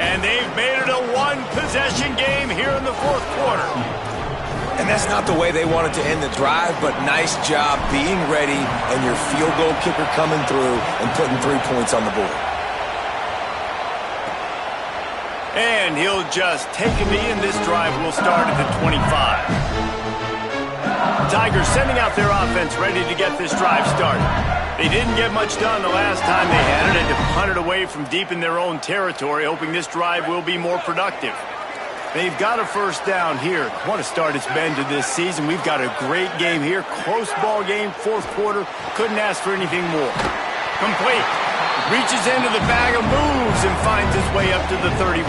[SPEAKER 2] And they've made it a 1-possession game here in the 4th quarter.
[SPEAKER 4] And that's not the way they wanted to end the drive, but nice job being ready and your field goal kicker coming through and putting 3 points on the board.
[SPEAKER 2] And he'll just take a knee, and this drive will start at the 25. Tigers sending out their offense ready to get this drive started. They didn't get much done the last time they had it, and to punt it away from deep in their own territory, hoping this drive will be more productive. They've got a 1st down here. What a start it's been to this season. We've got a great game here. Close ball game, 4th quarter. Couldn't ask for anything more. Complete. Reaches into the bag of moves and finds his way up to the 31.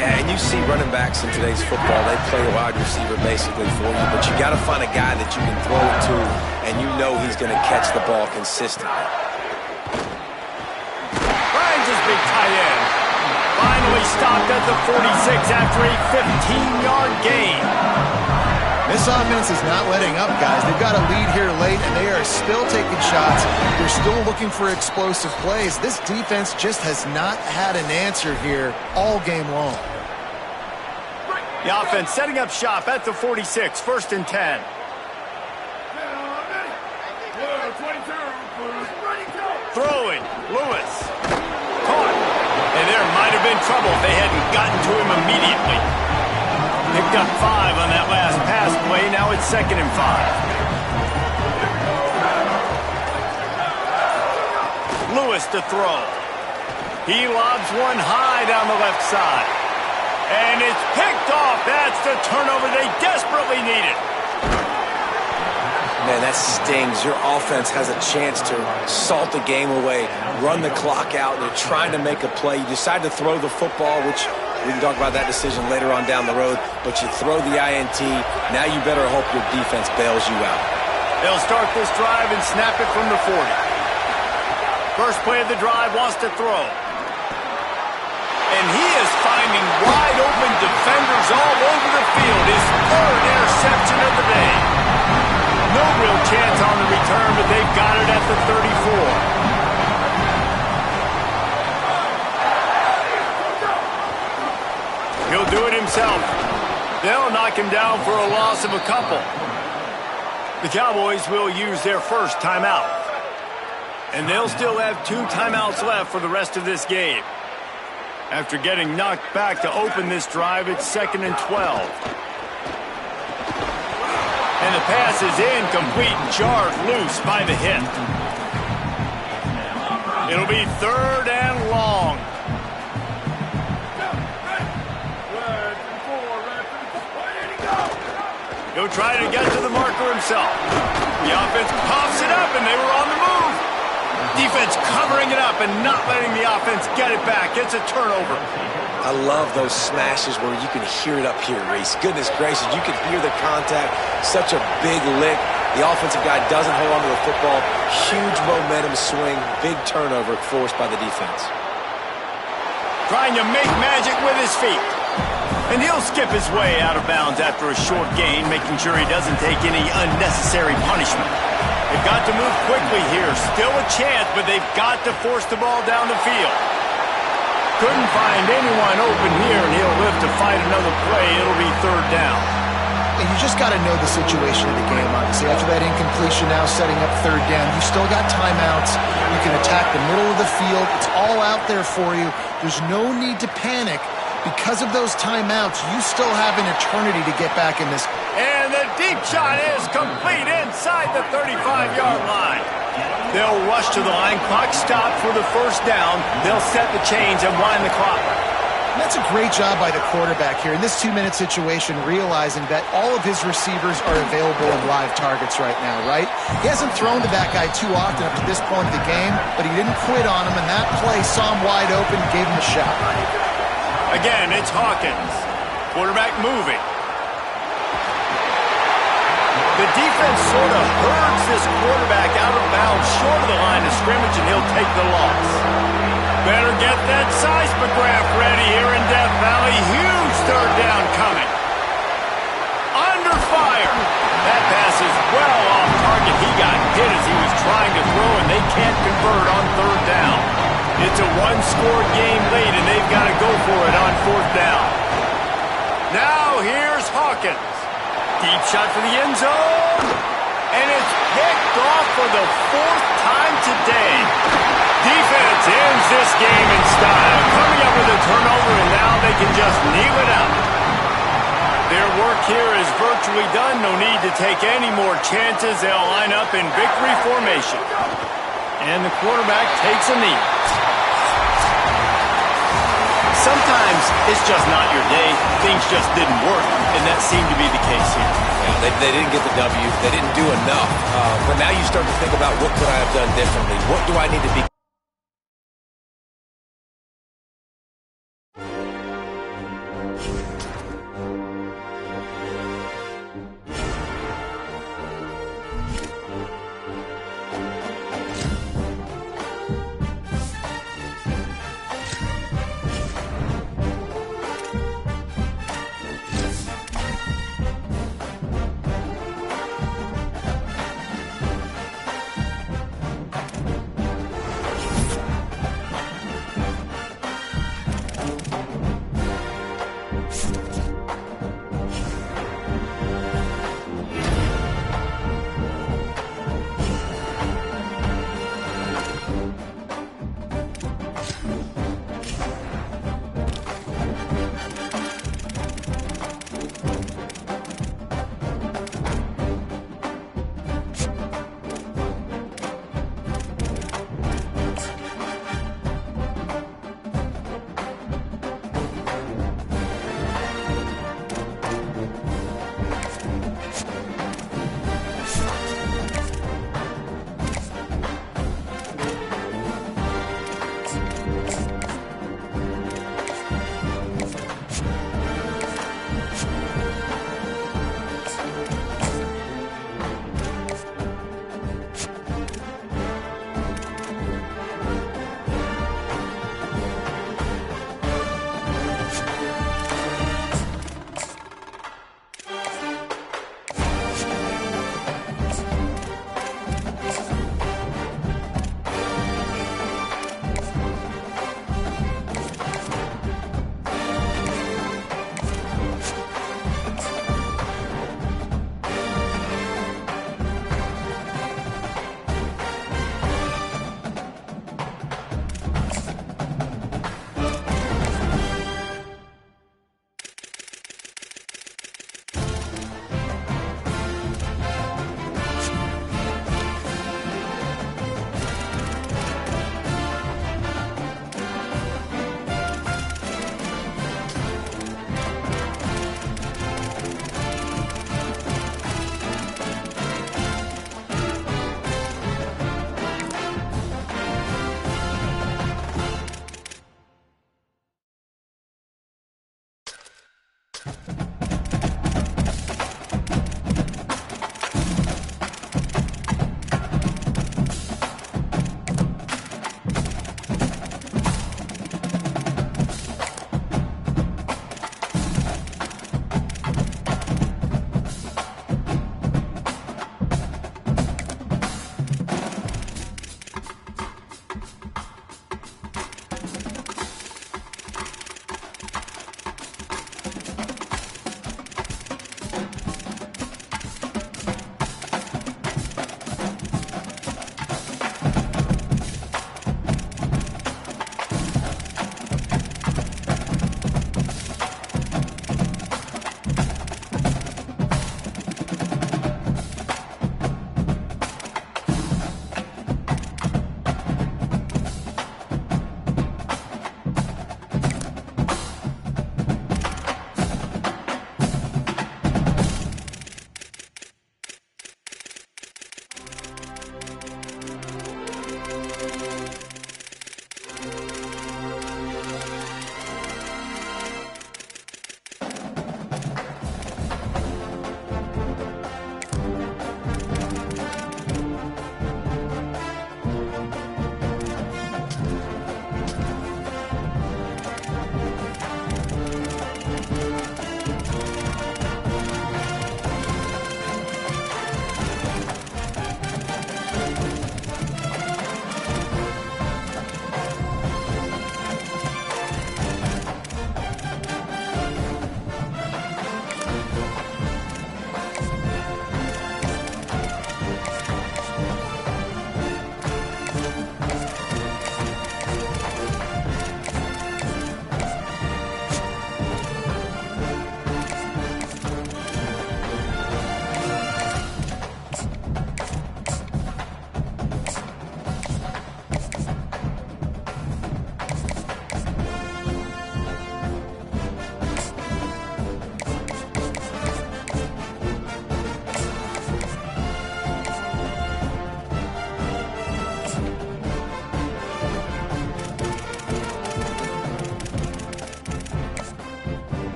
[SPEAKER 4] Yeah, and you see running backs in today's football, they play a wide receiver basically for you, but you got to find a guy that you can throw it to, and you know he's going to catch the ball consistently.
[SPEAKER 2] Finds his big tight end. Finally stopped at the 46 after a 15-yard gain.
[SPEAKER 5] This offense is not letting up, guys. They've got a lead here late, and they are still taking shots. They're still looking for explosive plays. This defense just has not had an answer here all game long.
[SPEAKER 2] The offense setting up shop at the 46, 1st and 10. Throwing, Lewis. Caught. And there might have been trouble if they hadn't gotten to him immediately. Picked up 5 on that last pass play. Now it's 2nd and 5. Lewis to throw. He lobs one high down the left side. And it's picked off. That's the turnover they desperately needed.
[SPEAKER 4] Man, that stings. Your offense has a chance to salt the game away, run the clock out. They're trying to make a play. You decide to throw the football, which we can talk about that decision later on down the road, but you throw the INT. Now you better hope your defense bails you out.
[SPEAKER 2] They'll start this drive and snap it from the 40. First play of the drive, wants to throw. And he is finding wide open defenders all over the field. His 3rd interception of the day. No real chance on the return, but they've got it at the 34. He'll do it himself. They'll knock him down for a loss of a couple. The Cowboys will use their 1st timeout. And they'll still have 2 timeouts left for the rest of this game. After getting knocked back to open this drive, it's 2nd and 12. And the pass is incomplete, jarred loose by the hit. It'll be 3rd and long. He'll try to get to the marker himself. The offense pops it up, and they were on the move. Defense covering it up and not letting the offense get it back. It's a turnover.
[SPEAKER 4] I love those smashes where you can hear it up here, Reese. Goodness gracious, you can hear the contact. Such a big lick. The offensive guy doesn't hold on to the football. Huge momentum swing. Big turnover forced by the defense.
[SPEAKER 2] Trying to make magic with his feet. And he'll skip his way out of bounds after a short gain, making sure he doesn't take any unnecessary punishment. They've got to move quickly here. Still a chance, but they've got to force the ball down the field. Couldn't find anyone open here, and he'll live to fight another play. It'll be third down.
[SPEAKER 5] And you just got to know the situation of the game, obviously. After that incompletion now setting up third down, you still got timeouts. You can attack the middle of the field. It's all out there for you. There's no need to panic. Because of those timeouts, you still have an eternity to get back in this.
[SPEAKER 2] And the deep shot is complete inside the 35-yard line. They'll rush to the line. Clock stopped for the first down. They'll set the chains and wind the clock.
[SPEAKER 5] That's a great job by the quarterback here in this 2-minute situation, realizing that all of his receivers are available and live targets right now, right? He hasn't thrown to that guy too often up to this point of the game, but he didn't quit on him, and that play saw him wide open, gave him a shot.
[SPEAKER 2] Again, it's Hawkins. Quarterback moving. The defense sort of herds this quarterback out of bounds short of the line of scrimmage, and he'll take the loss. Better get that seismograph ready here in Death Valley. Huge third down coming. Under fire. That pass is well off target. He got hit as he was trying to throw, and they can't convert on third down. It's a one-score game late, and they've got to go for it on fourth down. Now here's Hawkins. Deep shot for the end zone. And it's picked off for the fourth time today. Defense ends this game in style. Coming up with a turnover, and now they can just kneel it out. Their work here is virtually done. No need to take any more chances. They'll line up in victory formation. And the quarterback takes a knee. Sometimes it's just not your day. Things just didn't work, and that seemed to be the case here.
[SPEAKER 4] Yeah, they didn't get the W. They didn't do enough. But now you start to think about, what could I have done differently? What do I need to be?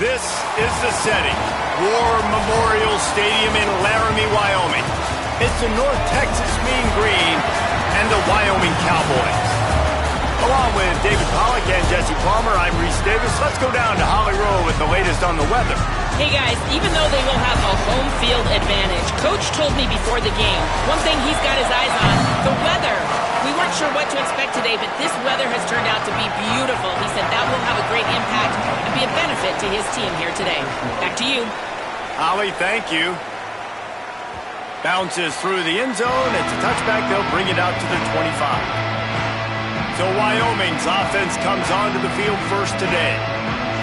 [SPEAKER 2] This is the setting. War Memorial Stadium in Laramie, Wyoming. It's the North Texas Mean Green and the Wyoming Cowboys. Along with David Pollack and Jesse Palmer, I'm Reese Davis. Let's go down to Holly Rowe with the latest on the weather.
[SPEAKER 3] Hey guys, even though they will have a home field advantage, Coach told me before the game, one thing he's got his eyes on, the weather. We weren't sure what to expect today, but this weather has turned out to be beautiful. He said that will have a great impact and be a benefit to his team here today. Back to you.
[SPEAKER 2] Holly, thank you. Bounces through the end zone. It's a touchback. They'll bring it out to the 25. So Wyoming's offense comes onto the field first today.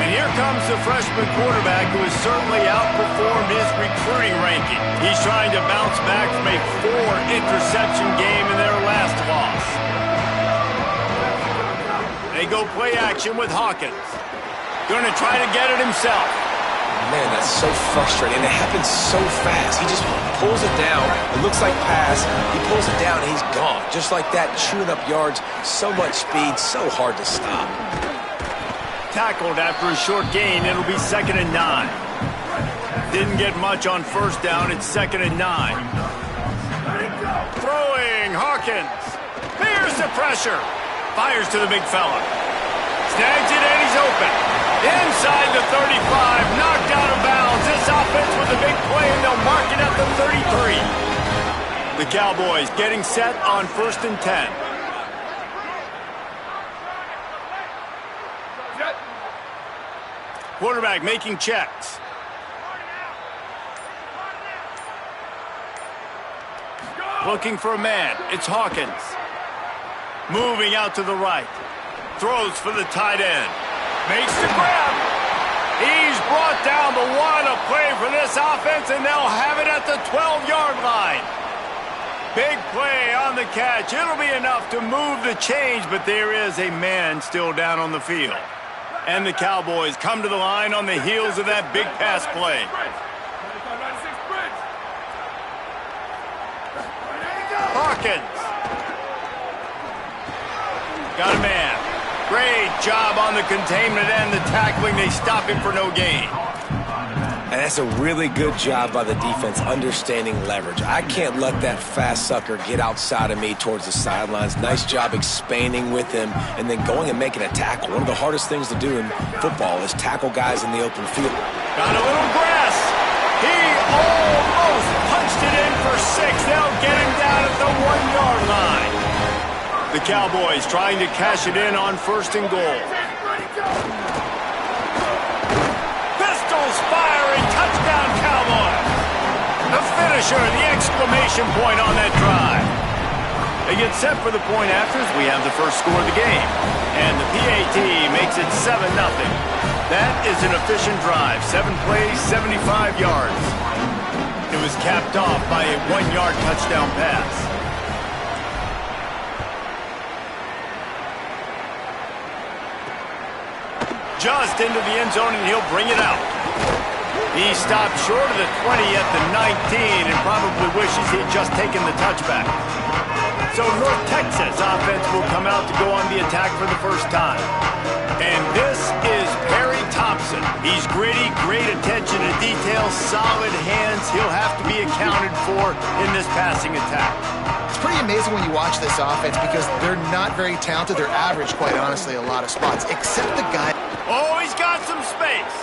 [SPEAKER 2] And here comes the freshman quarterback who has certainly outperformed his recruiting ranking. He's trying to bounce back from a 4-interception game in their last loss. They go play action with Hawkins. Going to try to get it himself.
[SPEAKER 4] Man, that's so frustrating. It happens so fast. He just pulls it down. It looks like pass. He pulls it down, and he's gone. Just like that, chewing up yards. So much speed, so hard to stop.
[SPEAKER 2] Tackled after a short gain. It'll be 2nd and 9. Didn't get much on first down. It's 2nd and 9. Throwing, Hawkins. Here's the pressure. Fires to the big fella. Snags it, and he's open. Inside the 35, knocked out of bounds. This offense with a big play, and they'll mark it at the 33. The Cowboys getting set on 1st and 10. Quarterback making checks. Looking for a man. It's Hawkins. Moving out to the right. Throws for the tight end. Makes the grab. He's brought down, but what a play for this offense, and they'll have it at the 12-yard line. Big play on the catch. It'll be enough to move the change, but there is a man still down on the field. And the Cowboys come to the line on the heels of that big pass play. Hawkins. Got a man. Great job on the containment and the tackling. They stop him for no gain.
[SPEAKER 4] And that's a really good job by the defense, understanding leverage. I can't let that fast sucker get outside of me towards the sidelines. Nice job expanding with him and then going and making a tackle. One of the hardest things to do in football is tackle guys in the open field.
[SPEAKER 2] Got a little grass. He almost punched it in for 6. They'll get him down at the 1-yard line. The Cowboys trying to cash it in on 1st and goal. Pistols firing, touchdown Cowboys. The finisher, the exclamation point on that drive. They get set for the point afters. We have the first score of the game. And the PAT makes it 7-0. That is an efficient drive. 7 plays, 75 yards. It was capped off by a 1-yard touchdown pass. Just into the end zone, and he'll bring it out. He stopped short of the 20 at the 19 and probably wishes he'd just taken the touchback. So North Texas offense will come out to go on the attack for the first time. And this is Perry Thompson. He's gritty, great attention to detail, solid hands. He'll have to be accounted for in this passing attack.
[SPEAKER 5] It's pretty amazing when you watch this offense because they're not very talented. They're average, quite honestly, a lot of spots, except the guy.
[SPEAKER 2] Oh, he's got some space.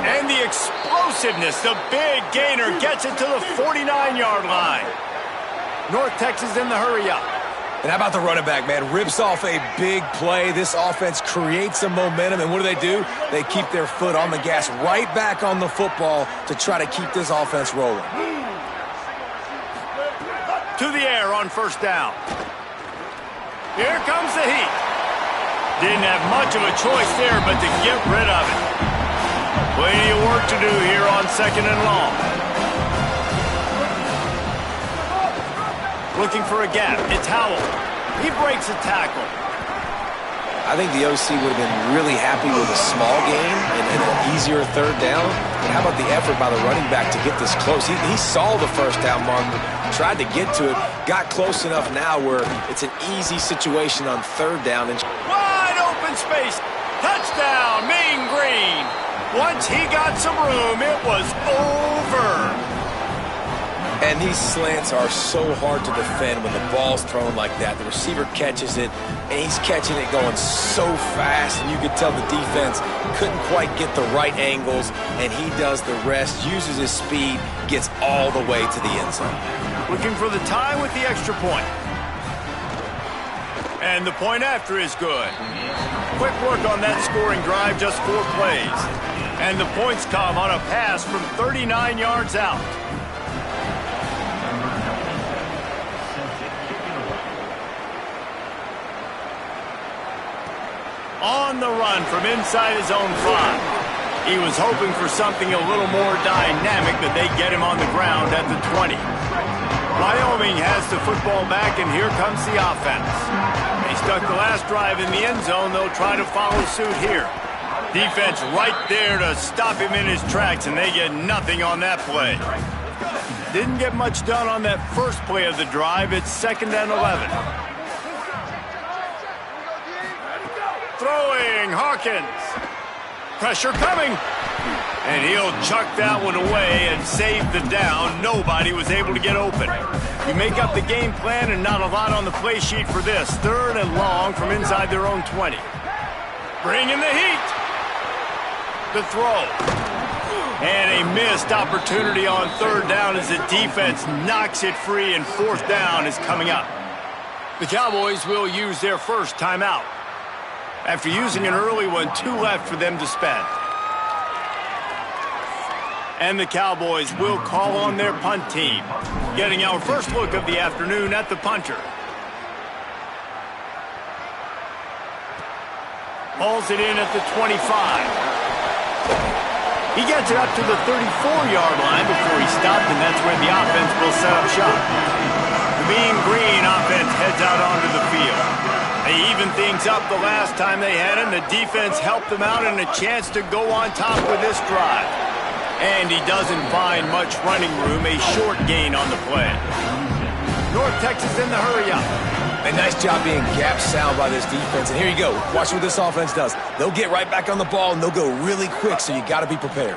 [SPEAKER 2] And the explosiveness, the big gainer gets it to the 49-yard line. North Texas in the hurry up.
[SPEAKER 4] And how about the running back, man? Rips off a big play. This offense creates some momentum, and what do? They keep their foot on the gas, right back on the football to try to keep this offense rolling.
[SPEAKER 2] To the air on 1st down. Here comes the heat. Didn't have much of a choice there, but to get rid of it. Plenty of work to do here on 2nd and long. Looking for a gap. It's Howell. He breaks a tackle.
[SPEAKER 4] I think the OC would have been really happy with a small gain and an easier 3rd down. But how about the effort by the running back to get this close? He saw the 1st down marker, tried to get to it, got close enough now where it's an easy situation on 3rd down. And
[SPEAKER 2] wide open space. Touchdown, Mean Green. Once he got some room, it was over.
[SPEAKER 4] And these slants are so hard to defend when the ball's thrown like that. The receiver catches it, and he's catching it going so fast, and you could tell the defense couldn't quite get the right angles, and he does the rest, uses his speed, gets all the way to the end zone.
[SPEAKER 2] Looking for the tie with the extra point. And the point after is good. Quick work on that scoring drive, just 4 plays. And the points come on a pass from 39 yards out. On the run from inside his own 5. He was hoping for something a little more dynamic, but they get him on the ground at the 20. Wyoming has the football back, and here comes the offense. They stuck the last drive in the end zone. They'll try to follow suit here. Defense right there to stop him in his tracks, and they get nothing on that play. Didn't get much done on that first play of the drive. It's 2nd and 11. Throwing, Hawkins. Pressure coming. And he'll chuck that one away and save the down. Nobody was able to get open. You make up the game plan and not a lot on the play sheet for this. 3rd and long from inside their own 20. Bring in the heat. The throw. And a missed opportunity on 3rd down as the defense knocks it free, and 4th down is coming up. The Cowboys will use their first timeout. After using an early one, 2 left for them to spend. And the Cowboys will call on their punt team. Getting our first look of the afternoon at the punter. Hauls it in at the 25. He gets it up to the 34-yard line before he stopped, and that's where the offense will set up shop. The Mean Green offense heads out onto the field. They evened things up the last time they had him. The defense helped them out and a chance to go on top with this drive. And he doesn't find much running room, a short gain on the play. North Texas in the hurry-up.
[SPEAKER 4] A nice job being gap sound by this defense. And here you go. Watch what this offense does. They'll get right back on the ball, and they'll go really quick, so you got to be prepared.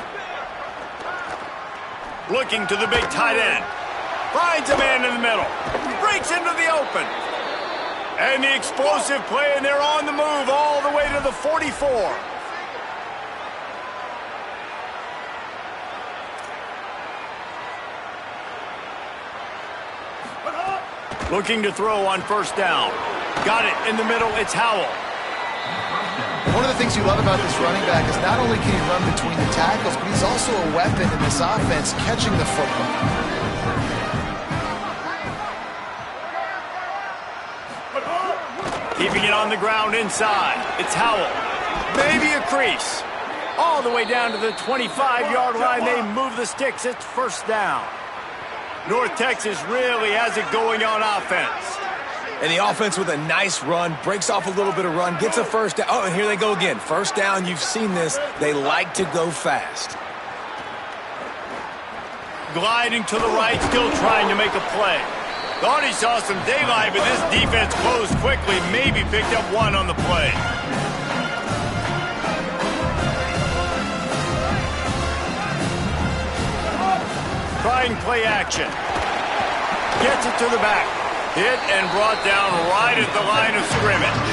[SPEAKER 2] Looking to the big tight end. Finds a man in the middle. Breaks into the open. And the explosive play, and they're on the move all the way to the 44. Looking to throw on 1st down. Got it in the middle. It's Howell.
[SPEAKER 5] One of the things you love about this running back is not only can he run between the tackles, but he's also a weapon in this offense catching the football.
[SPEAKER 2] Keeping it on the ground inside. It's Howell. Maybe a crease. All the way down to the 25-yard line. They move the sticks. It's 1st down. North Texas really has it going on offense.
[SPEAKER 4] And the offense with a nice run, breaks off a little bit of run, gets a 1st down. Oh, and here they go again. 1st down, you've seen this. They like to go fast.
[SPEAKER 2] Gliding to the right, still trying to make a play. Thought he saw some daylight, but this defense closed quickly. Maybe picked up 1 on the play. Trying play action. Gets it to the back. Hit and brought down right at the line of scrimmage.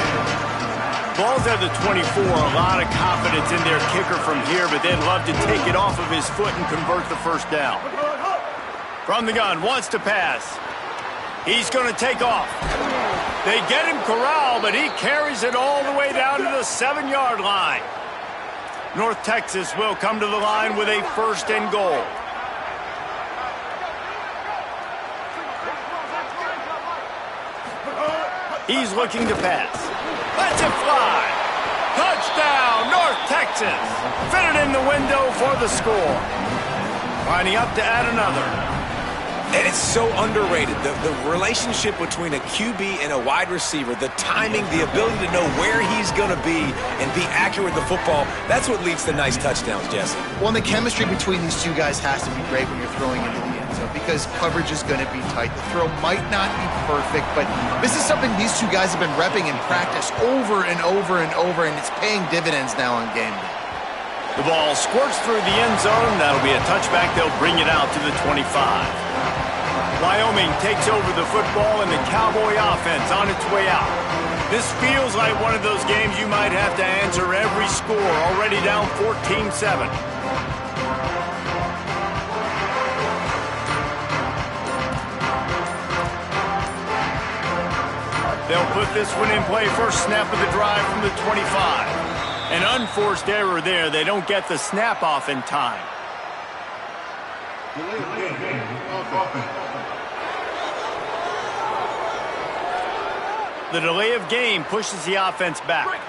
[SPEAKER 2] Ball's at the 24. A lot of confidence in their kicker from here, but they'd love to take it off of his foot and convert the 1st down. From the gun, wants to pass. He's going to take off. They get him corralled, but he carries it all the way down to the 7-yard line. North Texas will come to the line with a 1st and goal. He's looking to pass. Lets it fly. Touchdown, North Texas. Fitted in the window for the score. Lining up to add another.
[SPEAKER 4] And it's so underrated. The relationship between a QB and a wide receiver, the timing, the ability to know where he's going to be and be accurate with the football, that's what leads to nice touchdowns, Jesse.
[SPEAKER 5] Well, and the chemistry between these two guys has to be great when you're throwing into the end Lorenzo, because coverage is going to be tight. The throw might not be perfect, but this is something these two guys have been repping in practice over and over and over, and it's paying dividends now on game day.
[SPEAKER 2] The ball squirts through the end zone. That'll be a touchback. They'll bring it out to the 25. Wyoming takes over the football, and the Cowboy offense on its way out. This feels like one of those games you might have to answer every score, already down 14-7. They'll put this one in play. First snap of the drive from the 25. An unforced error there. They don't get the snap off in time. The delay of game pushes the offense back.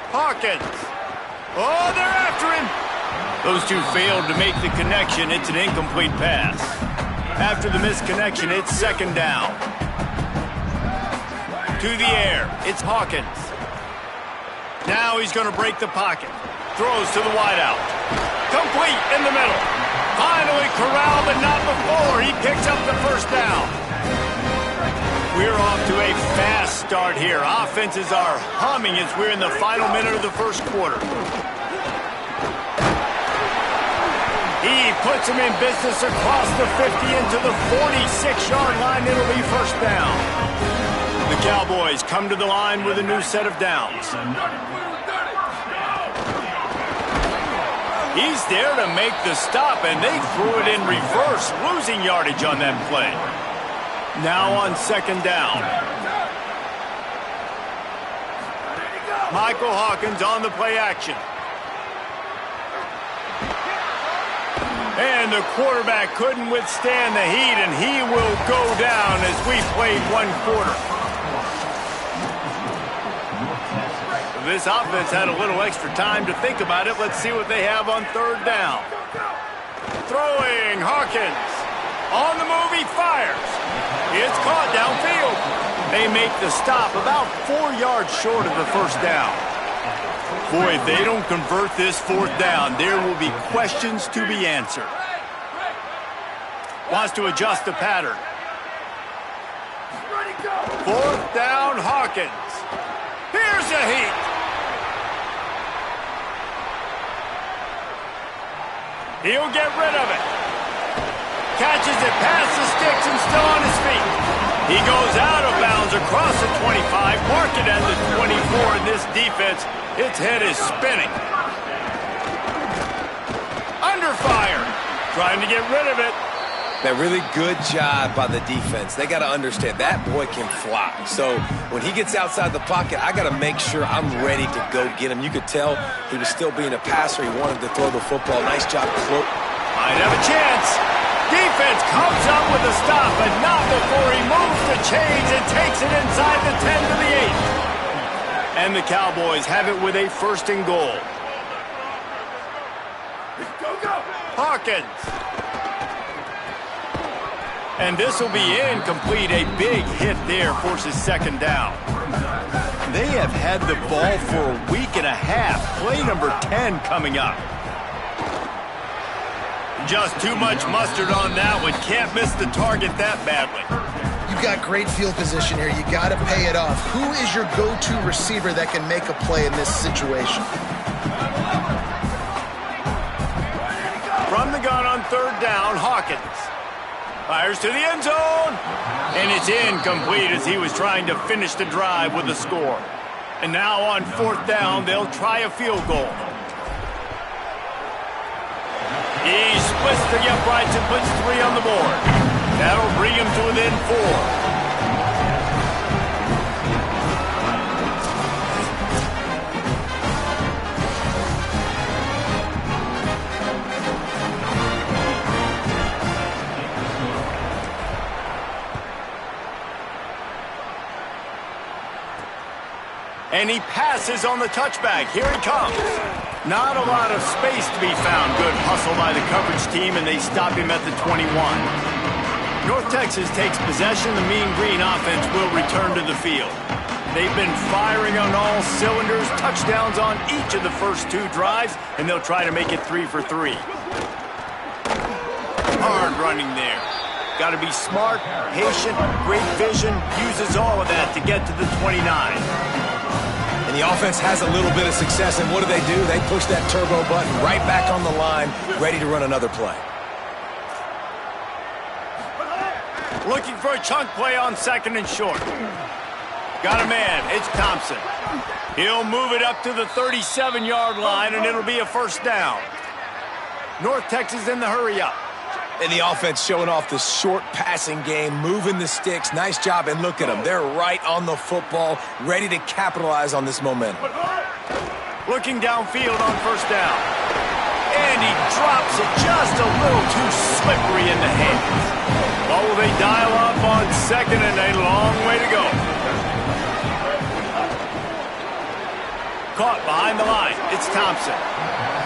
[SPEAKER 2] Hawkins. Oh, they're after him. Those two failed to make the connection. It's an incomplete pass. After the missed connection, it's second down. To the air, it's Hawkins. Now he's going to break the pocket. Throws to the wideout. Complete in the middle. Finally corralled, but not before. He picks up the first down. We're off to a fast start here. Offenses are humming as we're in the final minute of the first quarter. He puts him in business across the 50 into the 46-yard line. It'll be first down. The Cowboys come to the line with a new set of downs. He's there to make the stop, and they threw it in reverse, losing yardage on that play. Now on second down. Michael Hawkins on the play action. And the quarterback couldn't withstand the heat, and he will go down as we played one quarter. This offense had a little extra time to think about it. Let's see what they have on third down. Throwing, Hawkins. On the move, he fires. It's caught downfield. They make the stop about 4 yards short of the first down. Boy, if they don't convert this fourth down, there will be questions to be answered. Wants to adjust the pattern. Fourth down, Hawkins. Here's the heat. He'll get rid of it. Catches it past the sticks and still on his feet. He goes out of bounds across the 25, mark it at the 24, and this defense, its head is spinning. Under fire. Trying to get rid of it.
[SPEAKER 4] That really good job by the defense. They got to understand that boy can fly. So when he gets outside the pocket, I got to make sure I'm ready to go get him. You could tell he was still being a passer. He wanted to throw the football. Nice job.
[SPEAKER 2] Might have a chance. Defense comes up with a stop, but not before he moves the chains and takes it inside the 10 to the 8. And the Cowboys have it with a first and goal. Hawkins. And this will be incomplete. A big hit there forces second down. They have had the ball for a week and a half. Play number 10 coming up. Just too much mustard on that one. Can't miss the target that badly.
[SPEAKER 5] You've got great field position here. You got to pay it off. Who is your go-to receiver that can make a play in this situation?
[SPEAKER 2] From the gun on third down, Hawkins. Fires to the end zone. And it's incomplete as he was trying to finish the drive with a score. And now on fourth down, they'll try a field goal. He splits the uprights and puts 3 on the board. That'll bring him to within 4. And he passes on the touchback. Here he comes. Not a lot of space to be found. Good hustle by the coverage team, and they stop him at the 21. North Texas takes possession. The Mean Green offense will return to the field. They've been firing on all cylinders, touchdowns on each of the first 2 drives, and they'll try to make it 3 for 3. Hard running there. Got to be smart, patient, great vision, uses all of that to get to the 29.
[SPEAKER 4] And the offense has a little bit of success, and what do? They push that turbo button right back on the line, ready to run another play.
[SPEAKER 2] Looking for a chunk play on 2nd and short. Got a man. It's Thompson. He'll move it up to the 37-yard line, and it'll be a first down. North Texas in the hurry-up.
[SPEAKER 4] And the offense showing off the short passing game, moving the sticks. Nice job, and look at them. They're right on the football, ready to capitalize on this momentum.
[SPEAKER 2] Looking downfield on first down. And he drops it just a little too slippery in the hands. What will they dial up on 2nd and a long way to go? Caught behind the line. It's Thompson.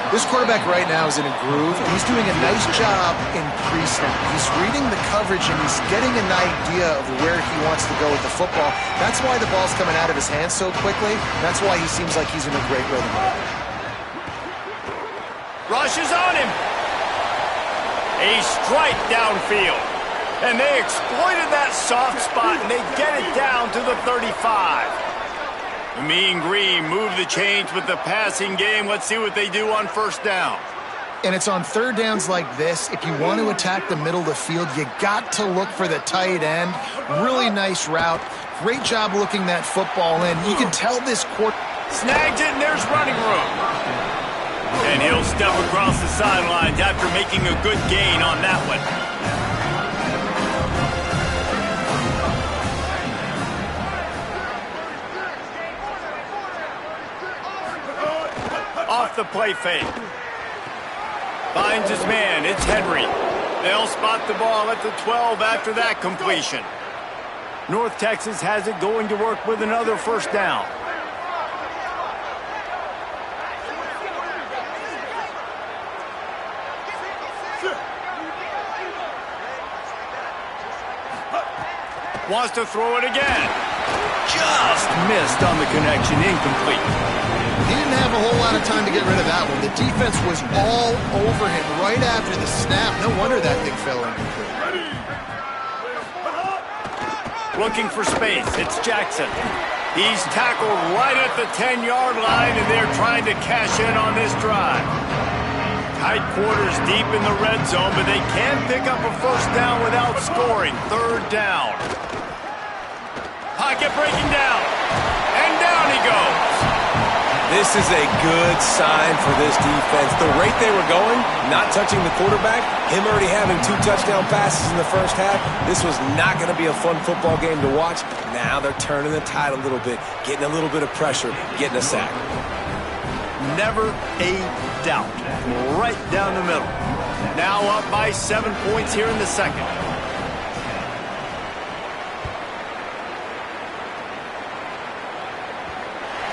[SPEAKER 5] This quarterback right now is in a groove. He's doing a nice job in pre-snap. He's reading the coverage, and he's getting an idea of where he wants to go with the football. That's why the ball's coming out of his hands so quickly. That's why he seems like he's in a great rhythm.
[SPEAKER 2] Rush is on him. A strike downfield. And they exploited that soft spot, and they get it down to the 35. The Mean Green move the chains with the passing game. Let's see what they do on first down.
[SPEAKER 5] And it's on 3rd downs like this. If you want to attack the middle of the field, you got to look for the tight end. Really nice route. Great job looking that football in. You can tell this quarter...
[SPEAKER 2] Snagged it, and there's running room. And he'll step across the sidelines after making a good gain on that one. Off the play fake. Finds his man. It's Henry. They'll spot the ball at the 12 after that completion. North Texas has it going to work with another first down. Wants to throw it again. Just missed on the connection. Incomplete.
[SPEAKER 5] He didn't have a whole lot of time to get rid of that one. The defense was all over him right after the snap. No wonder that thing fell incomplete.
[SPEAKER 2] Looking for space. It's Jackson. He's tackled right at the 10-yard line, and they're trying to cash in on this drive. Tight quarters deep in the red zone, but they can pick up a first down without scoring. 3rd down. Pocket breaking down. And down he goes.
[SPEAKER 4] This is a good sign for this defense. The rate they were going, not touching the quarterback, him already having 2 touchdown passes in the first half, this was not going to be a fun football game to watch. Now they're turning the tide a little bit, getting a little bit of pressure, getting a sack.
[SPEAKER 2] Never a doubt. Right down the middle. Now up by 7 points here in the second.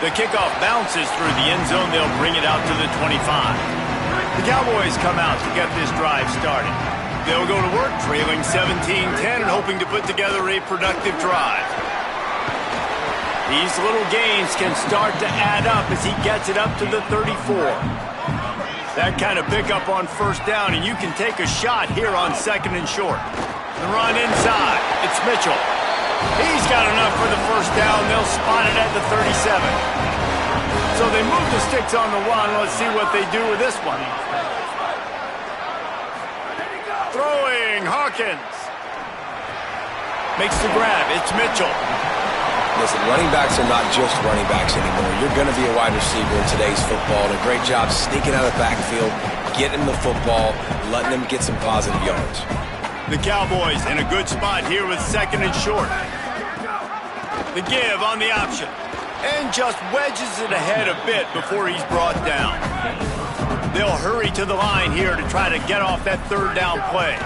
[SPEAKER 2] The kickoff bounces through the end zone. They'll bring it out to the 25. The Cowboys come out to get this drive started. They'll go to work trailing 17-10 and hoping to put together a productive drive. These little gains can start to add up as he gets it up to the 34. That kind of pickup on first down, and you can take a shot here on 2nd and short. The run inside. It's Mitchell. He's got enough for the first down. They'll spot it at the 37. So they move the sticks on the run. Let's see what they do with this one. Throwing, Hawkins. Makes the grab. It's Mitchell.
[SPEAKER 4] Listen, running backs are not just running backs anymore. You're going to be a wide receiver in today's football. And a great job sneaking out of the backfield, getting the football, letting them get some positive yards.
[SPEAKER 2] The Cowboys in a good spot here with 2nd and short. The give on the option. And just wedges it ahead a bit before he's brought down. They'll hurry to the line here to try to get off that 3rd down play.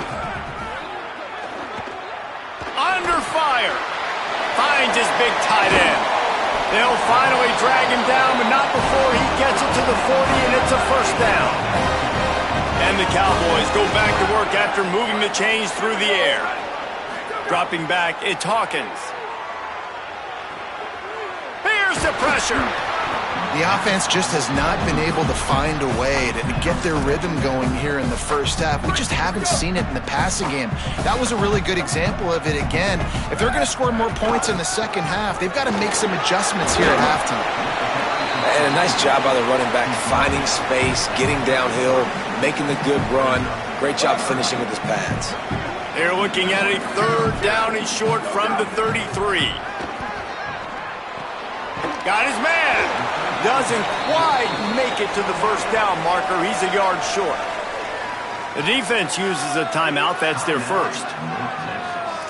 [SPEAKER 2] Under fire. Finds his big tight end. They'll finally drag him down, but not before he gets it to the 40, and it's a first down. And the Cowboys go back to work after moving the chains through the air. Dropping back, it's Hawkins. Here's the pressure.
[SPEAKER 5] The offense just has not been able to find a way to get their rhythm going here in the first half. We just haven't seen it in the passing game. That was a really good example of it again. If they're going to score more points in the second half, they've got to make some adjustments here at halftime.
[SPEAKER 4] And a nice job by the running back, finding space, getting downhill, making the good run. Great job finishing with his pads.
[SPEAKER 2] They're looking at a 3rd down and short from the 33. Got his man. Doesn't quite make it to the first down marker. He's a yard short. The defense uses a timeout. That's their first.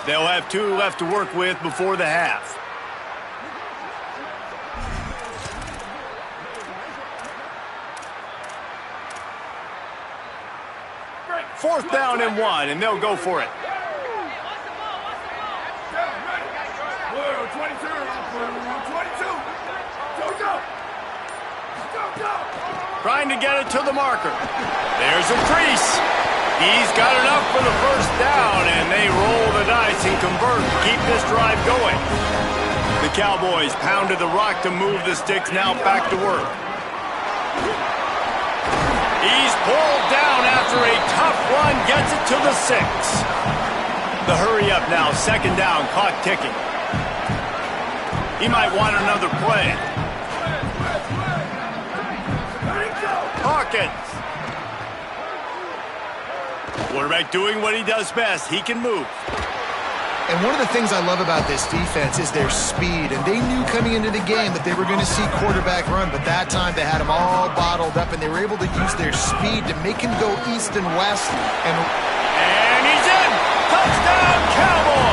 [SPEAKER 2] They'll have 2 left to work with before the half. Fourth down and 1, and they'll go for it.
[SPEAKER 7] 22. Go.
[SPEAKER 2] Trying to get it to the marker. There's a crease. He's got enough for the first down, and they roll the dice and convert to keep this drive going. The Cowboys pounded the rock to move the sticks, now back to work. He's pulled down after a tough run, gets it to the 6. The hurry up now, 2nd down, clock ticking. He might want another play. Hawkins. Quarterback doing what he does best. He can move.
[SPEAKER 5] And one of the things I love about this defense is their speed. And they knew coming into the game that they were going to see quarterback run, but that time they had him all bottled up, and they were able to use their speed to make him go east and west.
[SPEAKER 2] And he's in! Touchdown, Cowboys!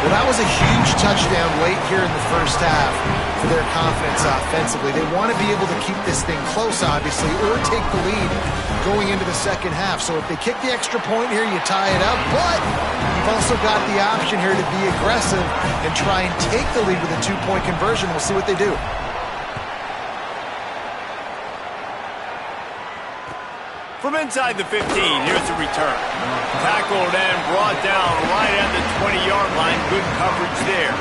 [SPEAKER 5] Well, that was a huge touchdown late here in the first half for their confidence offensively. They want to be able to keep this thing close, obviously, or take the lead going into the second half. So if they kick the extra point here, you tie it up. But you've also got the option here to be aggressive and try and take the lead with a 2-point conversion. We'll see what they do.
[SPEAKER 2] From inside the 15, here's the return. Tackled and brought down right at the 20-yard line. Good coverage there.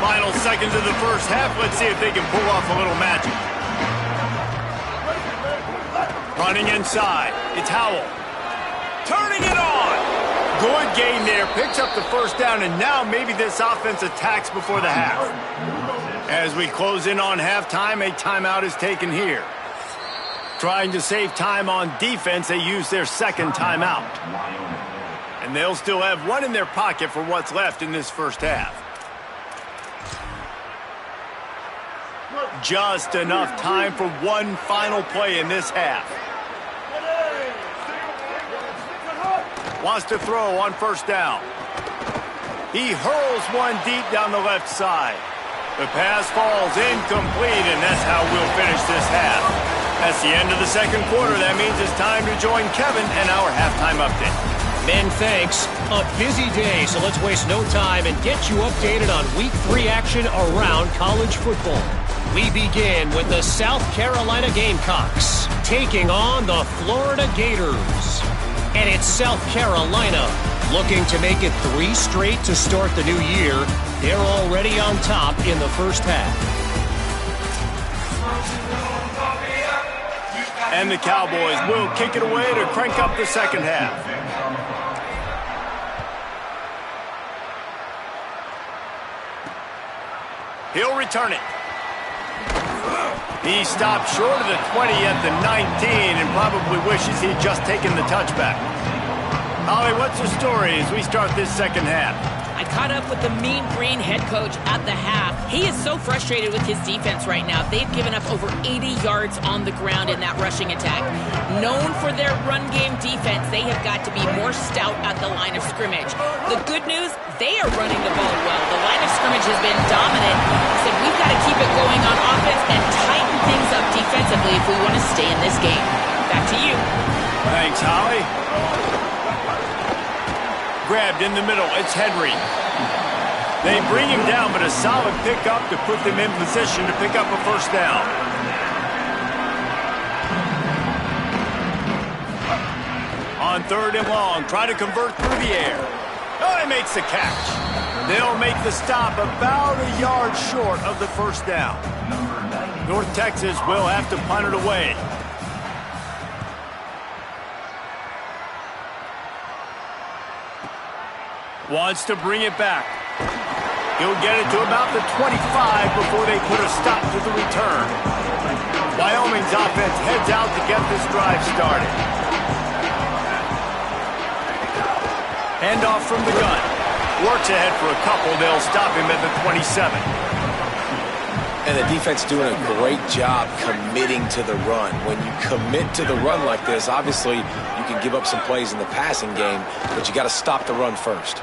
[SPEAKER 2] Final seconds of the first half. Let's see if they can pull off a little magic. Running inside. It's Howell. Turning it on. Good gain there. Picks up the first down, and now maybe this offense attacks before the half. As we close in on halftime, a timeout is taken here. Trying to save time on defense, they use their 2nd timeout. And they'll still have 1 in their pocket for what's left in this first half. Just enough time for 1 final play in this half. Wants to throw on first down. He hurls one deep down the left side. The pass falls incomplete, and that's how we'll finish this half. That's the end of the second quarter. That means it's time to join Kevin and our halftime update.
[SPEAKER 6] Ben, thanks. A busy day, so let's waste no time and get you updated on Week 3 action around college football. We begin with the South Carolina Gamecocks taking on the Florida Gators. And it's South Carolina looking to make it 3 straight to start the new year. They're already on top in the first half.
[SPEAKER 2] And the Cowboys will kick it away to crank up the second half. He'll return it. He stopped short of the 20 at the 19 and probably wishes he'd just taken the touchback. Holly, what's the story as we start this second half?
[SPEAKER 3] I caught up with the Mean Green head coach at the half. He is so frustrated with his defense right now. They've given up over 80 yards on the ground in that rushing attack. Known for their run game defense, they have got to be more stout at the line of scrimmage. The good news, they are running the ball well. The line of scrimmage has been dominant. He said we've got to keep it going on offense and tighten things up defensively if we want to stay in this game. Back to you.
[SPEAKER 2] Thanks, Holly. Grabbed in the middle. It's Henry. They bring him down, but a solid pickup to put them in position to pick up a first down. On 3rd and long, try to convert through the air. Oh, he makes the catch. They'll make the stop about a yard short of the first down. North Texas will have to punt it away. Wants to bring it back. He'll get it to about the 25 before they put a stop to the return. Wyoming's offense heads out to get this drive started. Handoff from the gun. Works ahead for a couple. They'll stop him at the 27.
[SPEAKER 4] And the defense doing a great job committing to the run. When you commit to the run like this, obviously you can give up some plays in the passing game, but you got to stop the run first.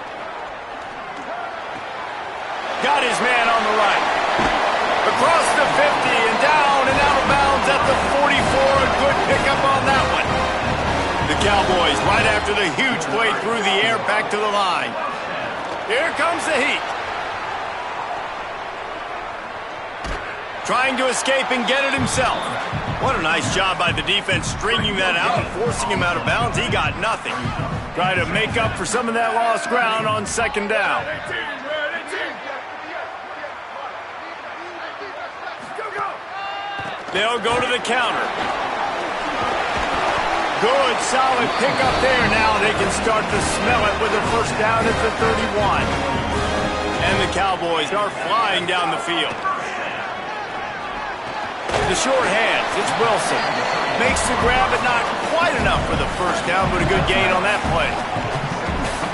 [SPEAKER 2] Got his man on the right. Across the 50 and down and out of bounds at the 44. A good pickup on that one. The Cowboys, right after the huge play through the air, back to the line. Here comes the heat. Trying to escape and get it himself. What a nice job by the defense stringing that out and forcing him out of bounds. He got nothing. Try to make up for some of that lost ground on second down. They'll go to the counter. Good, solid pickup there. Now they can start to smell it with a first down at the 31. And the Cowboys are flying down the field. The short hands, it's Wilson. Makes the grab, but not quite enough for the first down, but a good gain on that play.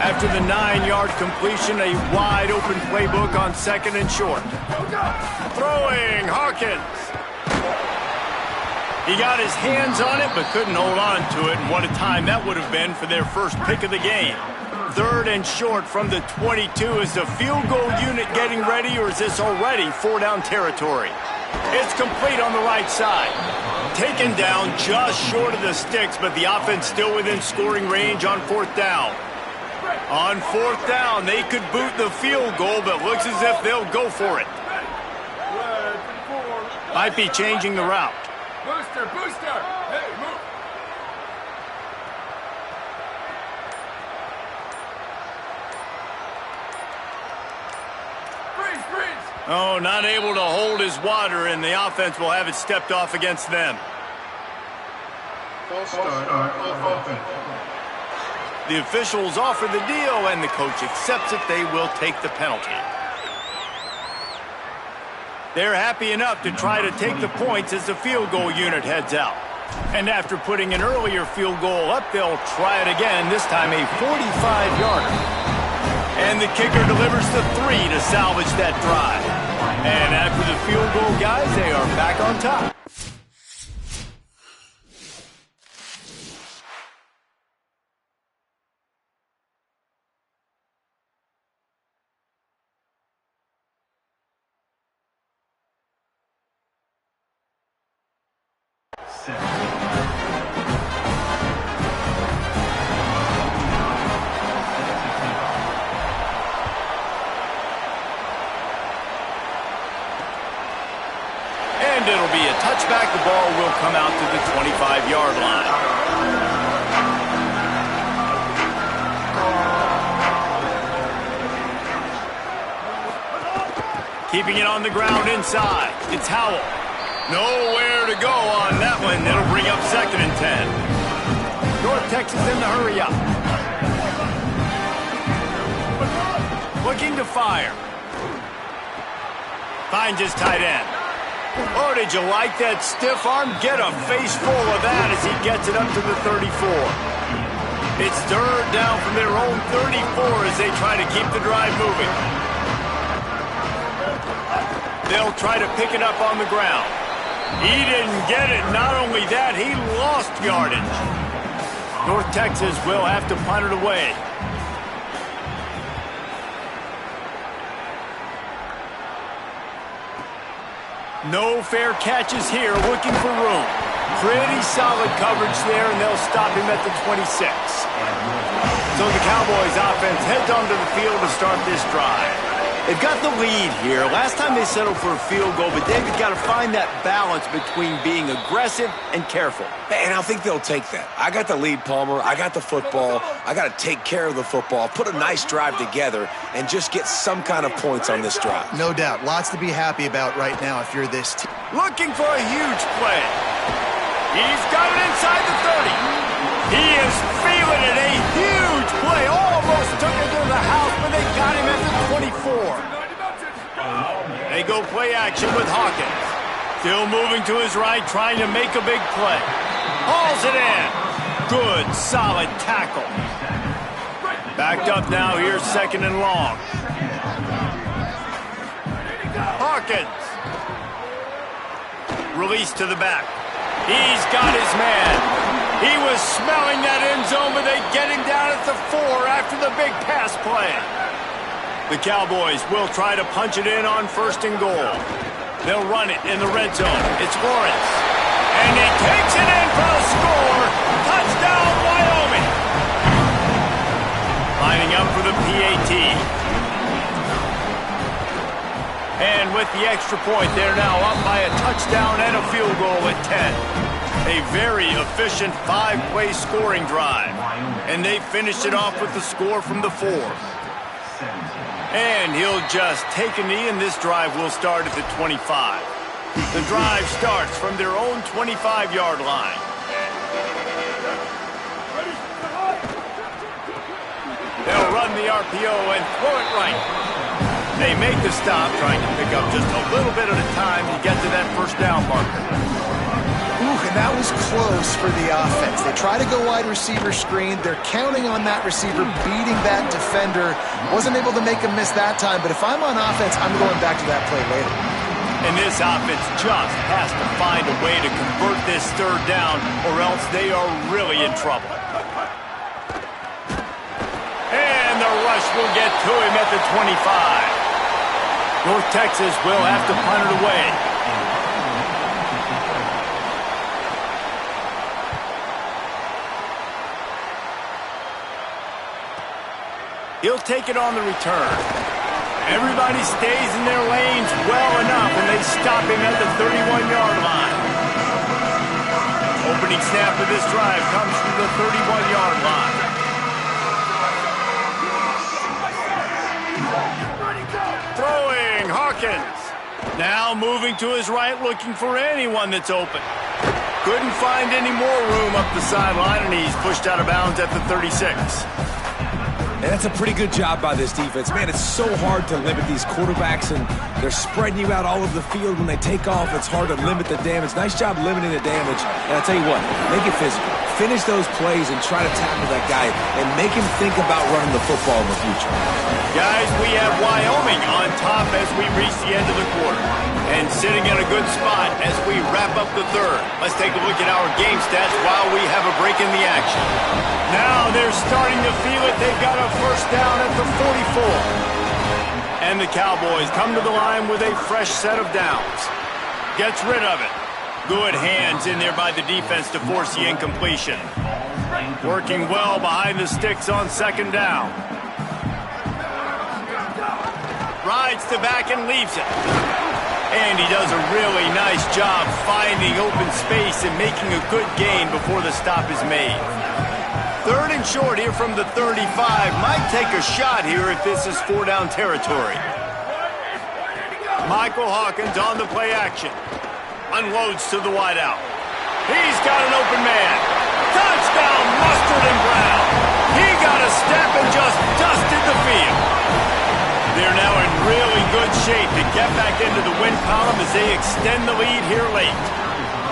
[SPEAKER 2] After the 9-yard completion, a wide-open playbook on second and short. Throwing, Hawkins. He got his hands on it, but couldn't hold on to it, and what a time that would have been for their first pick of the game. Third and short from the 22. Is the field goal unit getting ready, or is this already 4-down territory? It's complete on the right side. Taken down just short of the sticks, but the offense still within scoring range on fourth down. On fourth down, they could boot the field goal, but looks as if they'll go for it. Might be changing the route.
[SPEAKER 7] Booster, booster! Hey, move! Freeze, freeze!
[SPEAKER 2] Oh, not able to hold his water, and the offense will have it stepped off against them.
[SPEAKER 7] False start of offense.
[SPEAKER 2] The officials offer the deal, and the coach accepts it. They will take the penalty. They're happy enough to try to take the points as the field goal unit heads out. And after putting an earlier field goal up, they'll try it again, this time a 45-yarder. And the kicker delivers the 3 to salvage that drive. And after the field goal, guys, they are back on top. And it'll be a touchback. The ball will come out to the 25-yard line. Keeping it on the ground inside. It's Howell. Nowhere to go on that one. That'll bring up second and 10. North Texas in the hurry up. Looking to fire. Finds his tight end. Oh, did you like that stiff arm? Get a face full of that as he gets it up to the 34. It's third down from their own 34 as they try to keep the drive moving. They'll try to pick it up on the ground. He didn't get it. Not only that, he lost yardage. North Texas will have to punt it away. No fair catches here, looking for room. Pretty solid coverage there, and they'll stop him at the 26. So the Cowboys offense heads onto the field to start this drive. They've got the lead here. Last time they settled for a field goal, but David got to find that balance between being aggressive and careful.
[SPEAKER 4] And I think they'll take that. I got the lead, Palmer. I got the football. I got to take care of the football, put a nice drive together, and just get some kind of points on this drive.
[SPEAKER 5] No doubt. Lots to be happy about right now if you're this team.
[SPEAKER 2] Looking for a huge play. He's got it inside the 30. He is feeling it. A huge play. Almost took it to the house, but they got him at the 24. They go play action with Hawkins. Still moving to his right, trying to make a big play. Hauls it in. Good, solid tackle. Backed up now here, second and long. Hawkins. Release to the back. He's got his man. He was smelling that end zone, but they get him down at the 4 after the big pass play. The Cowboys will try to punch it in on first and goal. They'll run it in the red zone. It's Lawrence. And he takes it in for a score. Touchdown, Wyoming. Lining up for the PAT. And with the extra point, they're now up by a touchdown and a field goal at 10. A very efficient 5-play scoring drive. And they finished it off with the score from the 4. And he'll just take a knee, and this drive will start at the 25. The drive starts from their own 25-yard line. They'll run the RPO and throw it right. They make the stop, trying to pick up just a little bit at a time to get to that first down marker.
[SPEAKER 5] Ooh, and that was close for the offense. They try to go wide receiver screen. They're counting on that receiver beating that defender. Wasn't able to make him miss that time, but if I'm on offense, I'm going back to that play later.
[SPEAKER 2] And this offense just has to find a way to convert this third down, or else they are really in trouble. And the rush will get to him at the 25. North Texas will have to punt it away. He'll take it on the return. Everybody stays in their lanes well enough, and they stop him at the 31-yard line. Opening snap of this drive comes from the 31-yard line. Throwing, Hawkins. Now moving to his right, looking for anyone that's open. Couldn't find any more room up the sideline, and he's pushed out of bounds at the 36.
[SPEAKER 4] And that's a pretty good job by this defense. Man, it's so hard to limit these quarterbacks, and they're spreading you out all over the field. When they take off, it's hard to limit the damage. Nice job limiting the damage. And I'll tell you what, make it physical. Finish those plays and try to tackle that guy and make him think about running the football in the future.
[SPEAKER 2] Guys, we have Wyoming on top as we reach the end of the quarter. And sitting in a good spot as we wrap up the third. Let's take a look at our game stats while we have a break in the action. Now they're starting to feel it. They've got a first down at the 44. And the Cowboys come to the line with a fresh set of downs. Gets rid of it. Good hands in there by the defense to force the incompletion. Working well behind the sticks on second down. Rides to back and leaves it. And he does a really nice job finding open space and making a good gain before the stop is made. Third and short here from the 35. Might take a shot here if this is 4-down territory. Michael Hawkins on the play action. Unloads to the wideout. He's got an open man. Touchdown, Mustard and Brown. He got a step and just dusted the field. They're now in really good shape to get back into the win column as they extend the lead here late.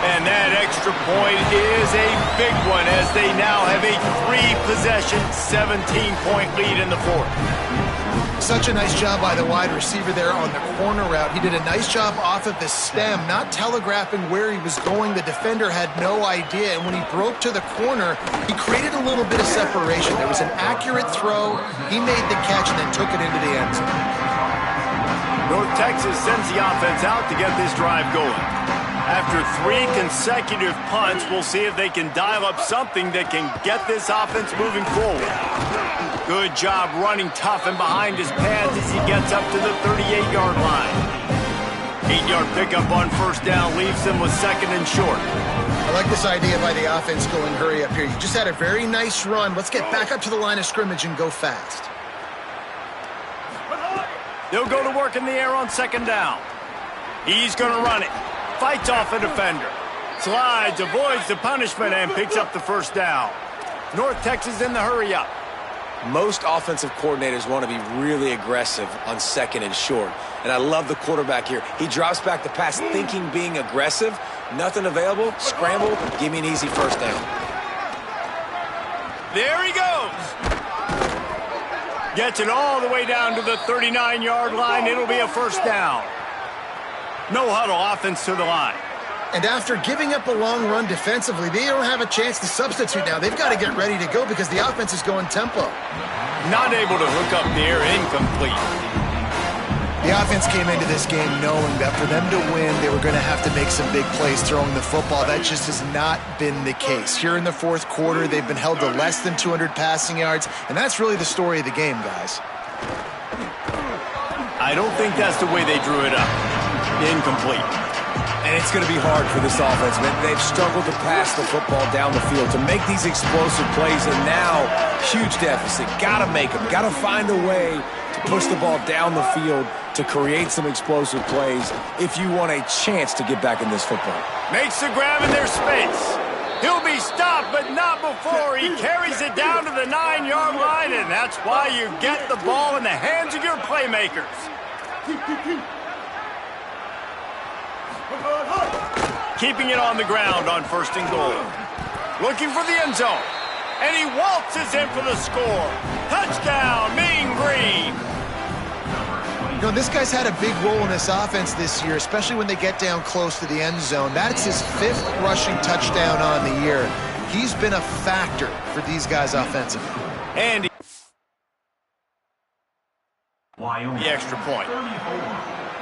[SPEAKER 2] And that extra point is a big one as they now have a 3-possession, 17-point lead in the fourth.
[SPEAKER 5] Such a nice job by the wide receiver there on the corner route. He did a nice job off of the stem, not telegraphing where he was going. The defender had no idea, and when he broke to the corner, he created a little bit of separation. There was an accurate throw. He made the catch and then took it into the end zone.
[SPEAKER 2] North Texas sends the offense out to get this drive going. After 3 consecutive punts, we'll see if they can dial up something that can get this offense moving forward. Good job running tough and behind his pads as he gets up to the 38-yard line. 8-yard pickup on first down leaves him with second and short.
[SPEAKER 5] I like this idea by the offense going hurry up here. You just had a very nice run. Let's get back up to the line of scrimmage and go fast.
[SPEAKER 2] They'll go to work in the air on second down. He's going to run it. Fights off a defender. Slides, avoids the punishment, and picks up the first down. North Texas in the hurry-up.
[SPEAKER 4] Most offensive coordinators want to be really aggressive on second and short. And I love the quarterback here. He drops back the pass thinking being aggressive. Nothing available. Scramble. Give me an easy first down.
[SPEAKER 2] There he goes. Gets it all the way down to the 39-yard line. It'll be a first down. No huddle offense to the line.
[SPEAKER 5] And after giving up a long run defensively, they don't have a chance to substitute now. They've got to get ready to go because the offense is going tempo.
[SPEAKER 2] Not able to hook up there, incomplete.
[SPEAKER 5] The offense came into this game knowing that for them to win, they were going to have to make some big plays throwing the football. That just has not been the case. Here in the fourth quarter, they've been held to less than 200 passing yards, and that's really the story of the game, guys.
[SPEAKER 2] I don't think that's the way they drew it up. Incomplete.
[SPEAKER 4] And it's going to be hard for this offense, man. They've struggled to pass the football down the field, to make these explosive plays, and now, huge deficit. Got to make them. Got to find a way to push the ball down the field to create some explosive plays if you want a chance to get back in this football.
[SPEAKER 2] Makes the grab in their space. He'll be stopped, but not before. He carries it down to the 9-yard line, and that's why you get the ball in the hands of your playmakers. Keeping it on the ground on first and goal. Looking for the end zone. And he waltzes in for the score. Touchdown, Mean Green.
[SPEAKER 5] You know, this guy's had a big role in this offense this year, especially when they get down close to the end zone. That's his 5th rushing touchdown on the year. He's been a factor for these guys offensively.
[SPEAKER 2] And
[SPEAKER 8] Wyoming.
[SPEAKER 2] the extra point.
[SPEAKER 8] 34.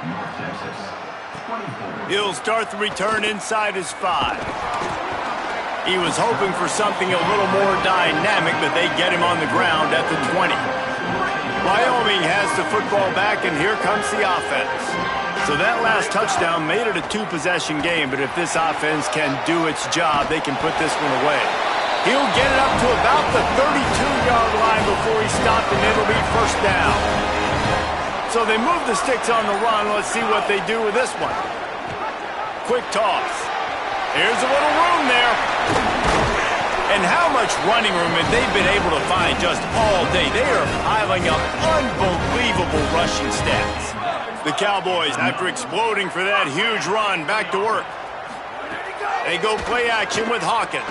[SPEAKER 8] North Texas. 24.
[SPEAKER 2] He'll start the return inside his 5. He was hoping for something a little more dynamic, but they get him on the ground at the 20. Wyoming has the football back, and here comes the offense. So that last touchdown made it a 2-possession game, but if this offense can do its job, they can put this one away. He'll get it up to about the 32-yard line before he's stopped, and it'll be first down. So they move the sticks on the run. Let's see what they do with this one. Quick toss. Here's a little room there. And how much running room have they been able to find just all day? They are piling up unbelievable rushing stats. The Cowboys, after exploding for that huge run, back to work. They go play action with Hawkins.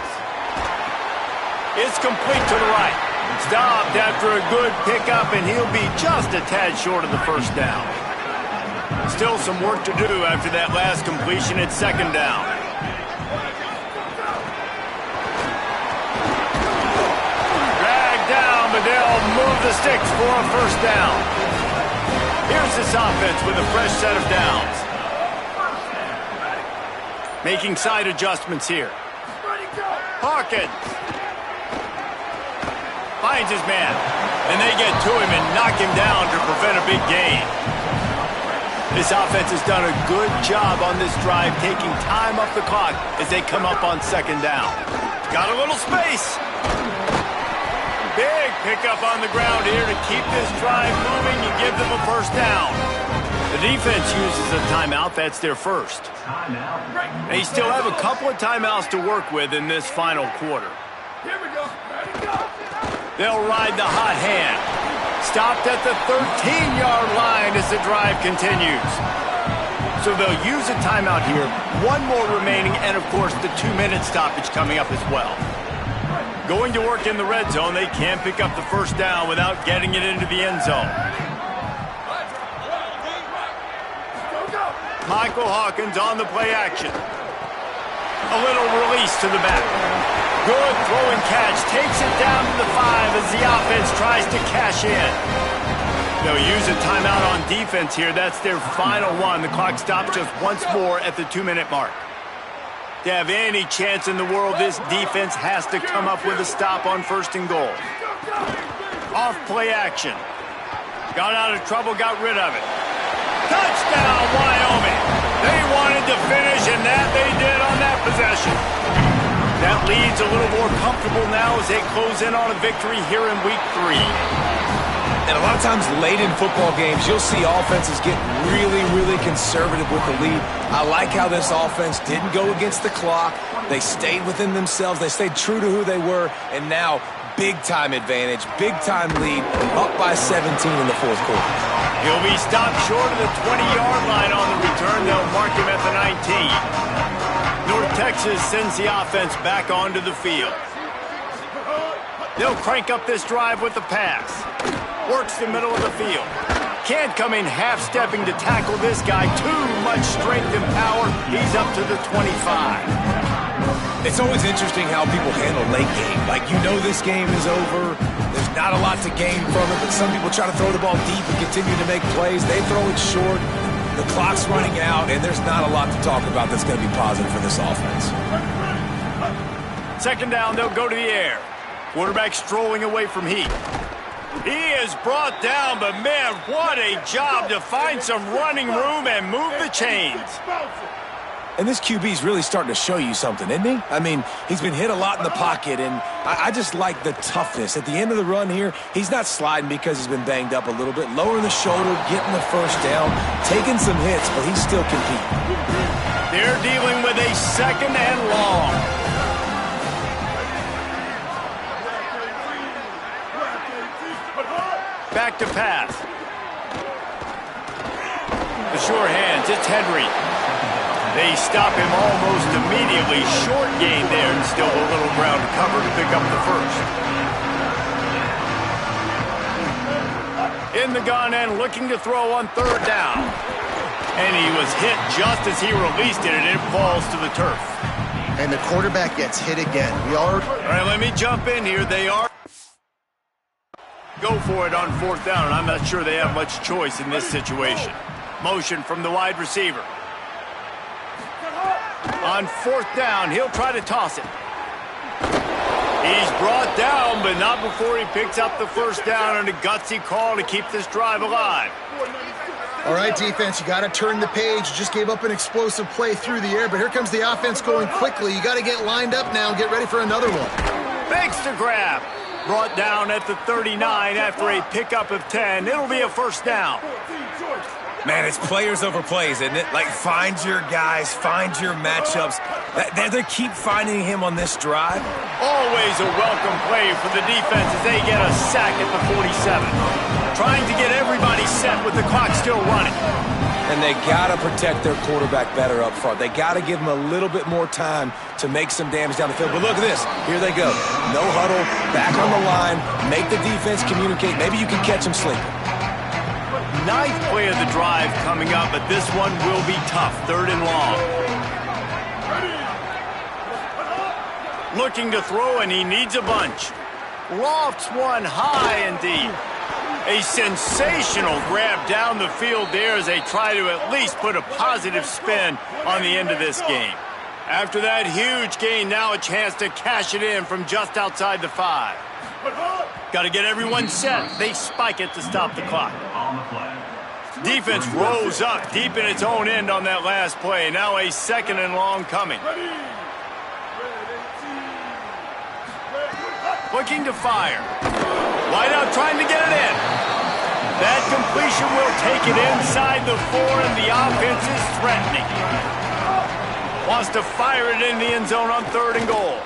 [SPEAKER 2] It's complete to the right. Stopped after a good pickup, and he'll be just a tad short of the first down. Still some work to do after that last completion at second down. Dragged down, but they'll move the sticks for a first down. Here's this offense with a fresh set of downs. Making side adjustments here. Hawkins finds his man, and they get to him and knock him down to prevent a big gain. This offense has done a good job on this drive, taking time off the clock as they come up on second down. Got a little space. Big pickup on the ground here to keep this drive moving and give them a first down. The defense uses a timeout. That's their first. They still have a couple of timeouts to work with in this final quarter.
[SPEAKER 7] Here we go. Ready, go.
[SPEAKER 2] They'll ride the hot hand. Stopped at the 13-yard line as the drive continues. So they'll use a timeout here. One more remaining, and of course the 2-minute stoppage coming up as well. Going to work in the red zone, they can't pick up the first down without getting it into the end zone. Michael Hawkins on the play action. A little release to the back. Good throw and catch. Takes it down to the 5 as the offense tries to cash in. They'll use a timeout on defense here. That's their final one. The clock stops just once more at the 2-minute mark. To have any chance in the world, this defense has to come up with a stop on first and goal. Off play action. Got out of trouble, got rid of it. Touchdown, Wyoming. They wanted to finish, and that they did on that possession. That lead's a little more comfortable now as they close in on a victory here in Week 3.
[SPEAKER 4] And a lot of times late in football games, you'll see offenses get really, really conservative with the lead. I like how this offense didn't go against the clock. They stayed within themselves. They stayed true to who they were. And now, big-time advantage, big-time lead, up by 17 in the fourth quarter.
[SPEAKER 2] He'll be stopped short of the 20-yard line on the return. They'll mark him at the 19. North Texas sends the offense back onto the field. They'll crank up this drive with the pass. Works the middle of the field. Can't come in half-stepping to tackle this guy. Too much strength and power. He's up to the 25.
[SPEAKER 4] It's always interesting how people handle late game. Like, you know this game is over. There's not a lot to gain from it, but some people try to throw the ball deep and continue to make plays. They throw it short. The clock's running out, and there's not a lot to talk about that's going to be positive for this offense.
[SPEAKER 2] Second down, they'll go to the air. Quarterback strolling away from Heath. He is brought down, but man, what a job to find some running room and move the chains.
[SPEAKER 4] And this QB's really starting to show you something, isn't he? I mean, he's been hit a lot in the pocket, and I just like the toughness. At the end of the run here, he's not sliding because he's been banged up a little bit. Lowering the shoulder, getting the first down, taking some hits, but he's still competing.
[SPEAKER 2] They're dealing with a second and long. Back to pass. The sure hands, it's Henry. They stop him almost immediately. Short gain there, and still a little ground to cover to pick up the first. In the gun and looking to throw on third down. And he was hit just as he released it, and it falls to the turf.
[SPEAKER 5] And the quarterback gets hit again. All
[SPEAKER 2] right, let me jump in here. They are go for it on fourth down, and I'm not sure they have much choice in this situation. Motion from the wide receiver. On fourth down, he'll try to toss it. He's brought down, but not before he picks up the first down, and a gutsy call to keep this drive alive.
[SPEAKER 5] All right, defense, you got to turn the page. You just gave up an explosive play through the air, but here comes the offense going quickly. You got to get lined up now and get ready for another one.
[SPEAKER 2] Fakes to grab. Brought down at the 39 after a pickup of 10. It'll be a first down.
[SPEAKER 4] Man, it's players over plays, isn't it? Like, find your guys, find your matchups. They keep finding him on this drive.
[SPEAKER 2] Always a welcome play for the defense as they get a sack at the 47. Trying to get everybody set with the clock still running.
[SPEAKER 4] And they got to protect their quarterback better up front. They got to give him a little bit more time to make some damage down the field. But look at this. Here they go. No huddle, back on the line, make the defense communicate. Maybe you can catch them sleeping.
[SPEAKER 2] Ninth play of the drive coming up, but this one will be tough. Third and long. Looking to throw, and he needs a bunch. Lofts one high and deep. A sensational grab down the field there as they try to at least put a positive spin on the end of this game. After that huge gain, now a chance to cash it in from just outside the 5. Got to get everyone set. They spike it to stop the clock. Defense rose up deep in its own end on that last play. Now a second and long coming. Looking to fire. Wide out trying to get it in. That completion will take it inside the 4, and the offense is threatening. Wants to fire it in the end zone on third and goal.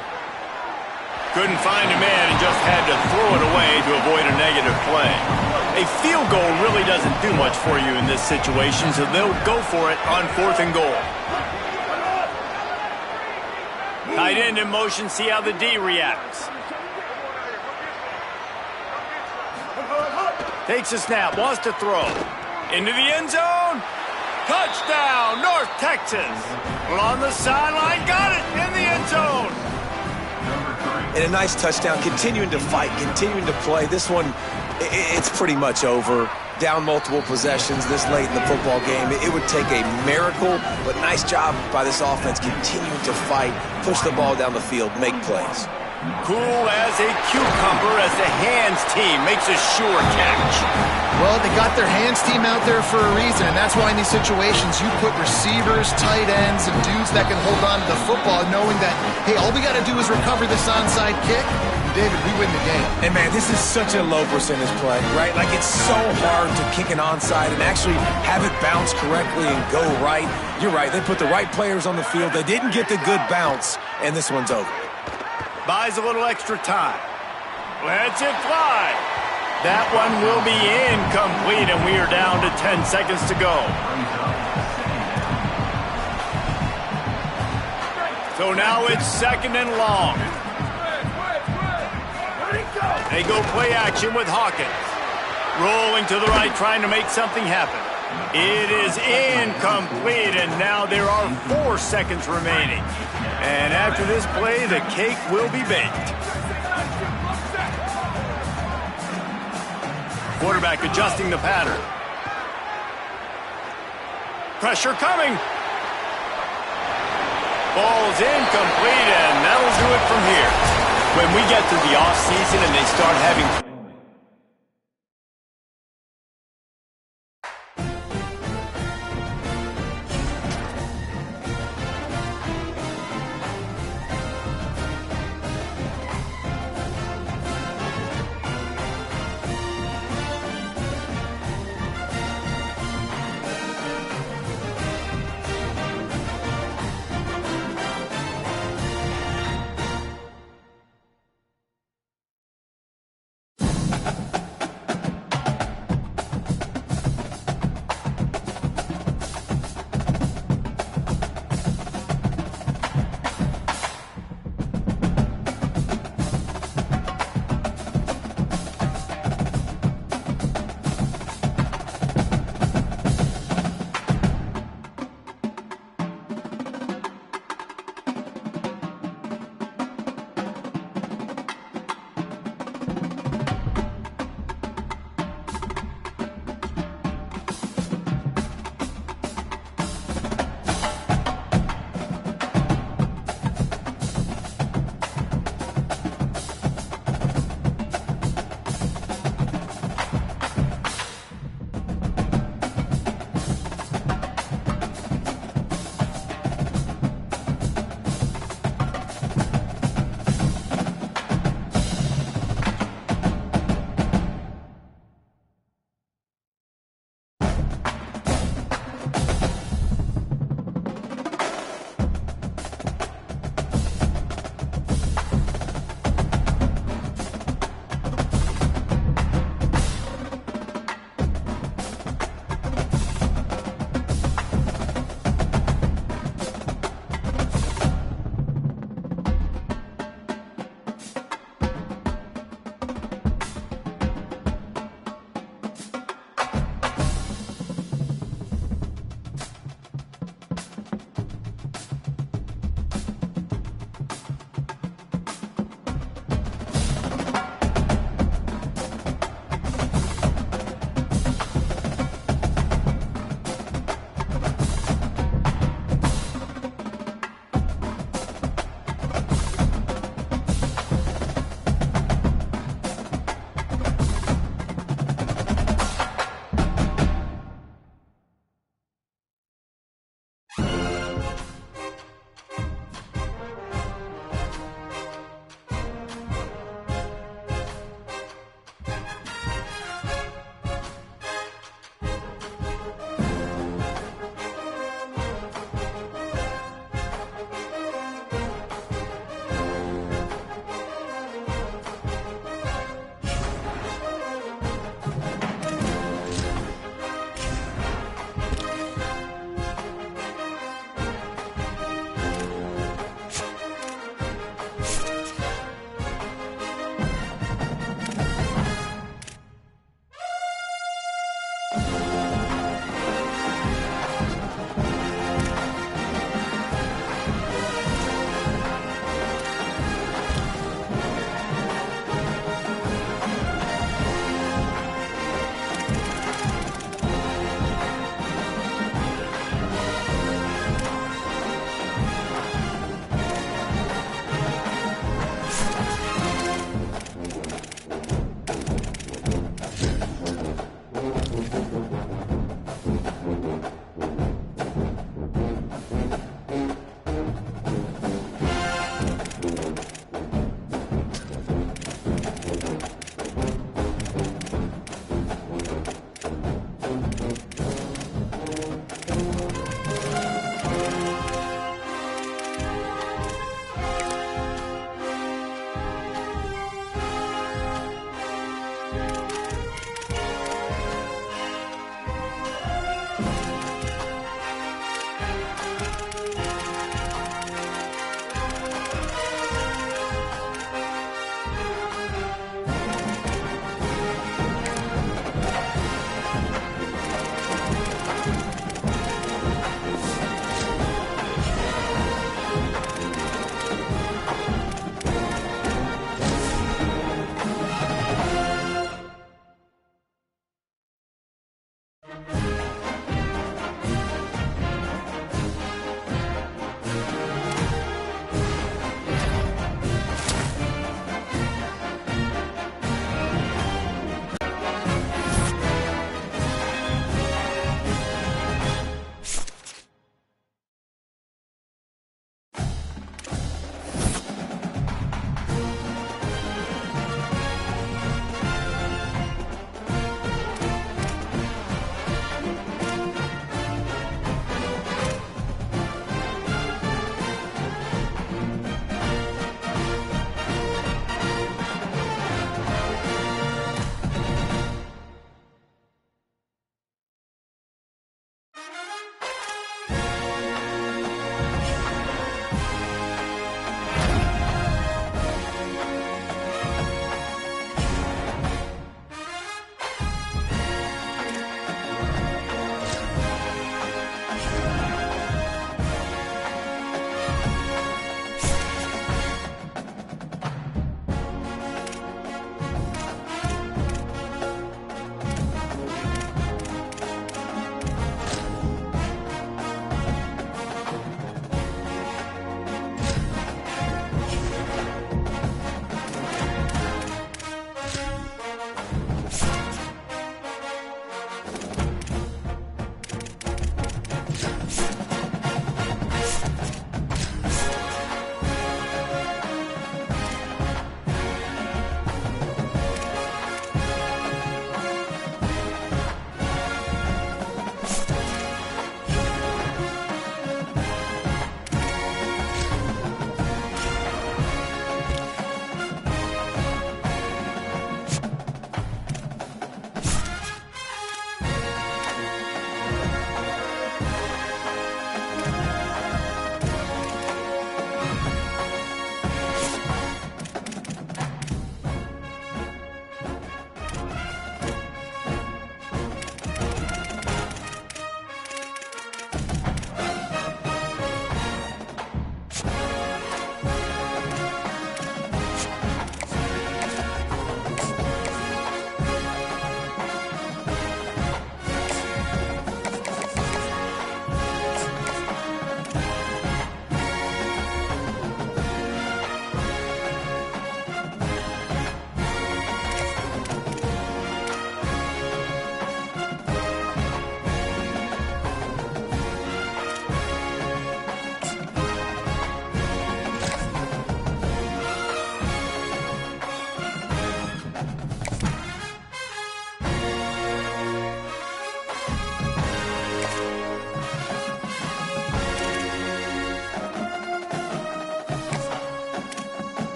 [SPEAKER 2] Couldn't find a man and just had to throw it away to avoid a negative play. A field goal really doesn't do much for you in this situation, so they'll go for it on fourth and goal. Tight end in motion, see how the D reacts. Takes a snap, wants to throw. Into the end zone. Touchdown, North Texas. Well, on the sideline, got it in the end zone.
[SPEAKER 4] And a nice touchdown, continuing to fight, continuing to play. This one, it's pretty much over. Down multiple possessions this late in the football game. It would take a miracle, but nice job by this offense continuing to fight, push the ball down the field, make plays.
[SPEAKER 2] Cool as a cucumber as the hands team makes a sure catch.
[SPEAKER 5] Well, they got their hands team out there for a reason, and that's why in these situations you put receivers, tight ends, and dudes that can hold on to the football, knowing that, hey, all we got to do is recover this onside kick. David, we win the game.
[SPEAKER 4] And, man, this is such a low percentage play, right? Like, it's so hard to kick an onside and actually have it bounce correctly and go right. You're right. They put the right players on the field. They didn't get the good bounce, and this one's over.
[SPEAKER 2] Buys a little extra time. Lets it fly. That one will be incomplete, and we are down to 10 seconds to go. So now it's second and long. They go play action with Hawkins. Rolling to the right, trying to make something happen. It is incomplete, and now there are 4 seconds remaining. And after this play, the cake will be baked. Quarterback adjusting the pattern. Pressure coming. Ball's incomplete, and that'll do it from here. When we get to the offseason and they start having...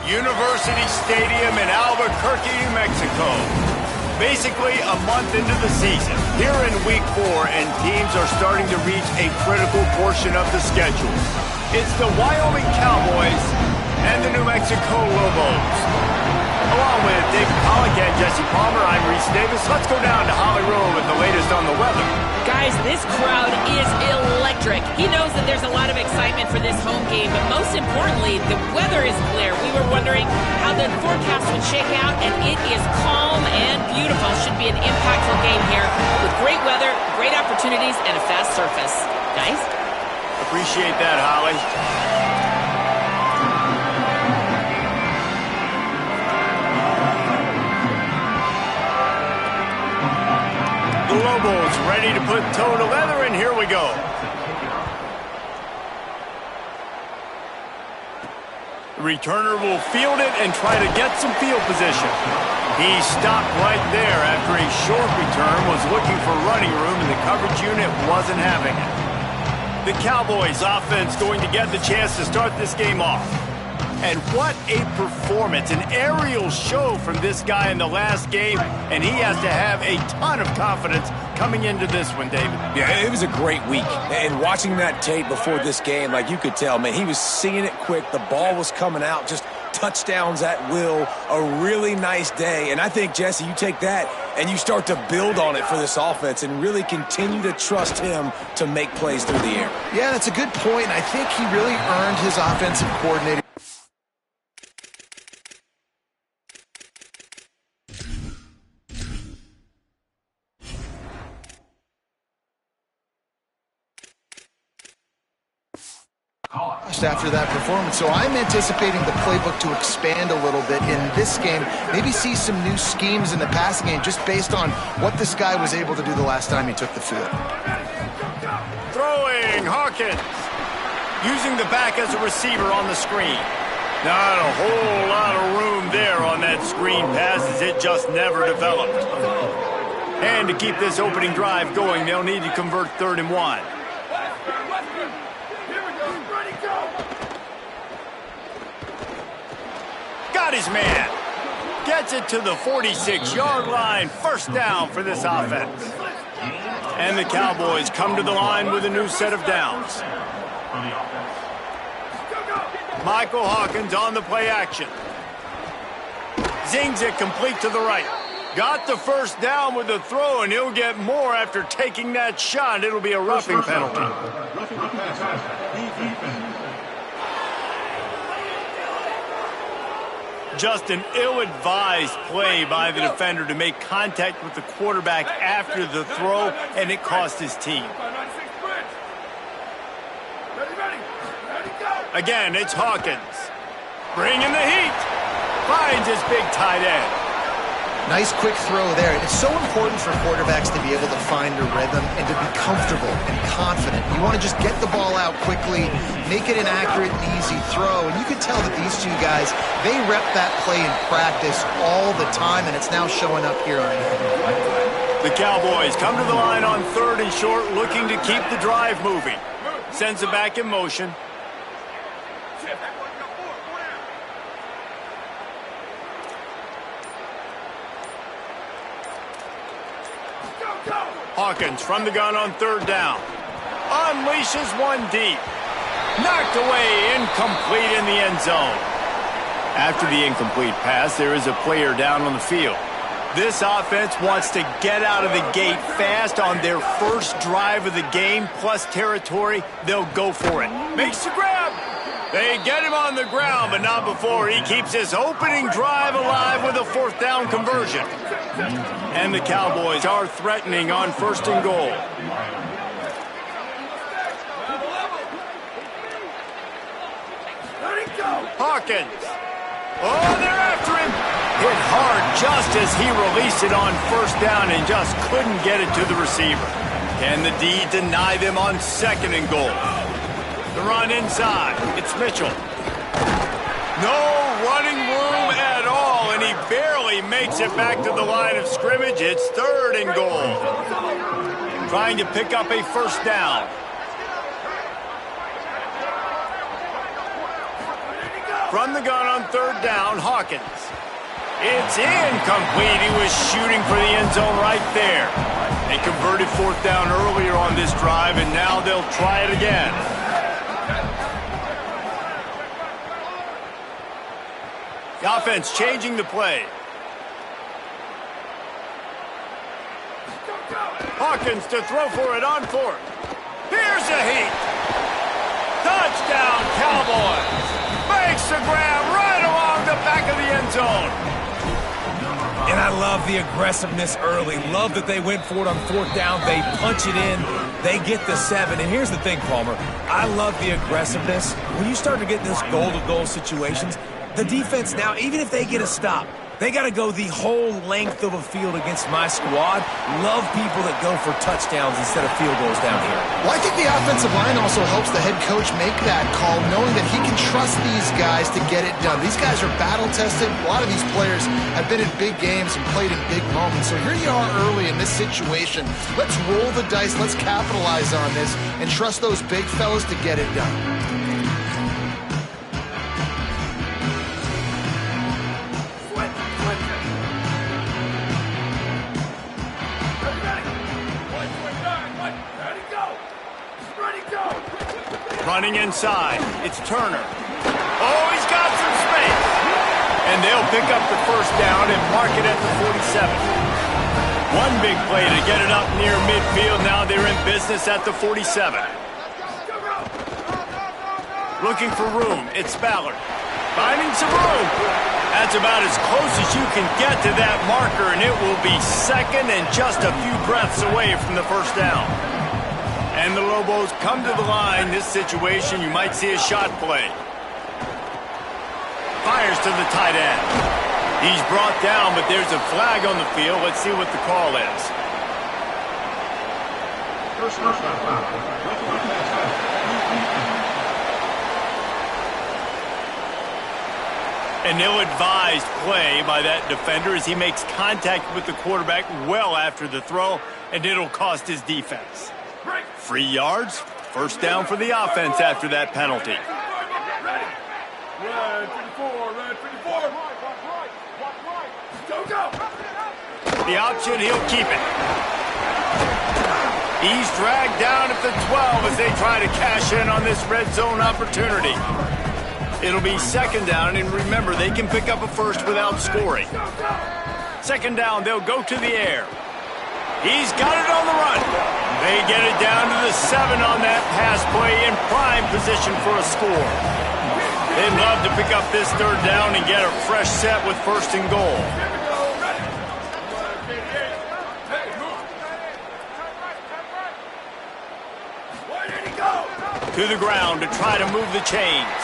[SPEAKER 2] University Stadium in Albuquerque, New Mexico. Basically a month into the season, here in Week 4, and teams are starting to reach a critical portion of the schedule. It's the Wyoming Cowboys and the New Mexico Lobos. Along with David Pollack and Jesse Palmer, I'm Reese Davis. Let's go down to Holly Rowe with the latest on the weather.
[SPEAKER 3] Guys, this crowd is electric. He knows that there's a lot of excitement for this home game, but most importantly, the weather is clear. We were wondering how the forecast would shake out, and it is calm and beautiful. Should be an impactful game here with great weather, great opportunities, and a fast surface. Guys?
[SPEAKER 2] Appreciate that, Holly. The Lobos ready to put toe to leather, and here we go. The returner will field it and try to get some field position. He stopped right there after a short return, was looking for running room, and the coverage unit wasn't having it. The Cowboys offense going to get the chance to start this game off. And what a performance, an aerial show from this guy in the last game, and he has to have a ton of confidence coming into this one, David.
[SPEAKER 4] Yeah, it was a great week. And watching that tape before this game, like you could tell, man, he was seeing it quick. The ball was coming out, just touchdowns at will, a really nice day. And I think, Jesse, you take that and you start to build on it for this offense and really continue to trust him to make plays through the air.
[SPEAKER 5] Yeah, that's a good point. I think he really earned his offensive coordinator. After that performance. So I'm anticipating the playbook to expand a little bit in this game, maybe see some new schemes in the passing game just based on what this guy was able to do the last time he took the field.
[SPEAKER 2] Throwing, Hawkins. Using the back as a receiver on the screen. Not a whole lot of room there on that screen pass as it just never developed. And to keep this opening drive going, they'll need to convert 3rd and 1. Got his man. Gets it to the 46-yard line. 1st down for this offense. And the Cowboys come to the line with a new set of downs. Michael Hawkins on the play action. Zings it complete to the right. Got the 1st down with the throw, and he'll get more after taking that shot. It'll be a roughing penalty. Just an ill-advised play by the defender to make contact with the quarterback after the throw, and it cost his team. Again, it's Hawkins. Bringing the heat. Finds his big tight end.
[SPEAKER 5] Nice quick throw there. It's so important for quarterbacks to be able to find a rhythm and to be comfortable and confident. You want to just get the ball out quickly, make it an accurate and easy throw. And you can tell that these two guys, they rep that play in practice all the time, and it's now showing up here on hand.
[SPEAKER 2] The Cowboys come to the line on 3rd and short, looking to keep the drive moving. Sends it back in motion. Hawkins from the gun on 3rd down. Unleashes one deep. Knocked away, incomplete in the end zone. After the incomplete pass, there is a player down on the field. This offense wants to get out of the gate fast on their first drive of the game, plus territory. They'll go for it. Makes the grab. They get him on the ground, but not before he keeps his opening drive alive with a 4th down conversion. And the Cowboys are threatening on 1st and goal. Hawkins. Oh, they're after him. Hit hard just as he released it on 1st down and just couldn't get it to the receiver. Can the D deny them on 2nd and goal? The run inside. It's Mitchell. No running room at all, and he barely makes it back to the line of scrimmage. It's 3rd and goal. Trying to pick up a 1st down. From the gun on third down, Hawkins. It's incomplete. He was shooting for the end zone right there. They converted fourth down earlier on this drive, and now they'll try it again. The offense changing the play. Hawkins to throw for it on fourth. Here's a heat. Touchdown, Cowboys. Makes the grab right along the back of the end zone.
[SPEAKER 4] And I love the aggressiveness early. Love that they went for it on fourth down. They punch it in. They get the 7. And here's the thing, Palmer. I love the aggressiveness. When you start to get in this goal-to-goal situations, the defense now, even if they get a stop, they got to go the whole length of a field against my squad. Love people that go for touchdowns instead of field goals down here.
[SPEAKER 5] Well, I think the offensive line also helps the head coach make that call, knowing that he can trust these guys to get it done. These guys are battle-tested. A lot of these players have been in big games and played in big moments. So here you are early in this situation. Let's roll the dice. Let's capitalize on this and trust those big fellas to get it done.
[SPEAKER 2] Running inside, it's Turner. Oh, he's got some space. And they'll pick up the first down and mark it at the 47. One big play to get it up near midfield. Now they're in business at the 47. Looking for room, it's Ballard. Finding some room. That's about as close as you can get to that marker, and it will be second and just a few breaths away from the first down. And the Lobos come to the line. This situation, you might see a shot play. Fires to the tight end. He's brought down, but there's a flag on the field. Let's see what the call is. An ill-advised play by that defender as he makes contact with the quarterback well after the throw, and it'll cost his defense. 3 yards, first down for the offense after that penalty. The option, he'll keep it. He's dragged down at the 12 as they try to cash in on this red zone opportunity. It'll be second down, and remember, they can pick up a first without scoring. Second down, they'll go to the air. He's got it on the run. They get it down to the 7 on that pass play in prime position for a score. They'd love to pick up this third down and get a fresh set with first and goal. To the ground to try to move the chains.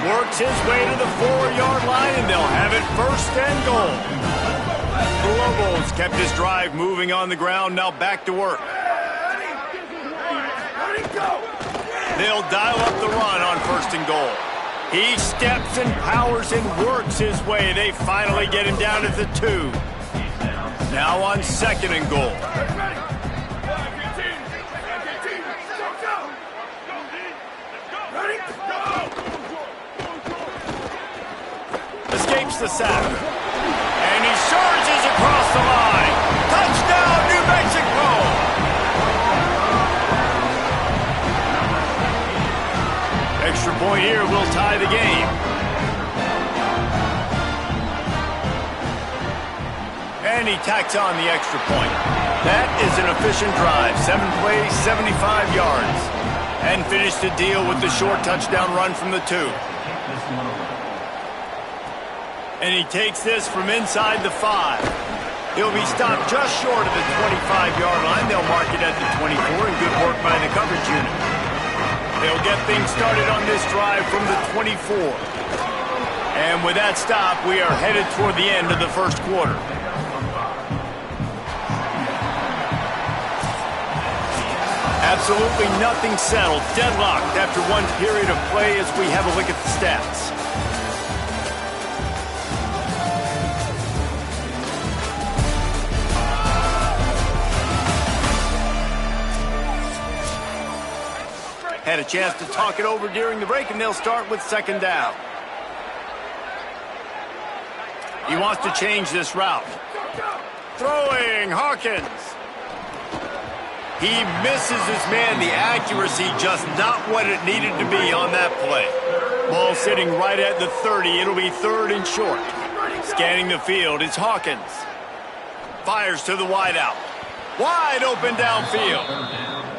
[SPEAKER 2] Works his way to the 4-yard line, and they'll have it first and goal. The Lobos kept this drive moving on the ground, now back to work. They'll dial up the run on first and goal. He steps and powers and works his way. They finally get him down at the 2. Now on second and goal. Escapes the sack. And he surges across the line. Touchdown, New Mexico! Extra point here will tie the game. And he tacks on the extra point. That is an efficient drive. 7 plays, 75 yards. And finished the deal with the short touchdown run from the 2. And he takes this from inside the 5. He'll be stopped just short of the 25-yard line. They'll mark it at the 24, and good work by the coverage unit. They'll get things started on this drive from the 24. And with that stop, we are headed toward the end of the first quarter. Absolutely nothing settled. Deadlocked after one period of play as we have a look at the stats. Had a chance to talk it over during the break, and they'll start with second down. He wants to change this route. Throwing, Hawkins. He misses his man. The accuracy just not what it needed to be on that play. Ball sitting right at the 30. It'll be 3rd and short. Scanning the field, it's Hawkins. Fires to the wideout. Wide open downfield.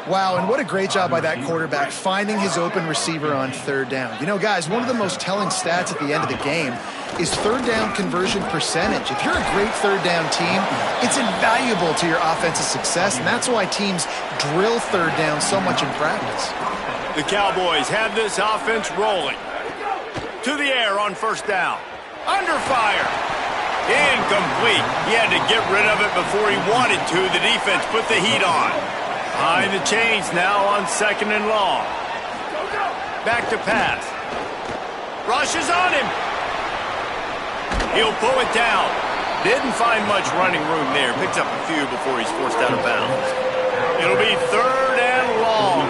[SPEAKER 5] Wow, and what a great job by that quarterback finding his open receiver on 3rd down. You know, guys, one of the most telling stats at the end of the game is 3rd down conversion percentage. If you're a great 3rd down team, it's invaluable to your offensive success, and that's why teams drill 3rd down so much in practice.
[SPEAKER 2] The Cowboys have this offense rolling. To the air on 1st down. Under fire. Incomplete. He had to get rid of it before he wanted to. The defense put the heat on. Behind the chains now on 2nd and long. Back to pass. Rushes on him. He'll pull it down. Didn't find much running room there. Picks up a few before he's forced out of bounds. It'll be 3rd and long.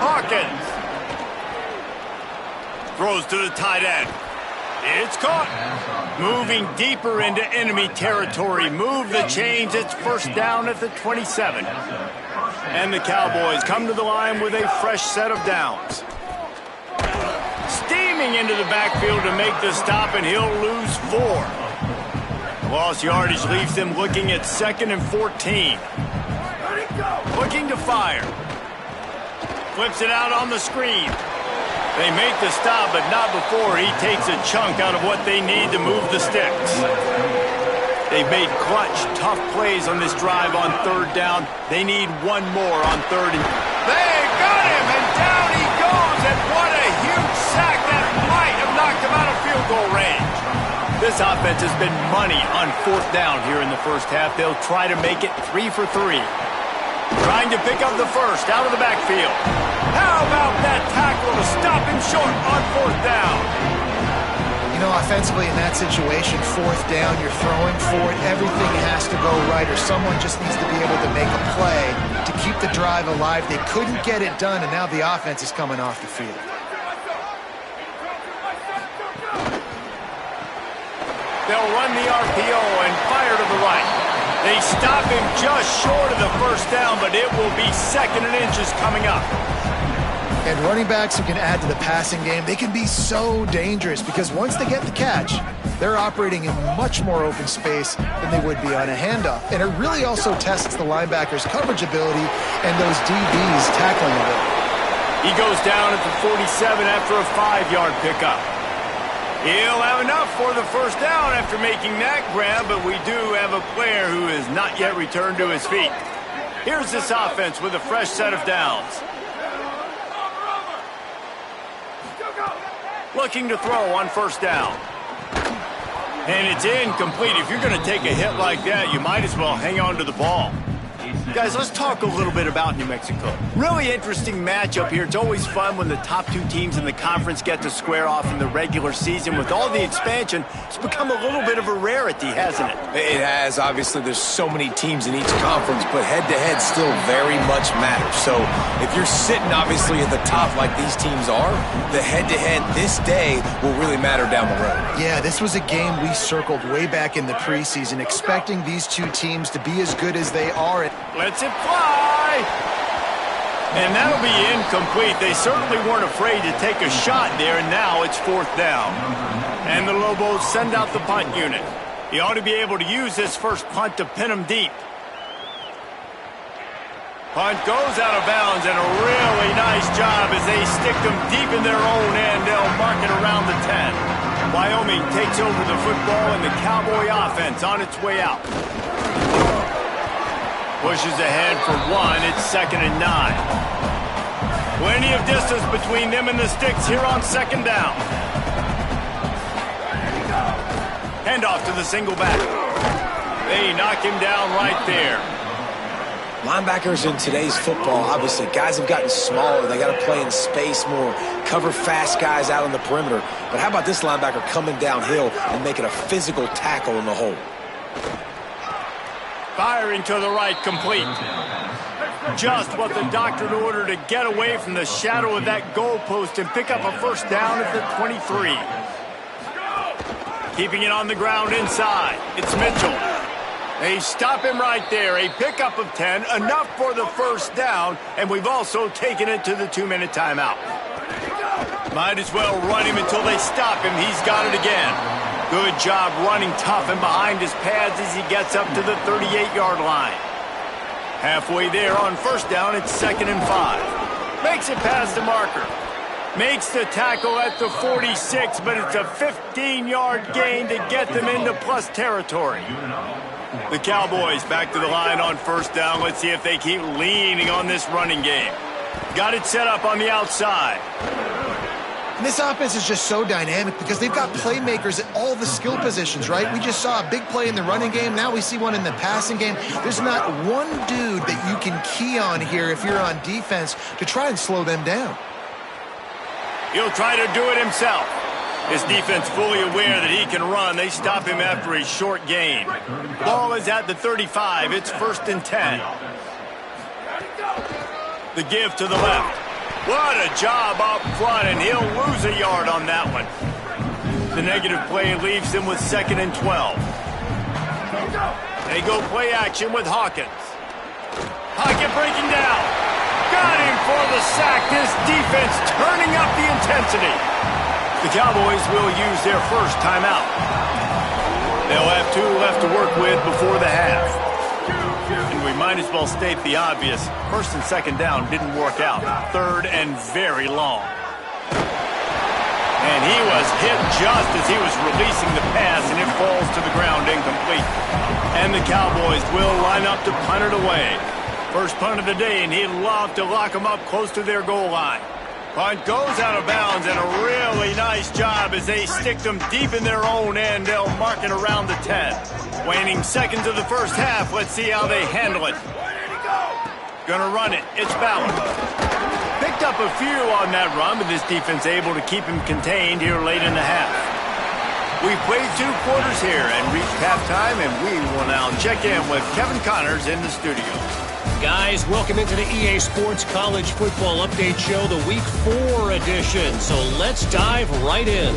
[SPEAKER 2] Hawkins. Throws to the tight end. It's caught. Moving deeper into enemy territory. Move the chains. It's 1st down at the 27. And the Cowboys come to the line with a fresh set of downs. Steaming into the backfield to make the stop, and he'll lose 4. Lost yardage leaves them looking at 2nd and 14. Looking to fire. Flips it out on the screen. They make the stop, but not before he takes a chunk out of what they need to move the sticks. They've made clutch, tough plays on this drive on 3rd down. They need one more on 3rd. They got him, and down he goes, and what a huge sack that might have knocked him out of field goal range. This offense has been money on 4th down here in the first half. They'll try to make it 3 for 3. Trying to pick up the first out of the backfield. How about that tackle to stop him short on 4th down?
[SPEAKER 5] You know, offensively in that situation, 4th down, you're throwing for it. Everything has to go right, or someone just needs to be able to make a play to keep the drive alive. They couldn't get it done, and now the offense is coming off the field.
[SPEAKER 2] They'll run the RPO and fire to the right. They stop him just short of the 1st down, but it will be 2nd and inches coming up.
[SPEAKER 5] And running backs who can add to the passing game, they can be so dangerous because once they get the catch, they're operating in much more open space than they would be on a handoff. And it really also tests the linebackers' coverage ability and those DBs' tackling ability.
[SPEAKER 2] He goes down at the 47 after a 5-yard pickup. He'll have enough for the 1st down after making that grab, but we do have a player who has not yet returned to his feet. Here's this offense with a fresh set of downs. Looking to throw on 1st down. And it's incomplete. If you're going to take a hit like that, you might as well hang on to the ball. Guys, let's talk a little bit about New Mexico. Really interesting matchup here. It's always fun when the top 2 teams in the conference get to square off in the regular season. With all the expansion, it's become a little bit of a rarity, hasn't it?
[SPEAKER 4] It has. Obviously, there's so many teams in each conference, but head-to-head still very much matters. So if you're sitting, obviously, at the top like these teams are, the head-to-head this day will really matter down the road.
[SPEAKER 5] Yeah, this was a game we circled way back in the preseason, expecting these 2 teams to be as good as they are.
[SPEAKER 2] Lets it fly. And that'll be incomplete. They certainly weren't afraid to take a shot there, and now it's 4th down. And the Lobos send out the punt unit. He ought to be able to use this first punt to pin him deep. Punt goes out of bounds, and a really nice job as they stick them deep in their own end. They'll mark it around the 10. Wyoming takes over the football, and the Cowboy offense on its way out. Pushes ahead for 1. It's 2nd and 9. Plenty of distance between them and the sticks here on 2nd down. Handoff to the single back. They knock him down right there.
[SPEAKER 4] Linebackers in today's football, obviously, guys have gotten smaller. They got to play in space more, cover fast guys out on the perimeter. But how about this linebacker coming downhill and making a physical tackle in the hole?
[SPEAKER 2] Firing to the right, complete. Just what the doctor ordered to get away from the shadow of that goalpost and pick up a 1st down at the 23. Keeping it on the ground inside. It's Mitchell. They stop him right there. A pickup of 10, enough for the first down, and we've also taken it to the 2-minute timeout. Might as well run him until they stop him. He's got it again. Good job running tough and behind his pads as he gets up to the 38-yard line. Halfway there on first down, it's 2nd and 5. Makes it past the marker. Makes the tackle at the 46, but it's a 15-yard gain to get them into plus territory. The Cowboys back to the line on first down. Let's see if they keep leaning on this running game. Got it set up on the outside.
[SPEAKER 5] And this offense is just so dynamic because they've got playmakers at all the skill positions, right? We just saw a big play in the running game. Now we see one in the passing game. There's not one dude that you can key on here if you're on defense to try and slow them down.
[SPEAKER 2] He'll try to do it himself. His defense fully aware that he can run. They stop him after a short gain. Ball is at the 35. It's 1st and 10. The give to the left. What a job up front, and he'll lose a yard on that one. The negative play leaves him with 2nd and 12. They go play action with Hawkins. Hawkins breaking down. Got him for the sack. This defense turning up the intensity. The Cowboys will use their first timeout. They'll have 2 left to work with before the half. And we might as well state the obvious. 1st and 2nd down didn't work out. 3rd and very long. And he was hit just as he was releasing the pass, and it falls to the ground incomplete. And the Cowboys will line up to punt it away. First punt of the day, and he'd love to lock them up close to their goal line. Punt goes out of bounds, and a really nice job as they stick them deep in their own end. They'll mark it around the 10. Waning seconds of the first half. Let's see how they handle it. Gonna run it. It's Ballard. Picked up a few on that run, but this defense able to keep him contained here late in the half. We've played 2 quarters here and reached halftime, and we will now check in with Kevin Connors in the studio.
[SPEAKER 6] Guys, welcome into the EA Sports College Football Update Show, the Week 4 edition. So let's dive right in.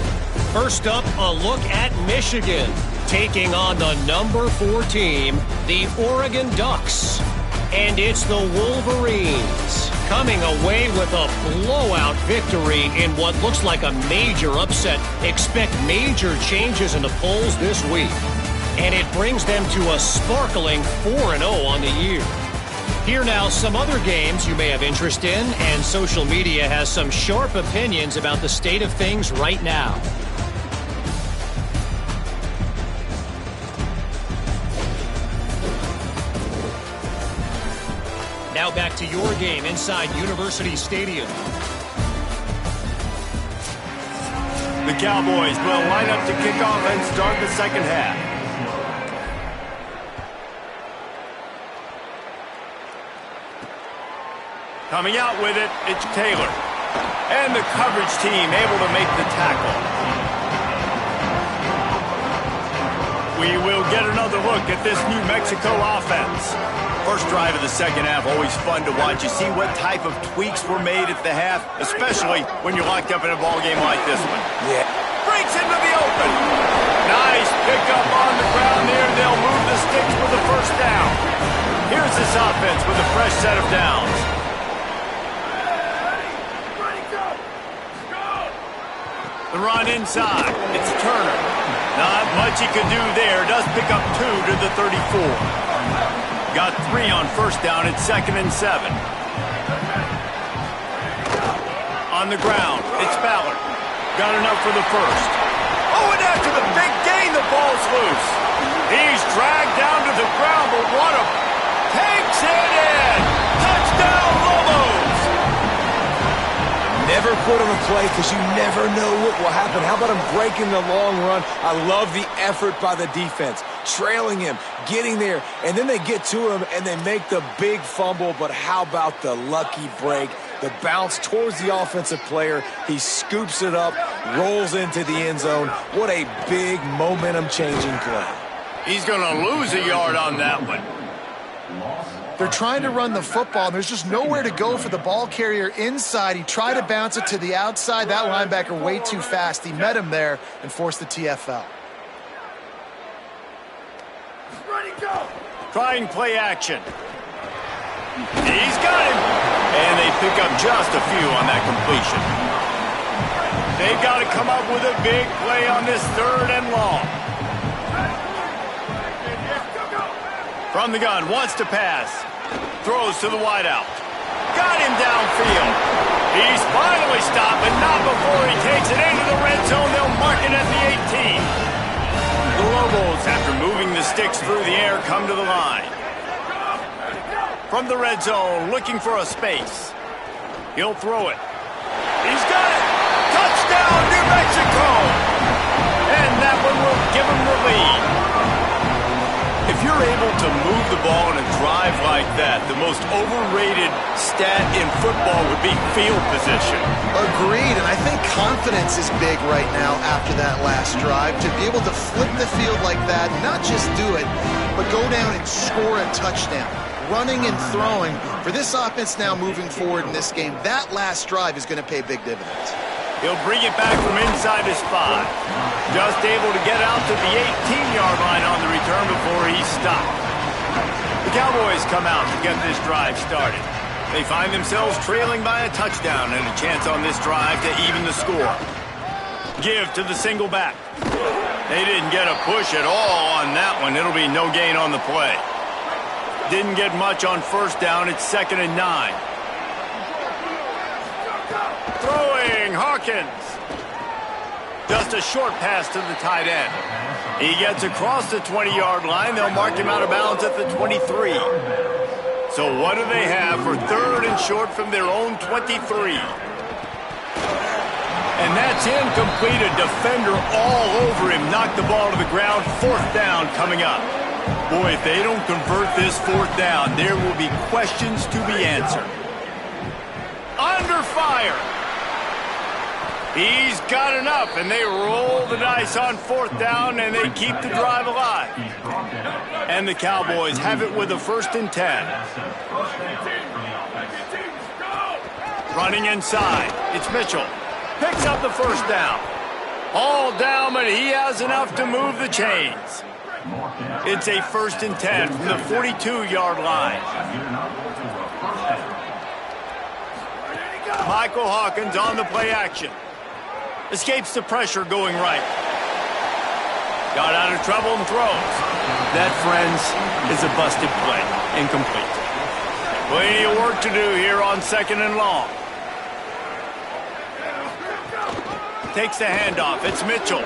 [SPEAKER 6] First up, a look at Michigan, taking on the number 4 team, the Oregon Ducks. And it's the Wolverines coming away with a blowout victory in what looks like a major upset. Expect major changes in the polls this week. And it brings them to a sparkling 4-0 on the year. Here now, some other games you may have interest in, and social media has some sharp opinions about the state of things right now. Now back to your game inside University Stadium.
[SPEAKER 2] The Cowboys will line up to kick off and start the second half. Coming out with it, it's Taylor. And the coverage team able to make the tackle. We will get another look at this New Mexico offense. First drive of the second half, always fun to watch. You see what type of tweaks were made at the half, especially when you're locked up in a ball game like this one.
[SPEAKER 4] Yeah.
[SPEAKER 2] Breaks into the open. Nice pickup on the ground there. They'll move the sticks for the first down. Here's this offense with a fresh set of downs. The run inside. It's Turner. Not much he could do there. Does pick up 2 to the 34. Got 3 on first down. It's 2nd and 7. On the ground, it's Ballard. Got enough for the first. Oh, and after the big gain, the ball's loose. He's dragged down to the ground, but what a... Takes it in! Touchdown, Lobos!
[SPEAKER 4] Never put him in play because you never know what will happen. How about him breaking the long run? I love the effort by the defense. Trailing him, getting there, and then they get to him and they make the big fumble. But how about the lucky break? The bounce towards the offensive player. He scoops it up, rolls into the end zone. What a big momentum-changing play.
[SPEAKER 2] He's going to lose a yard on that one.
[SPEAKER 5] They're trying to run the football, and there's just nowhere to go for the ball carrier inside. He tried to bounce it to the outside. That linebacker way too fast. He met him there and forced the TFL.
[SPEAKER 2] Trying play action. He's got him. And they pick up just a few on that completion. They've got to come up with a big play on this 3rd and long. From the gun, wants to pass. Throws to the wideout. Got him downfield. He's finally stopped, but not before he takes it into the red zone. They'll mark it at the 18. The Lobos, after moving the sticks through the air, come to the line. From the red zone, looking for a space. He'll throw it. He's got it. Touchdown, New Mexico. And that one will give him the lead. If you're able to move the ball in a drive like that, the most overrated stat in football would be field position.
[SPEAKER 5] Agreed, and I think confidence is big right now after that last drive. To be able to flip the field like that, not just do it, but go down and score a touchdown. Running and throwing. For this offense now moving forward in this game, that last drive is going to pay big dividends.
[SPEAKER 2] He'll bring it back from inside his 5. Just able to get out to the 18-yard line on the return before he's stopped. The Cowboys come out to get this drive started. They find themselves trailing by a touchdown and a chance on this drive to even the score. Give to the single back. They didn't get a push at all on that one. It'll be no gain on the play. Didn't get much on 1st down. It's 2nd and 9. Throwing, Hawkins. Just a short pass to the tight end. He gets across the 20-yard line. They'll mark him out of bounds at the 23. So what do they have for 3rd and short from their own 23? And that's incomplete. A defender all over him. Knocked the ball to the ground. 4th down coming up. Boy, if they don't convert this 4th down, there will be questions to be answered. Under fire. He's got enough, and they roll the dice on 4th down, and they keep the drive alive. And the Cowboys have it with a 1st and 10. Running inside. It's Mitchell. Picks up the 1st down. All down, but he has enough to move the chains. It's a 1st and 10 from the 42-yard line. Michael Hawkins on the play action. Escapes the pressure going right. Got out of trouble and throws. That, friends, is a busted play. Incomplete. Plenty of work to do here on 2nd and long. Takes the handoff. It's Mitchell.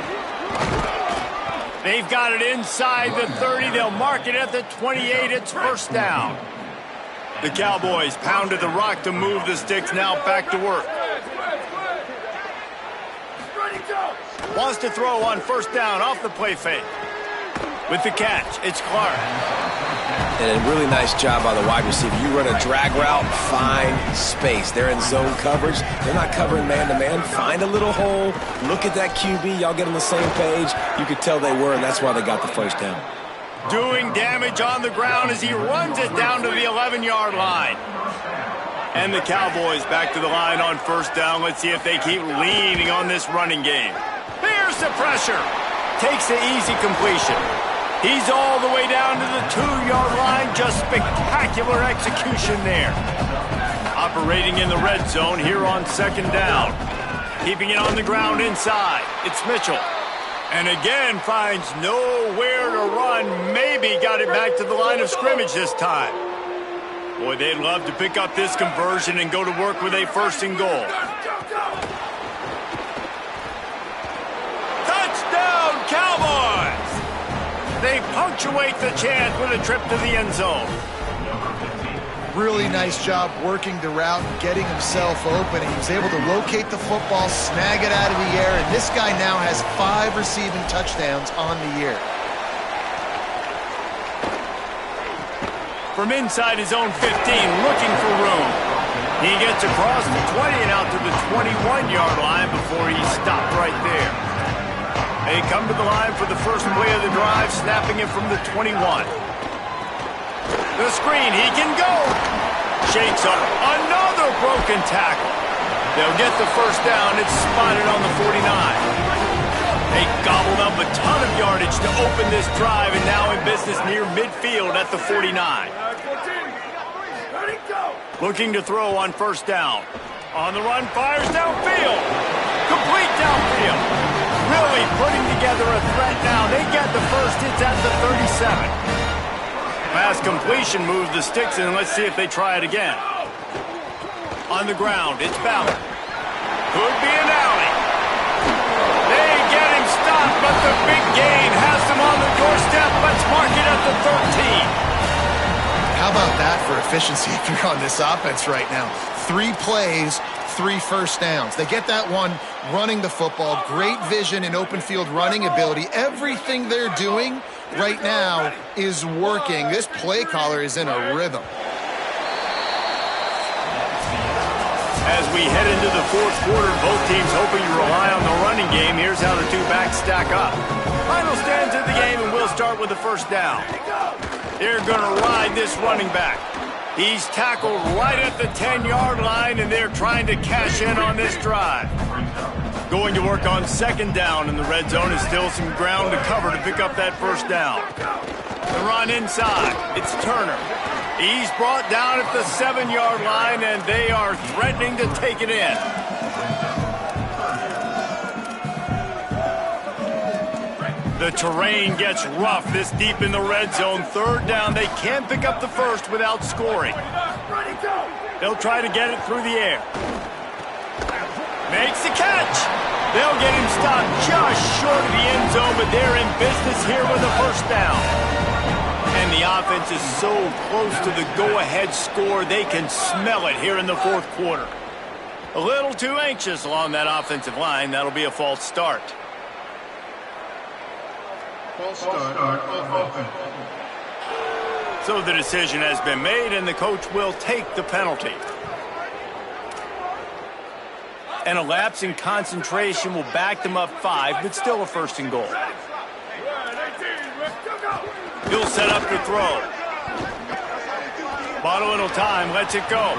[SPEAKER 2] They've got it inside the 30. They'll mark it at the 28. It's 1st down. The Cowboys pounded the rock to move the sticks. Now back to work. Wants to throw on 1st down off the play fake. With the catch, it's Clark.
[SPEAKER 4] And a really nice job by the wide receiver. You run a drag route, find space. They're in zone coverage. They're not covering man-to-man. Find a little hole. Look at that QB. Y'all get on the same page. You could tell they were, and that's why they got the 1st down.
[SPEAKER 2] Doing damage on the ground as he runs it down to the 11-yard line. And the Cowboys back to the line on 1st down. Let's see if they keep leaning on this running game. Here's the pressure. Takes the easy completion. He's all the way down to the 2-yard line. Just spectacular execution there. Operating in the red zone here on 2nd down. Keeping it on the ground inside. It's Mitchell. And again finds nowhere to run. Maybe got it back to the line of scrimmage this time. Boy, they'd love to pick up this conversion and go to work with a 1st and goal. Touchdown, Cowboys! They punctuate the chance with a trip to the end zone.
[SPEAKER 5] Really nice job working the route and getting himself open. He was able to locate the football, snag it out of the air, and this guy now has 5 receiving touchdowns on the year.
[SPEAKER 2] From inside his own 15, looking for room. He gets across the 20 and out to the 21-yard line before he's stopped right there. They come to the line for the first play of the drive, snapping it from the 21. The screen, he can go. Shakes up another broken tackle. They'll get the 1st down. It's spotted on the 49. They gobbled up a ton of yardage to open this drive, and now in business near midfield at the 49. Looking to throw on first down. On the run, fires downfield. Complete downfield. Really putting together a threat now. They get the first. It's at the 37. Pass completion moves the sticks in. Let's see if they try it again. On the ground, it's Ballard. Could be an alley. They get him stopped, but the big gain has them on the doorstep. Let's mark it at the 13.
[SPEAKER 5] How about that for efficiency if you're on this offense right now? 3 plays, 3 first downs. They get that one running the football. Great vision and open field running ability. Everything they're doing right now is working. This play caller is in a rhythm.
[SPEAKER 2] As we head into the fourth quarter, both teams hoping to rely on the running game. Here's how the two backs stack up. Final stands of the game, and we'll start with the first down. They're going to ride this running back. He's tackled right at the 10-yard line, and they're trying to cash in on this drive. Going to work on second down in the red zone. Is still some ground to cover to pick up that first down. The run inside. It's Turner. He's brought down at the 7-yard line, and they are threatening to take it in. The terrain gets rough this deep in the red zone. Third down, they can pick up the first without scoring. They'll try to get it through the air. Makes the catch. They'll get him stopped just short of the end zone, but they're in business here with a first down. And the offense is so close to the go-ahead score, they can smell it here in the fourth quarter. A little too anxious along that offensive line. That'll be a false start. So the decision has been made, and the coach will take the penalty. And a lapse in concentration will back them up 5, but still a first and goal. He'll set up the throw. Bought a little time, lets it go.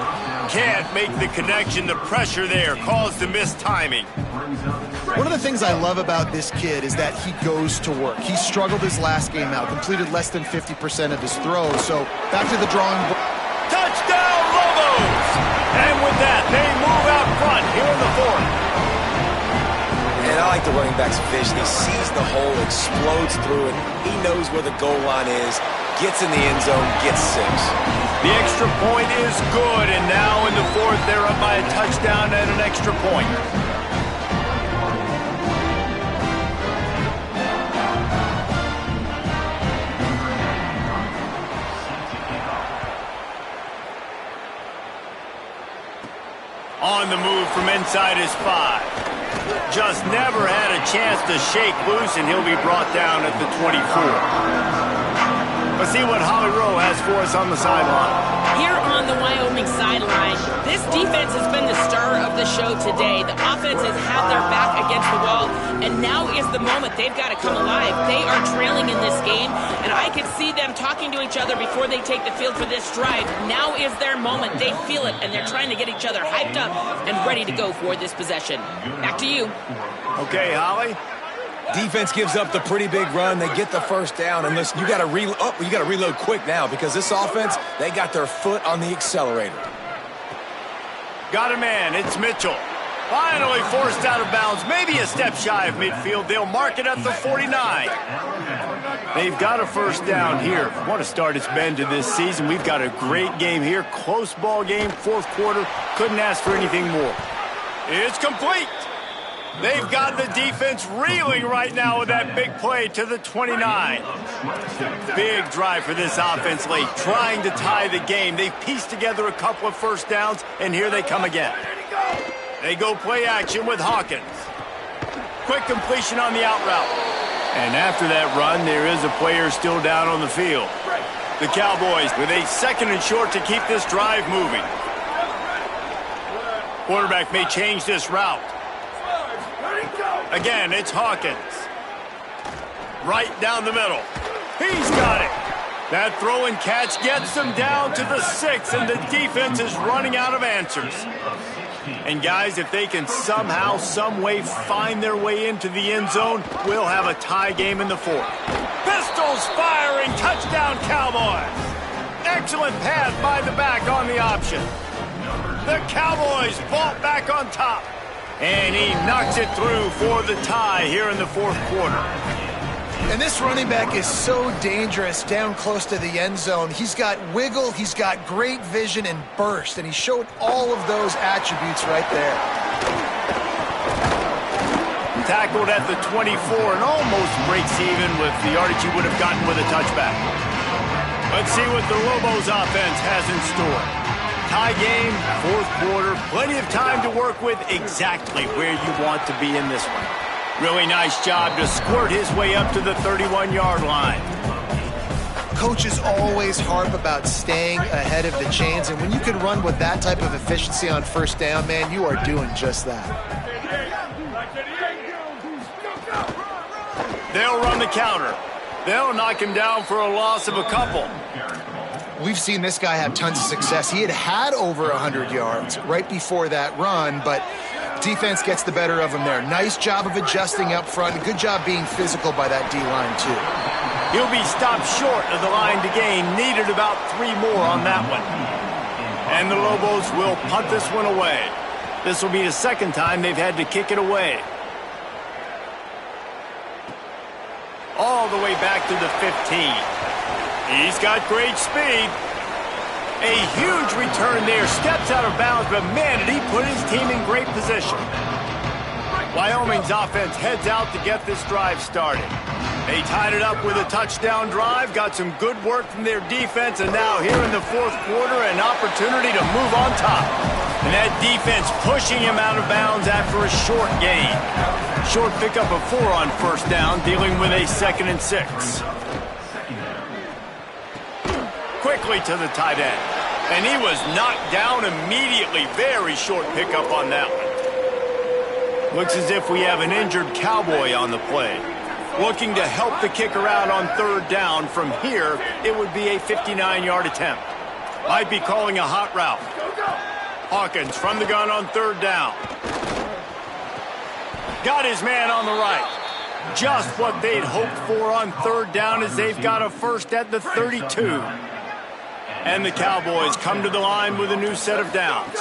[SPEAKER 2] Can't make the connection. The pressure there caused the missed timing.
[SPEAKER 5] One of the things I love about this kid is that he goes to work. He struggled his last game out, completed less than 50% of his throws. So back to the drawing board.
[SPEAKER 2] Touchdown, Lobos! And with that, they move out front here in the fourth.
[SPEAKER 4] And I like the running back's vision. He sees the hole, explodes through it. He knows where the goal line is, gets in the end zone, gets 6.
[SPEAKER 2] The extra point is good, and now in the fourth, they're up by a touchdown and an extra point. On the move from inside his 5. Just never had a chance to shake loose, and he'll be brought down at the 24. Let's see what Holly Rowe has for us on the sideline.
[SPEAKER 3] Here on the Wyoming sideline, this defense has been the star of the show today. The offense has had their back against the wall, and now is the moment. They've got to come alive. They are trailing in this game, and I can see them talking to each other before they take the field for this drive. Now is their moment. They feel it, and they're trying to get each other hyped up and ready to go for this possession. Back to you.
[SPEAKER 2] Okay, Holly.
[SPEAKER 4] Defense gives up the pretty big run. They get the first down. And listen, you got to reload quick now because this offense, they got their foot on the accelerator.
[SPEAKER 2] Got a man. It's Mitchell. Finally forced out of bounds. Maybe a step shy of midfield. They'll mark it at the 49. They've got a first down here. What a start it's been to this season. We've got a great game here. Close ball game, fourth quarter. Couldn't ask for anything more. It's complete. They've got the defense reeling right now with that big play to the 29. Big drive for this offense late, trying to tie the game. They've pieced together a couple of first downs, and here they come again. They go play action with Hawkins. Quick completion on the out route. And after that run, there is a player still down on the field. The Cowboys with a second and short to keep this drive moving. Quarterback may change this route. Again, it's Hawkins. Right down the middle. He's got it. That throw and catch gets them down to the 6, and the defense is running out of answers. And guys, if they can somehow, some way find their way into the end zone, we'll have a tie game in the fourth. Pistols firing, touchdown Cowboys. Excellent pass by the back on the option. The Cowboys vault back on top. And he knocks it through for the tie here in the fourth quarter.
[SPEAKER 5] And this running back is so dangerous down close to the end zone. He's got wiggle, he's got great vision and burst, and he showed all of those attributes right there.
[SPEAKER 2] Tackled at the 24 and almost breaks even with the yardage he would have gotten with a touchback. Let's see what the Lobos offense has in store. Tie game, fourth quarter, plenty of time to work with, exactly where you want to be in this one. Really nice job to squirt his way up to the 31-yard line.
[SPEAKER 5] Coaches always harp about staying ahead of the chains, and when you can run with that type of efficiency on first down, man, you are doing just that.
[SPEAKER 2] They'll run the counter. They'll knock him down for a loss of a couple.
[SPEAKER 5] We've seen this guy have tons of success. He had over 100 yards right before that run, but defense gets the better of him there. Nice job of adjusting up front. Good job being physical by that D-line, too.
[SPEAKER 2] He'll be stopped short of the line to gain. Needed about 3 more on that one. And the Lobos will punt this one away. This will be the second time they've had to kick it away. All the way back to the 15. He's got great speed. A huge return there. Steps out of bounds, but man, did he put his team in great position. Wyoming's offense heads out to get this drive started. They tied it up with a touchdown drive, got some good work from their defense, and now here in the fourth quarter, an opportunity to move on top. And that defense pushing him out of bounds after a short gain. Short pickup of 4 on first down, dealing with a 2nd and 6. Quickly to the tight end. And he was knocked down immediately. Very short pickup on that one. Looks as if we have an injured Cowboy on the play. Looking to help the kicker out on third down. From here, it would be a 59-yard attempt. Might be calling a hot route. Hawkins from the gun on third down. Got his man on the right. Just what they'd hoped for on third down, as they've got a first at the 32. And the Cowboys come to the line with a new set of downs.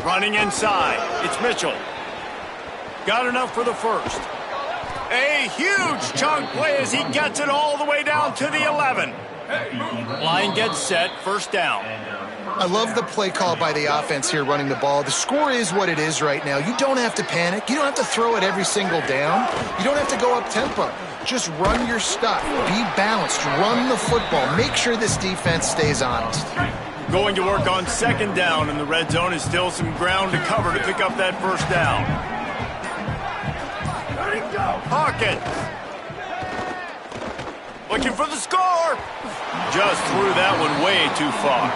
[SPEAKER 2] Running inside, it's Mitchell. Got enough for the first. A huge chunk play as he gets it all the way down to the 11. Line gets set, first down.
[SPEAKER 5] I love the play call by the offense here running the ball. The score is what it is right now. You don't have to panic. You don't have to throw it every single down. You don't have to go up tempo. Just run your stuff. Be balanced. Run the football. Make sure this defense stays honest.
[SPEAKER 2] Going to work on second down in the red zone is still some ground to cover to pick up that first down. Hawkins. Looking for the score. Just threw that one way too far.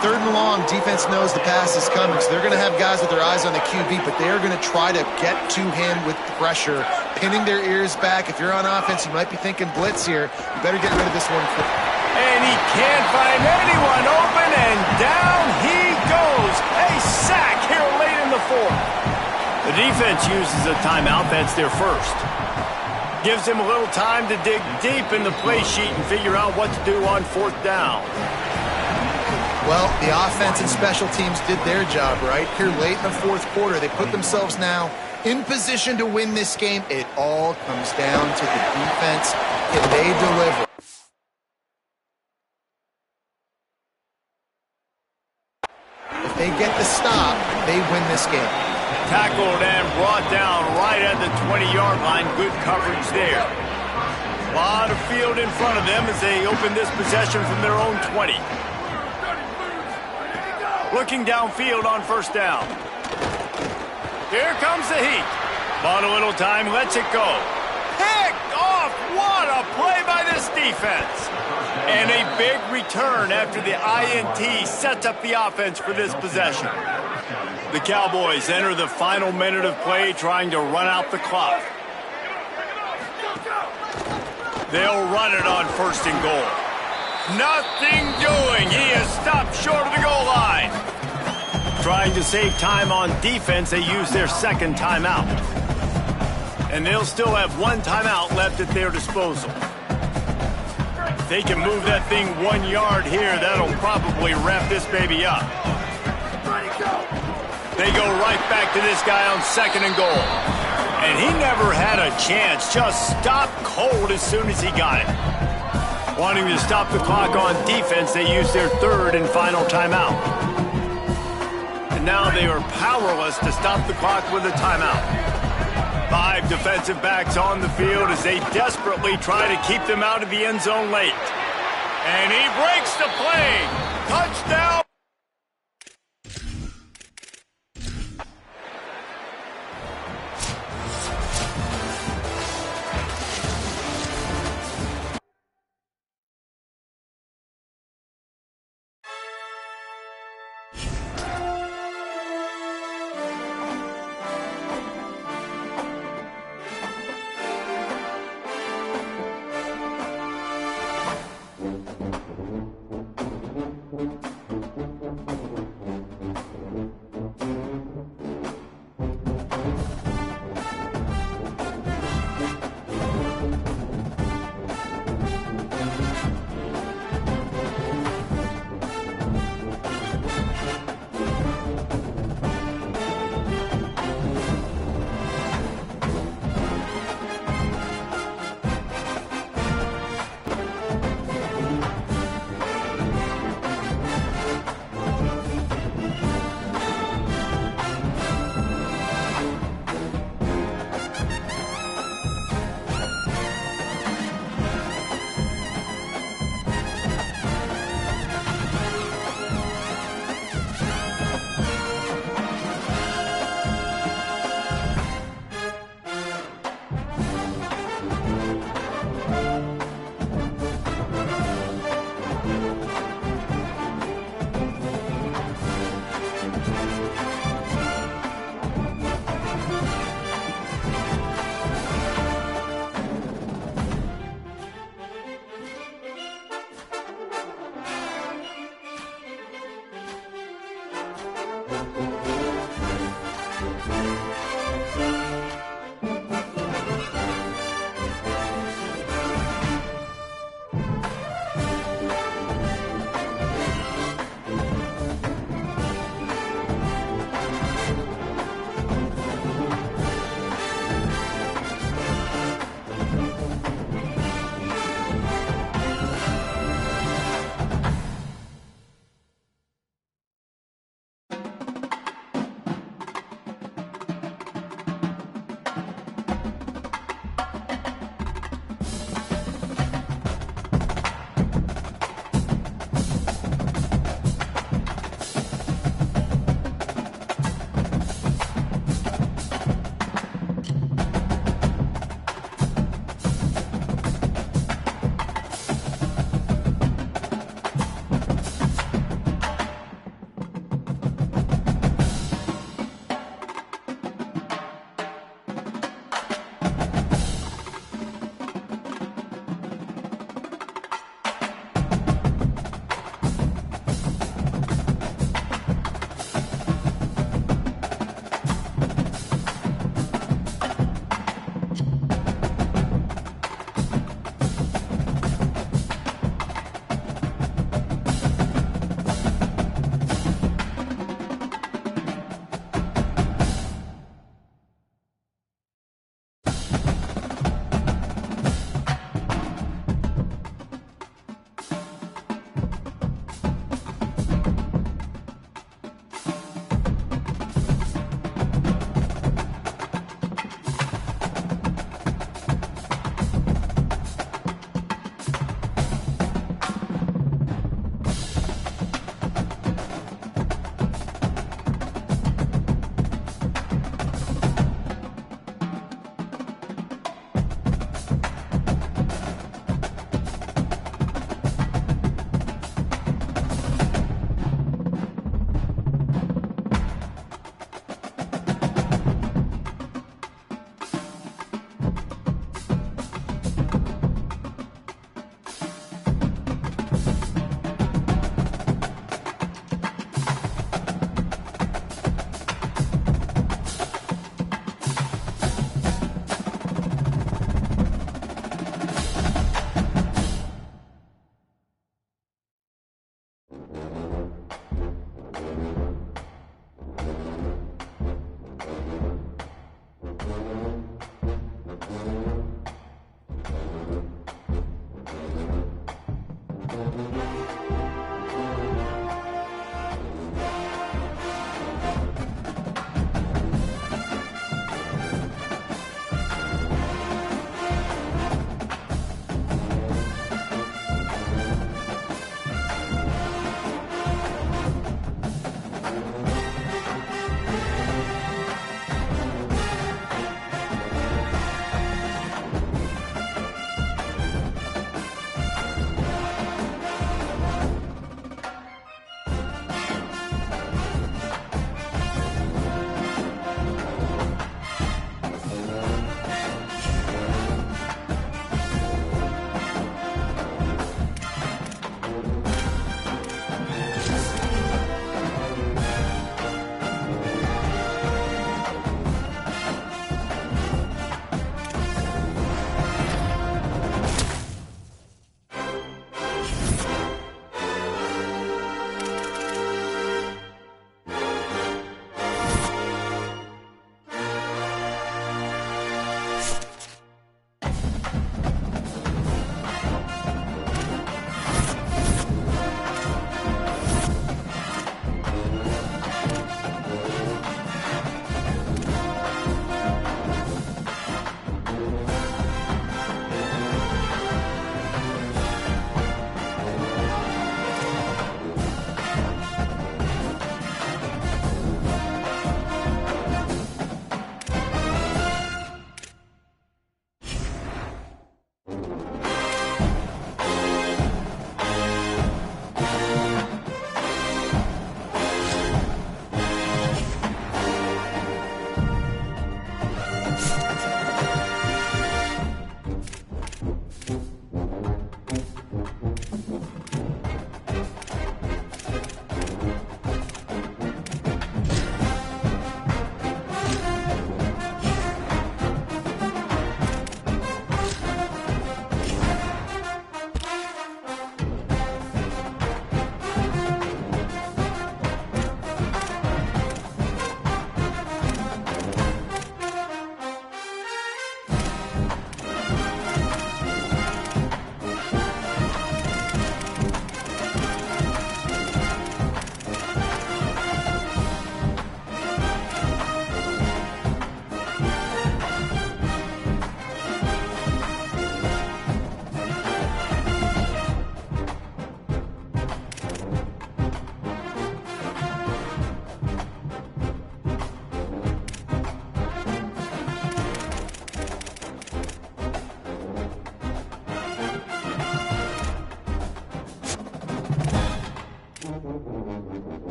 [SPEAKER 5] Third and long, defense knows the pass is coming, so they're going to have guys with their eyes on the QB, but they're going to try to get to him with pressure, pinning their ears back. If you're on offense, you might be thinking blitz here. You better get rid of this one quick.
[SPEAKER 2] And he can't find anyone open, and down he goes. A sack here late in the fourth. The defense uses a timeout. That's their first. Gives him a little time to dig deep in the play sheet and figure out what to do on fourth down.
[SPEAKER 5] Well, the offense and special teams did their job, right? Here late in the fourth quarter, they put themselves now in position to win this game. It all comes down to the defense. Can they deliver? If they get the stop, they win this game.
[SPEAKER 2] Tackled and brought down right at the 20-yard line. Good coverage there. A lot of field in front of them as they open this possession from their own 20. Looking downfield on first down. Here comes the heat. Bought a little time, lets it go. Picked off. What a play by this defense. And a big return after the INT sets up the offense for this possession. The Cowboys enter the final minute of play trying to run out the clock. They'll run it on first and goal. Nothing doing. He is stopped short of the goal line. Trying to save time on defense, they use their second timeout. And they'll still have one timeout left at their disposal. If they can move that thing 1 yard here, that'll probably wrap this baby up. They go right back to this guy on 2nd and goal. And he never had a chance, just stopped cold as soon as he got it. Wanting to stop the clock on defense, they use their 3rd and final timeout. And now they are powerless to stop the clock with a timeout. 5 defensive backs on the field as they desperately try to keep them out of the end zone late. And he breaks the play. Touchdown.